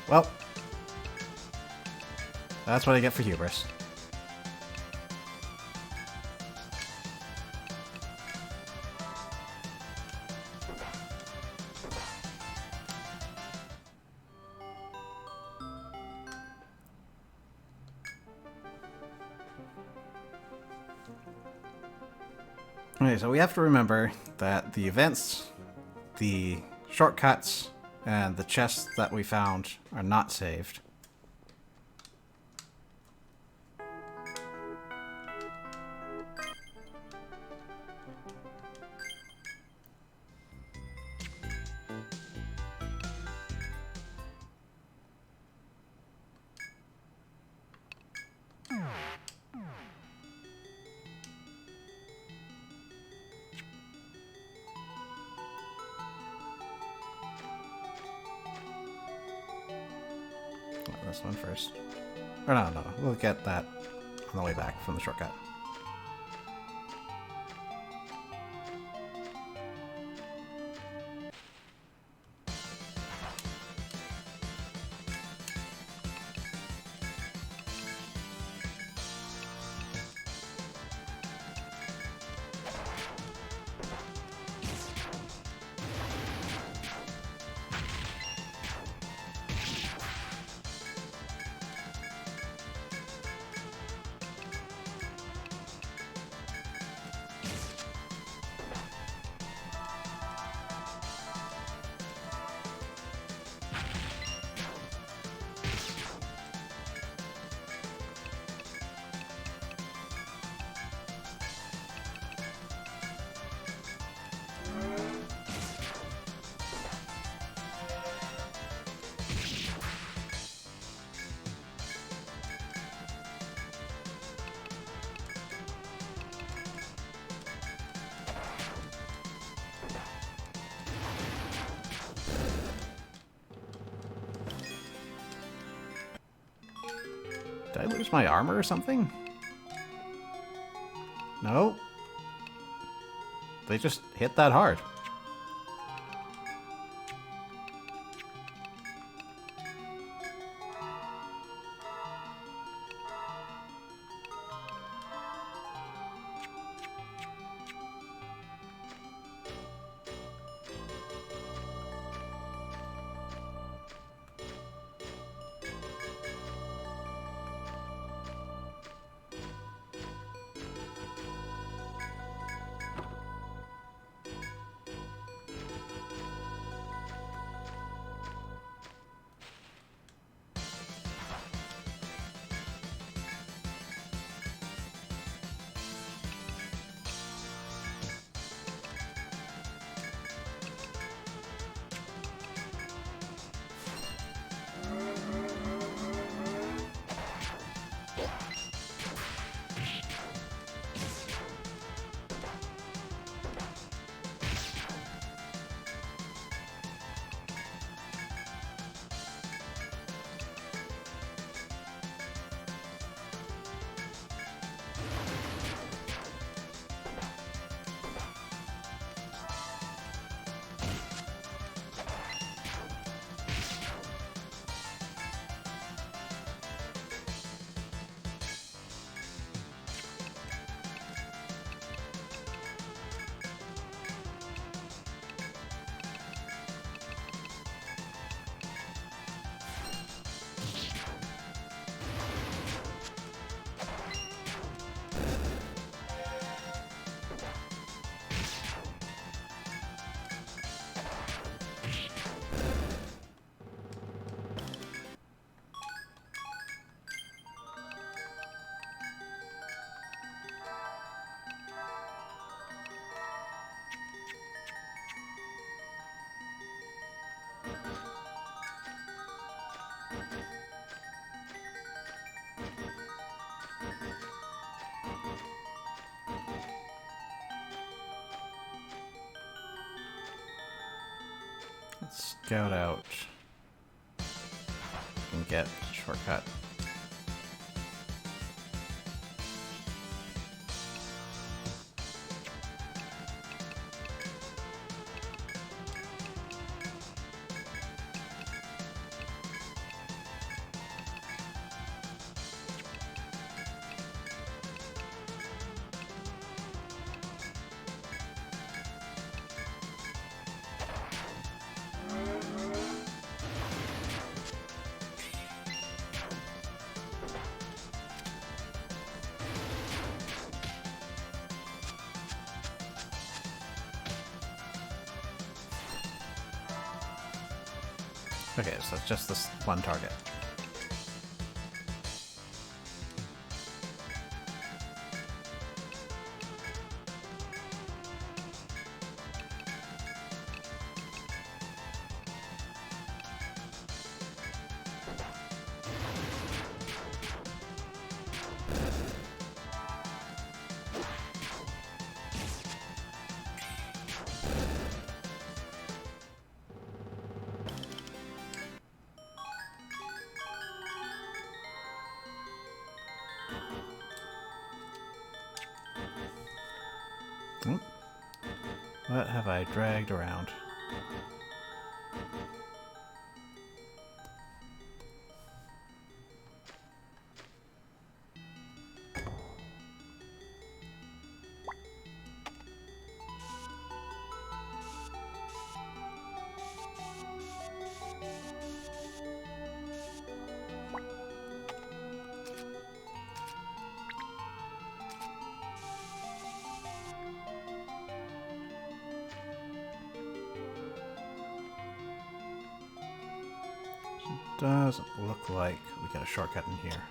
Well, that's what I get for hubris. Okay, so we have to remember that the events, the shortcuts, and the chests that we found are not saved. This one first. Or no, we'll get that on the way back from the shortcut. Did I lose my armor or something? No. They just hit that hard. Let's scout out and get a shortcut. Okay, so it's just this one target. What have I dragged around? Doesn't look like we got a shortcut in here.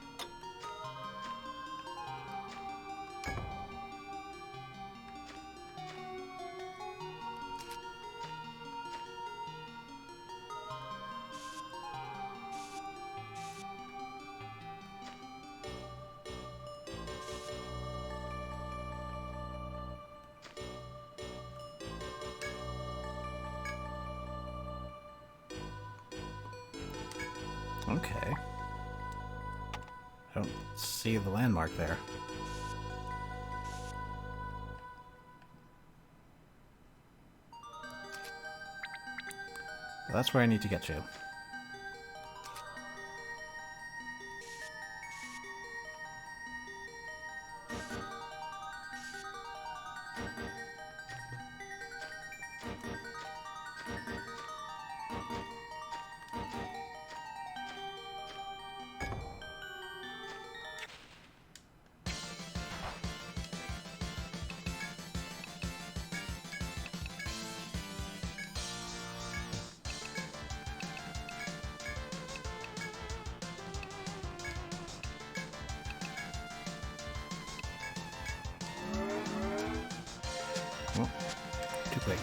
Okay. I don't see the landmark there. But that's where I need to get to. Oh, too quick.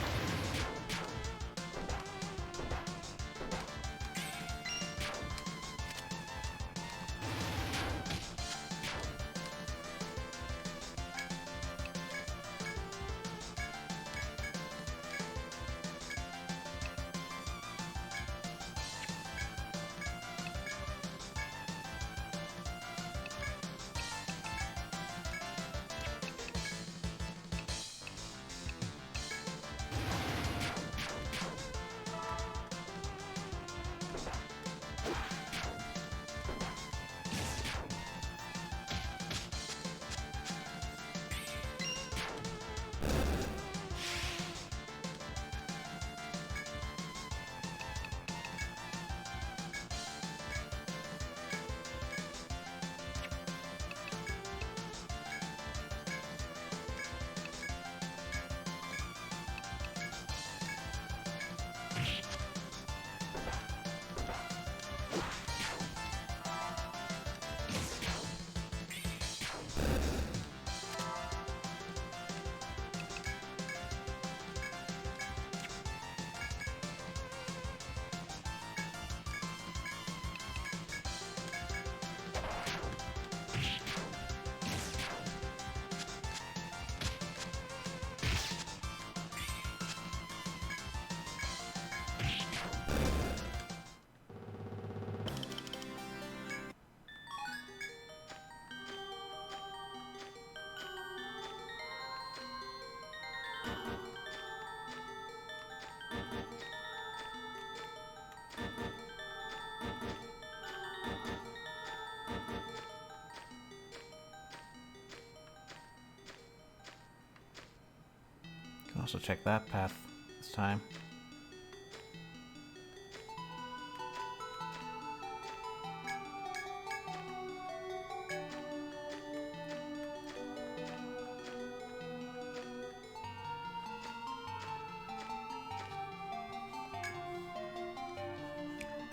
also check that path this time.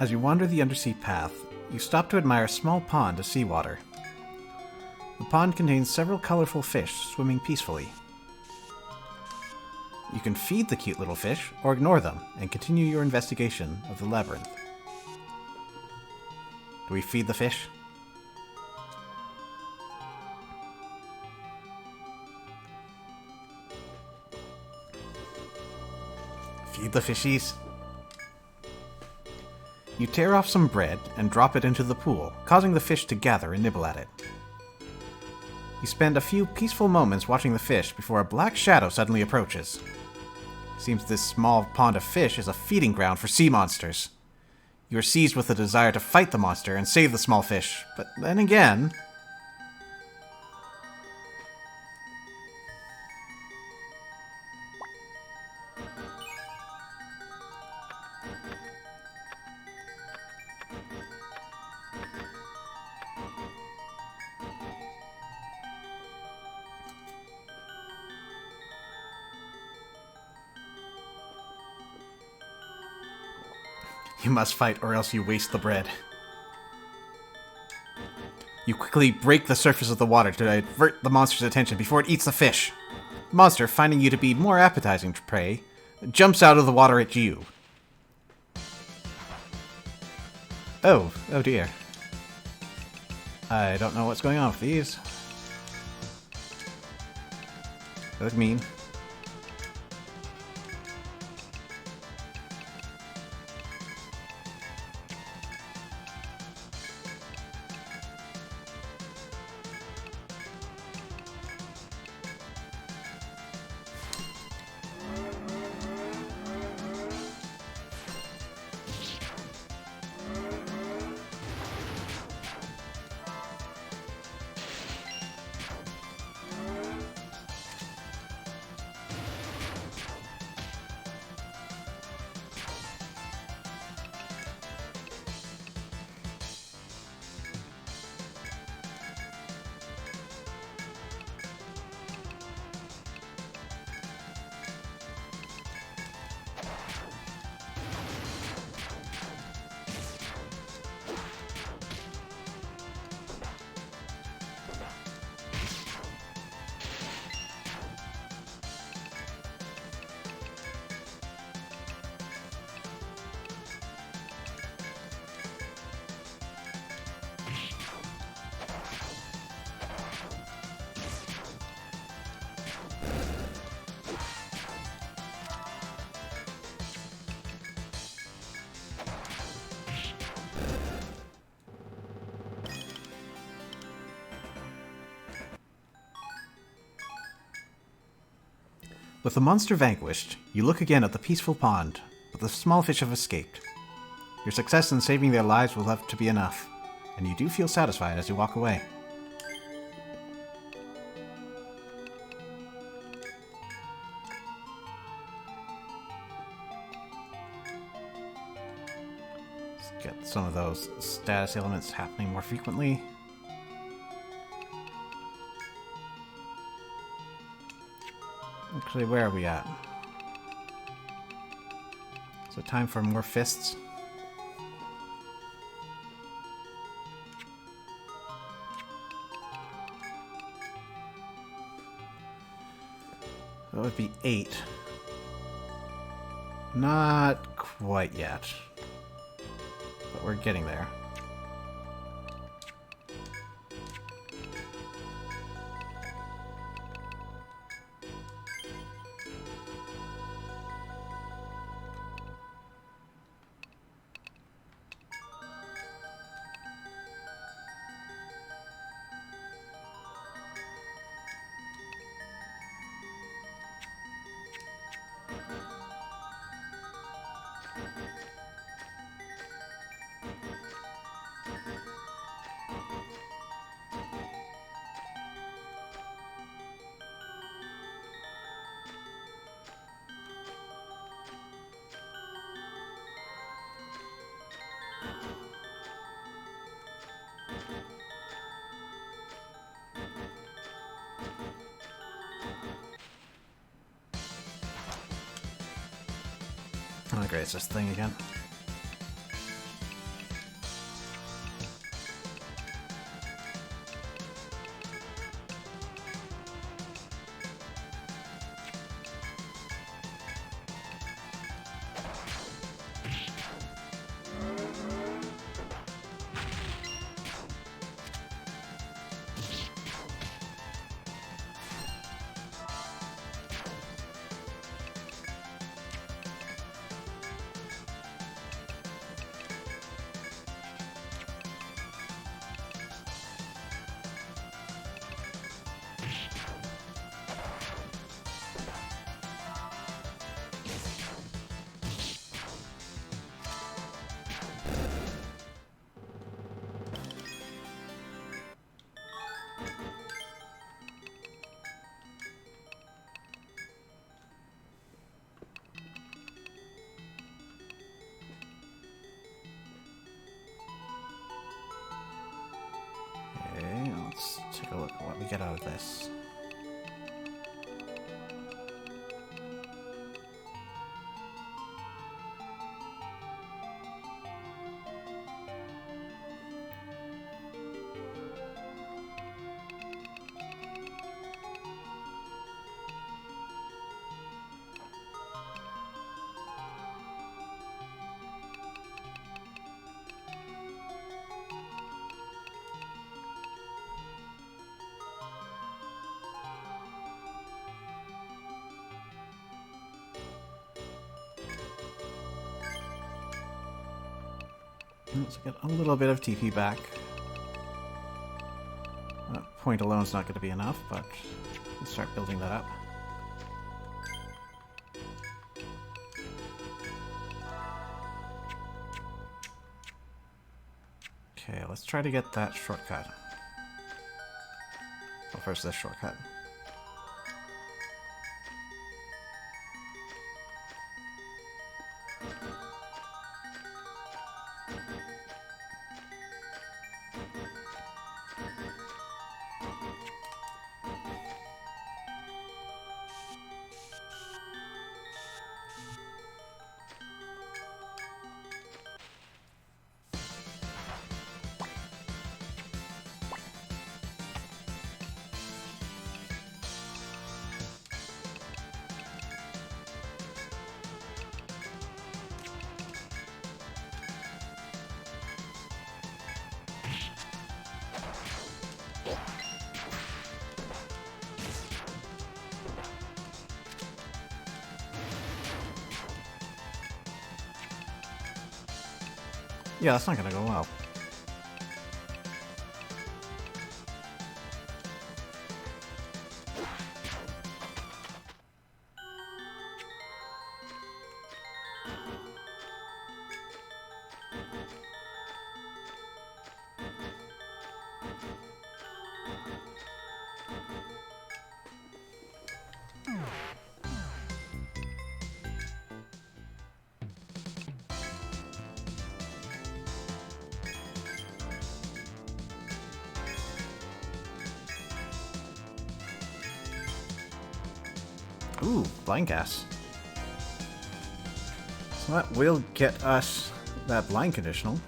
As you wander the undersea path, you stop to admire a small pond of seawater. The pond contains several colorful fish swimming peacefully. You can feed the cute little fish, or ignore them, and continue your investigation of the labyrinth. Do we feed the fish? Feed the fishies. You tear off some bread and drop it into the pool, causing the fish to gather and nibble at it. You spend a few peaceful moments watching the fish before a black shadow suddenly approaches. Seems this small pond of fish is a feeding ground for sea monsters. You are seized with a desire to fight the monster and save the small fish, but then again... You must fight or else you waste the bread. You quickly break the surface of the water to divert the monster's attention before it eats the fish. The monster, finding you to be more appetizing to prey, jumps out of the water at you. Oh dear. I don't know what's going on with these. They look mean. With the monster vanquished, you look again at the peaceful pond, but the small fish have escaped. Your success in saving their lives will have to be enough, and you do feel satisfied as you walk away. Let's get some of those status elements happening more frequently. Actually, where are we at? So time for more fists. That would be 8. Not quite yet. But we're getting there. Oh, great, it's this thing again. Okay, let's take a look at what we get out of this. Let's get a little bit of TP back. Point alone is not going to be enough, but let's start building that up. Okay, let's try to get that shortcut. Well, first this shortcut. Yeah, that's not gonna go well. Ooh, blind gas. So that will get us that blind conditional.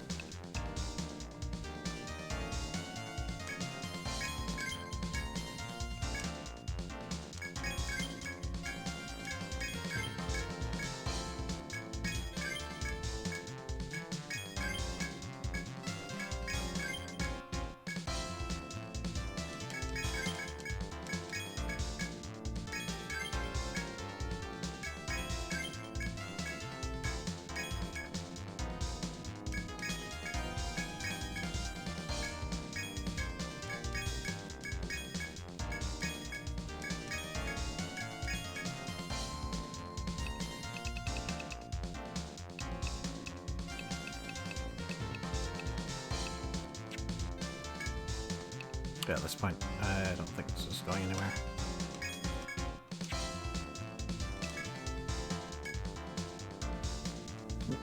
Yeah, at this point, I don't think this is going anywhere.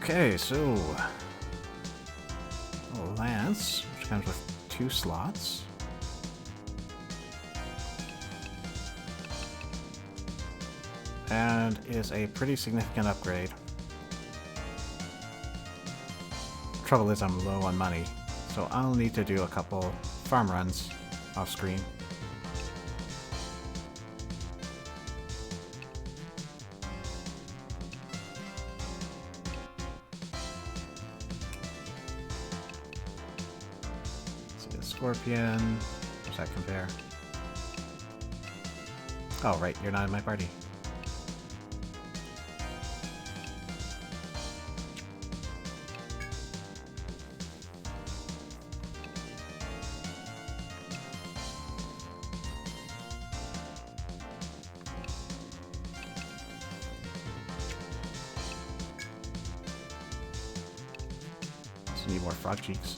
Okay, so Lance, which comes with 2 slots. And is a pretty significant upgrade. trouble is I'm low on money, so I'll need to do a couple farm runs off screen. Let's see, the Scorpion. Does that compare? Oh, right, you're not in my party. Also need more frog cheeks.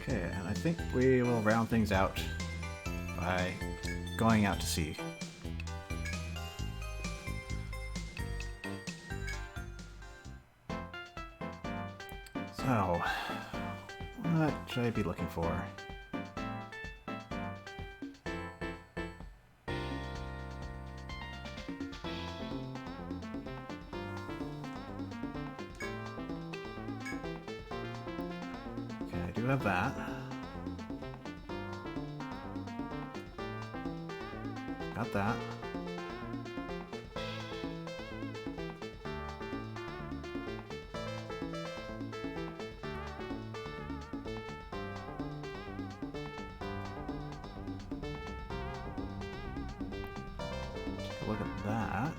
Okay, and I think we will round things out by going out to sea. So, what should I be looking for? I do have that. Got that. Take a look at that.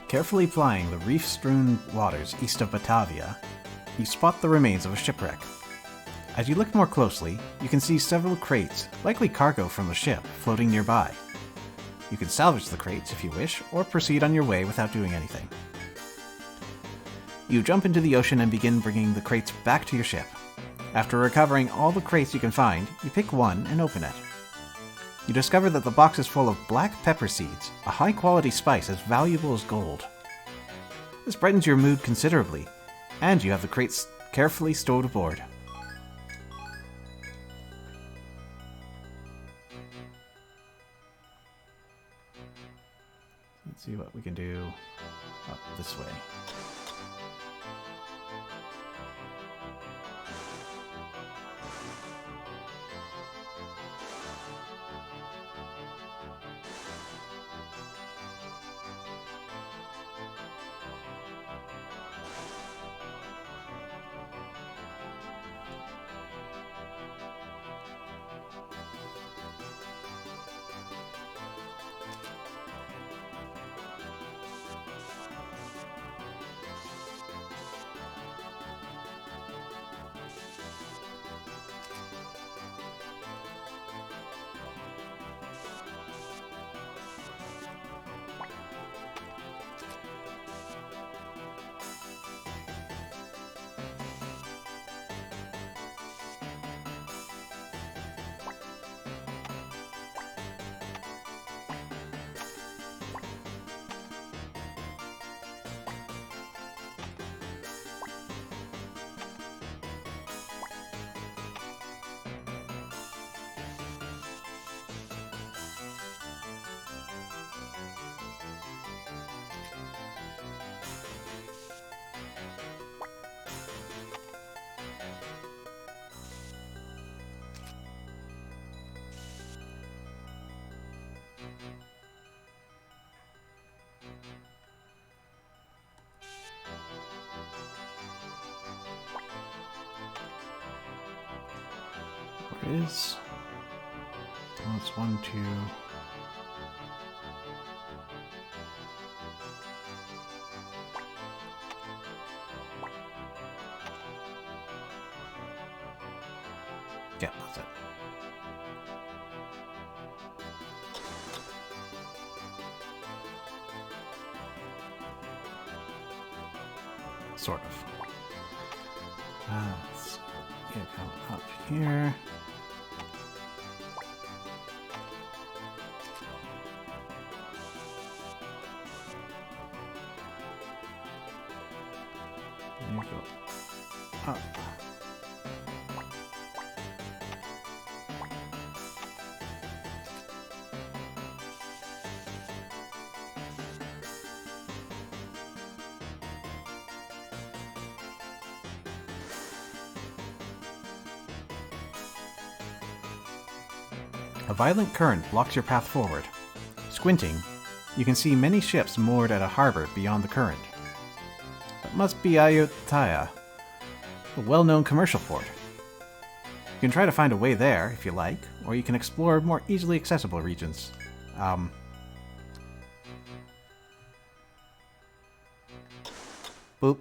Carefully plying the reef-strewn waters east of Batavia, you spot the remains of a shipwreck. As you look more closely, you can see several crates, likely cargo from the ship, floating nearby. You can salvage the crates if you wish, or proceed on your way without doing anything. You jump into the ocean and begin bringing the crates back to your ship. After recovering all the crates you can find, you pick one and open it. You discover that the box is full of black pepper seeds, a high-quality spice as valuable as gold. This brightens your mood considerably, and you have the crates carefully stowed aboard. Let's see what we can do up this way. There is. Oh, it's 1, 2. Yeah, that's it. Sort of. Let's get up here. There you go. Up. A violent current blocks your path forward. Squinting, you can see many ships moored at a harbor beyond the current. That must be Ayutthaya, a well-known commercial port. You can try to find a way there, if you like, or you can explore more easily accessible regions. Boop.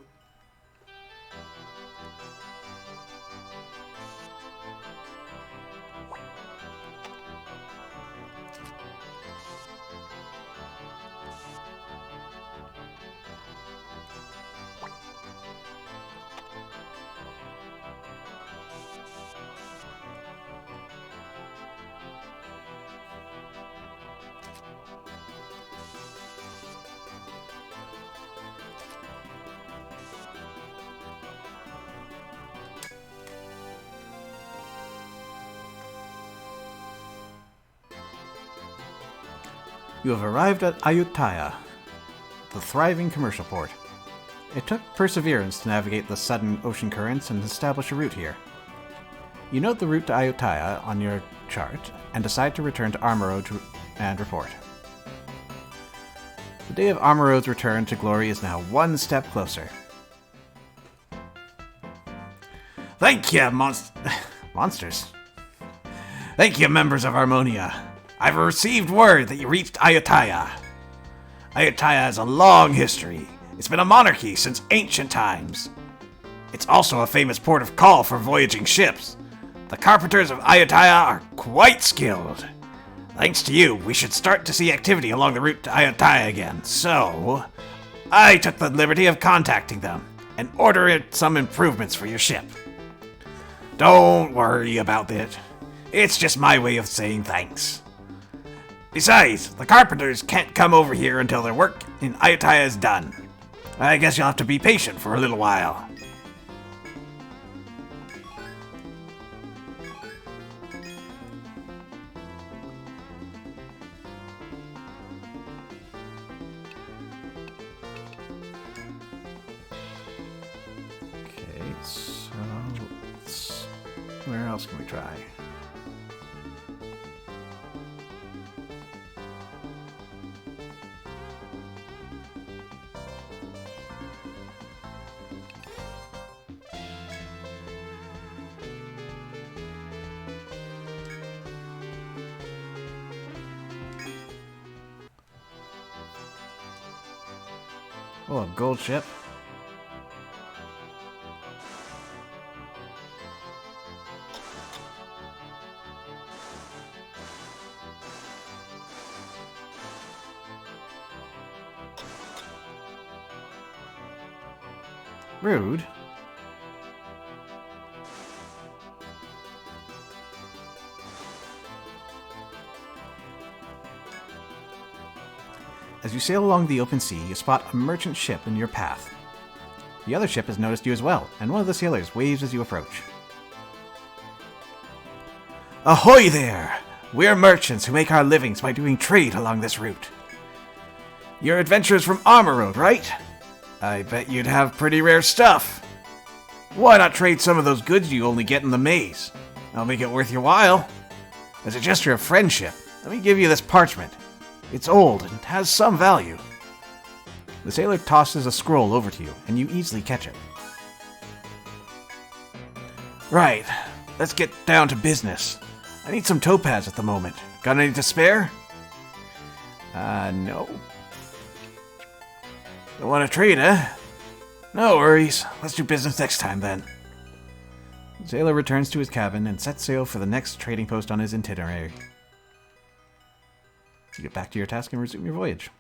You have arrived at Ayutthaya, the thriving commercial port. It took perseverance to navigate the sudden ocean currents and establish a route here. You note the route to Ayutthaya on your chart and decide to return to Armoroad and report. The day of Armoroad's return to glory is now one step closer. Thank you, monsters. Thank you, members of Harmonia. I've received word that you reached Ayutthaya. Ayutthaya has a long history. It's been a monarchy since ancient times. It's also a famous port of call for voyaging ships. The carpenters of Ayutthaya are quite skilled. Thanks to you, we should start to see activity along the route to Ayutthaya again. So, I took the liberty of contacting them and ordering some improvements for your ship. Don't worry about it. It's just my way of saying thanks. Besides, the carpenters can't come over here until their work in Ayutthaya is done. I guess you'll have to be patient for a little while. Okay, so where else can we try? Oh, a gold ship. Rude. As you sail along the open sea, you spot a merchant ship in your path. The other ship has noticed you as well, and one of the sailors waves as you approach. Ahoy there! We're merchants who make our livings by doing trade along this route. Your adventurers from Armoroad, right? I bet you'd have pretty rare stuff. Why not trade some of those goods you only get in the maze? I'll make it worth your while. As a gesture of friendship, let me give you this parchment. It's old and has some value. The sailor tosses a scroll over to you, and you easily catch it. Right. let's get down to business. I need some topaz at the moment. Got any to spare? No. Don't want to trade, eh? No worries. Let's do business next time, then. The sailor returns to his cabin and sets sail for the next trading post on his itinerary. You get back to your task and resume your voyage.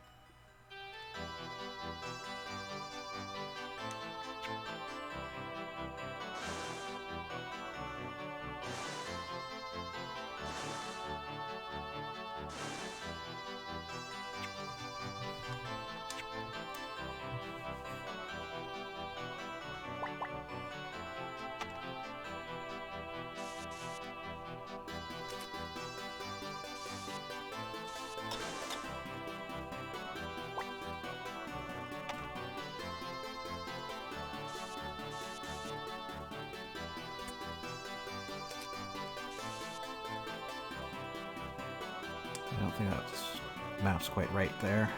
I don't think that map's quite right there.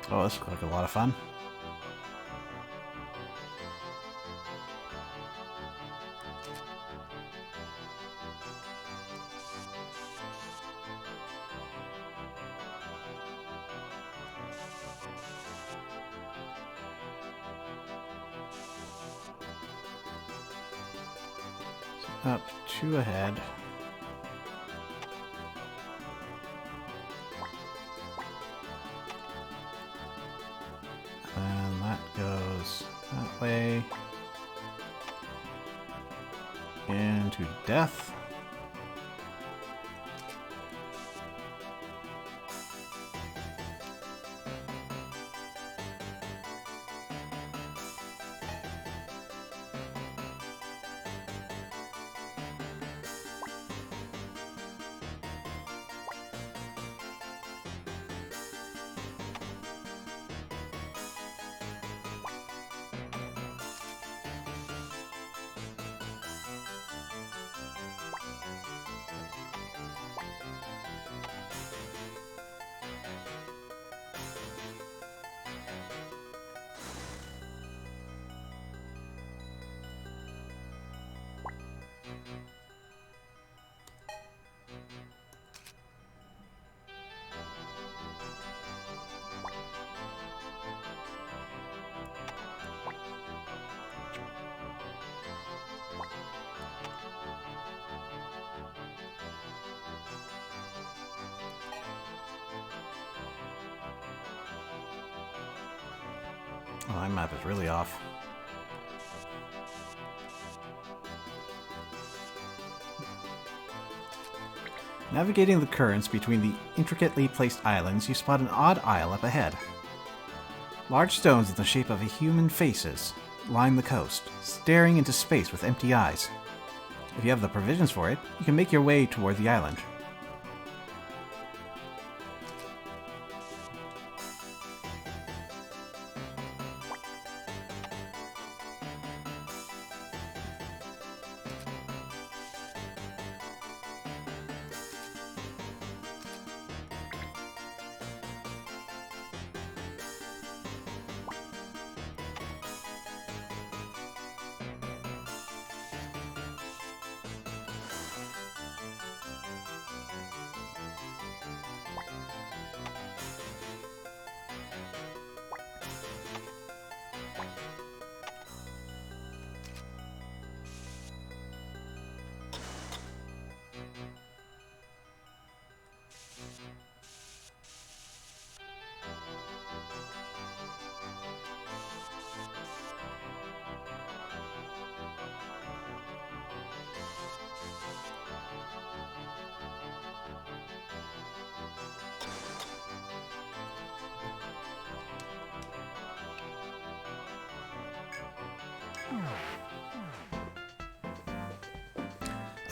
Oh, this looks like a lot of fun. Up 2 ahead. And that goes that way. Into death. Oh, my map is really off. Navigating the currents between the intricately placed islands, you spot an odd isle up ahead. Large stones in the shape of human faces line the coast, staring into space with empty eyes. If you have the provisions for it, you can make your way toward the island.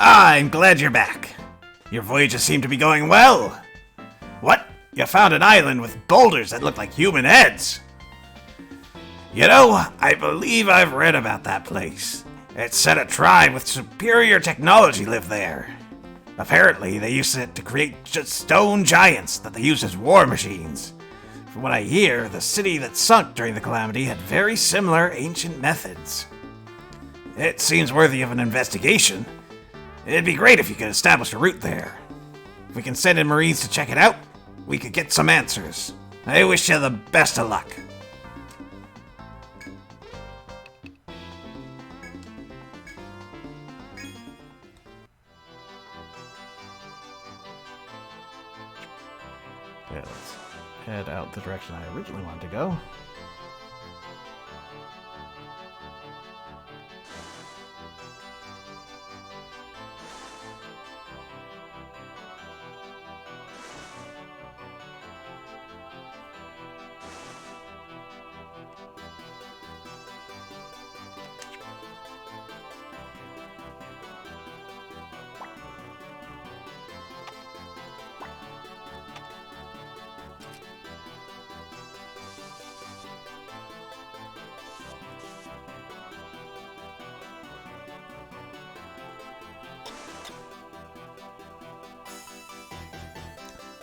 I'm glad you're back. Your voyages seem to be going well. What? You found an island with boulders that look like human heads. You know, I believe I've read about that place. It said a tribe with superior technology lived there. Apparently, they used it to create stone giants that they used as war machines. From what I hear, the city that sunk during the calamity had very similar ancient methods. It seems worthy of an investigation. It'd be great if you could establish a route there. If we can send in Marines to check it out, we could get some answers. I wish you the best of luck. Okay, let's head out the direction I originally wanted to go.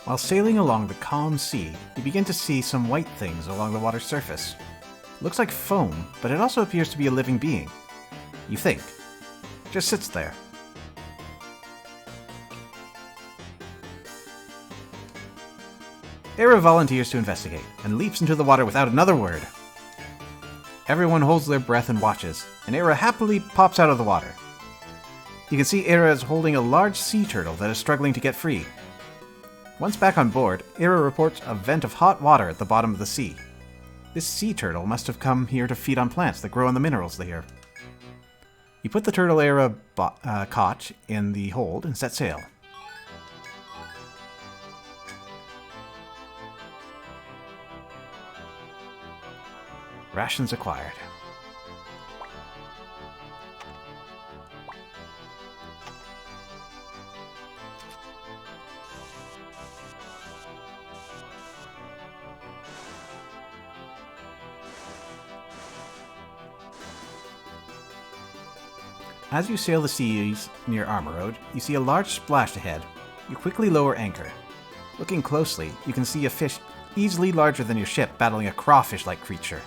While sailing along the calm sea, you begin to see some white things along the water's surface. It looks like foam, but it also appears to be a living being. You think. It just sits there. Era volunteers to investigate, and leaps into the water without another word. Everyone holds their breath and watches, and Era happily pops out of the water. You can see Era is holding a large sea turtle that is struggling to get free. Once back on board, Era reports a vent of hot water at the bottom of the sea. This sea turtle must have come here to feed on plants that grow on the minerals here. You put the turtle Era caught in the hold and set sail. Rations acquired. As you sail the seas near Armor Road, you see a large splash ahead. You quickly lower anchor. Looking closely, you can see a fish easily larger than your ship battling a crawfish-like creature.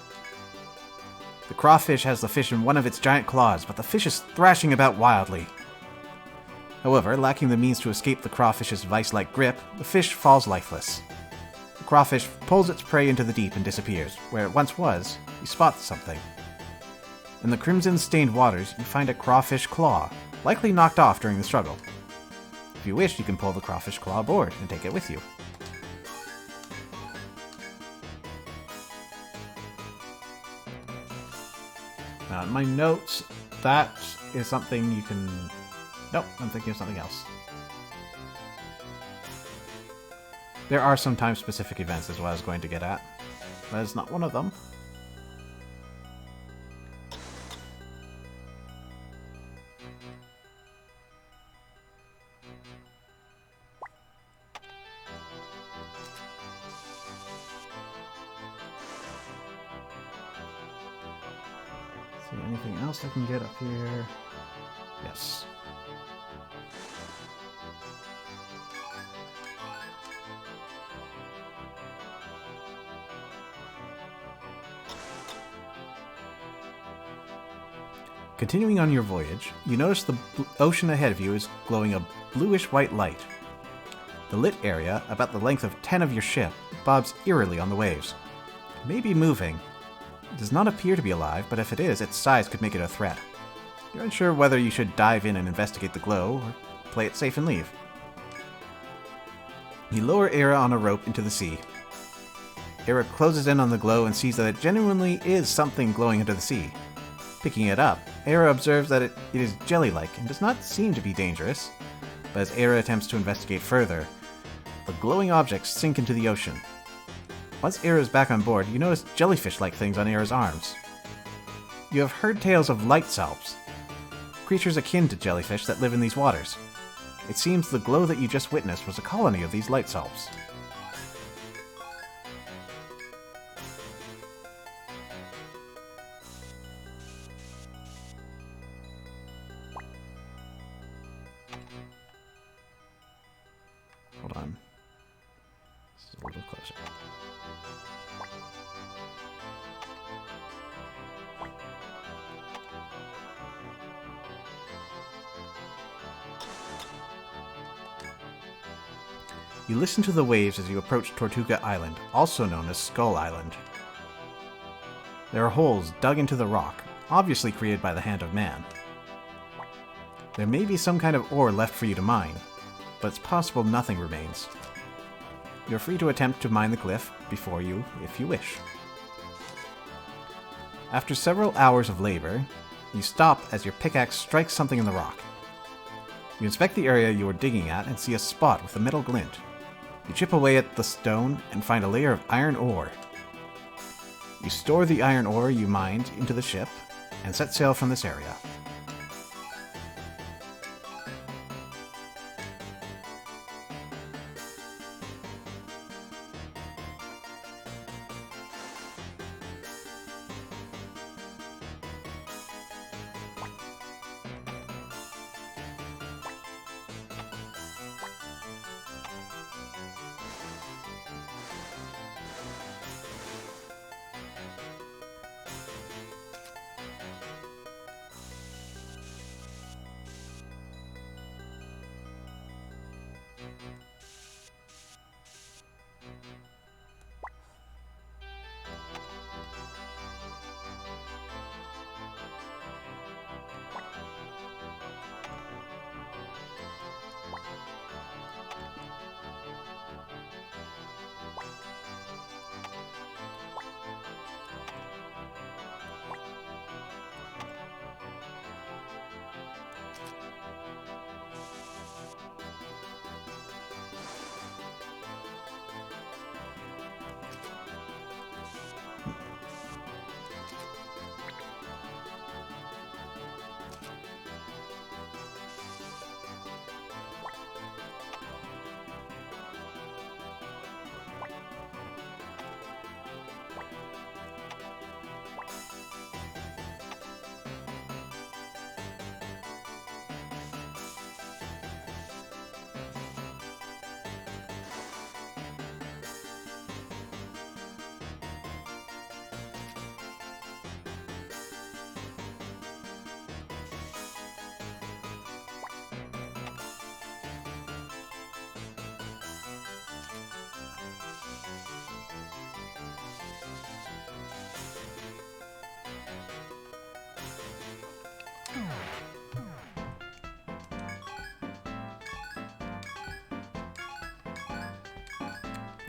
The crawfish has the fish in one of its giant claws, but the fish is thrashing about wildly. However, lacking the means to escape the crawfish's vice-like grip, the fish falls lifeless. The crawfish pulls its prey into the deep and disappears. Where it once was, you spot something. In the crimson-stained waters, you find a crawfish claw, likely knocked off during the struggle. If you wish, you can pull the crawfish claw aboard and take it with you. Now, in my notes, that is something you can... Nope, I'm thinking of something else. There are some time-specific events is what I was going to get at. That is not one of them. See anything else I can get up here? Yes. Continuing on your voyage, you notice the ocean ahead of you is glowing a bluish-white light. The lit area, about the length of 10 of your ship, bobs eerily on the waves. It may be moving. It does not appear to be alive, but if it is, its size could make it a threat. You're unsure whether you should dive in and investigate the glow, or play it safe and leave. You lower Era on a rope into the sea. Era closes in on the glow and sees that it genuinely is something glowing under the sea. Picking it up, Era observes that it is jelly-like and does not seem to be dangerous, but as Era attempts to investigate further, the glowing objects sink into the ocean. Once Era is back on board, you notice jellyfish-like things on Era's arms. You have heard tales of light salps. creatures akin to jellyfish that live in these waters. It seems the glow that you just witnessed was a colony of these light salps. Hold on. This is a little closer. You listen to the waves as you approach Tortuga Island, also known as Skull Island. There are holes dug into the rock, obviously created by the hand of man. There may be some kind of ore left for you to mine, but it's possible nothing remains. You're free to attempt to mine the glyph before you, if you wish. After several hours of labor, you stop as your pickaxe strikes something in the rock. You inspect the area you are digging at and see a spot with a metal glint. You chip away at the stone and find a layer of iron ore. You store the iron ore you mined into the ship and set sail from this area.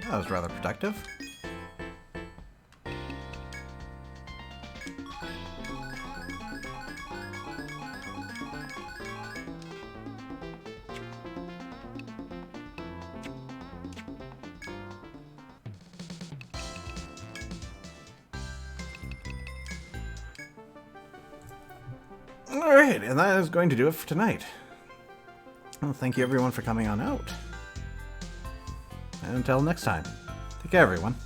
That was rather productive. Alright, and that is going to do it for tonight. Well, thank you everyone for coming on out. And until next time, take care everyone.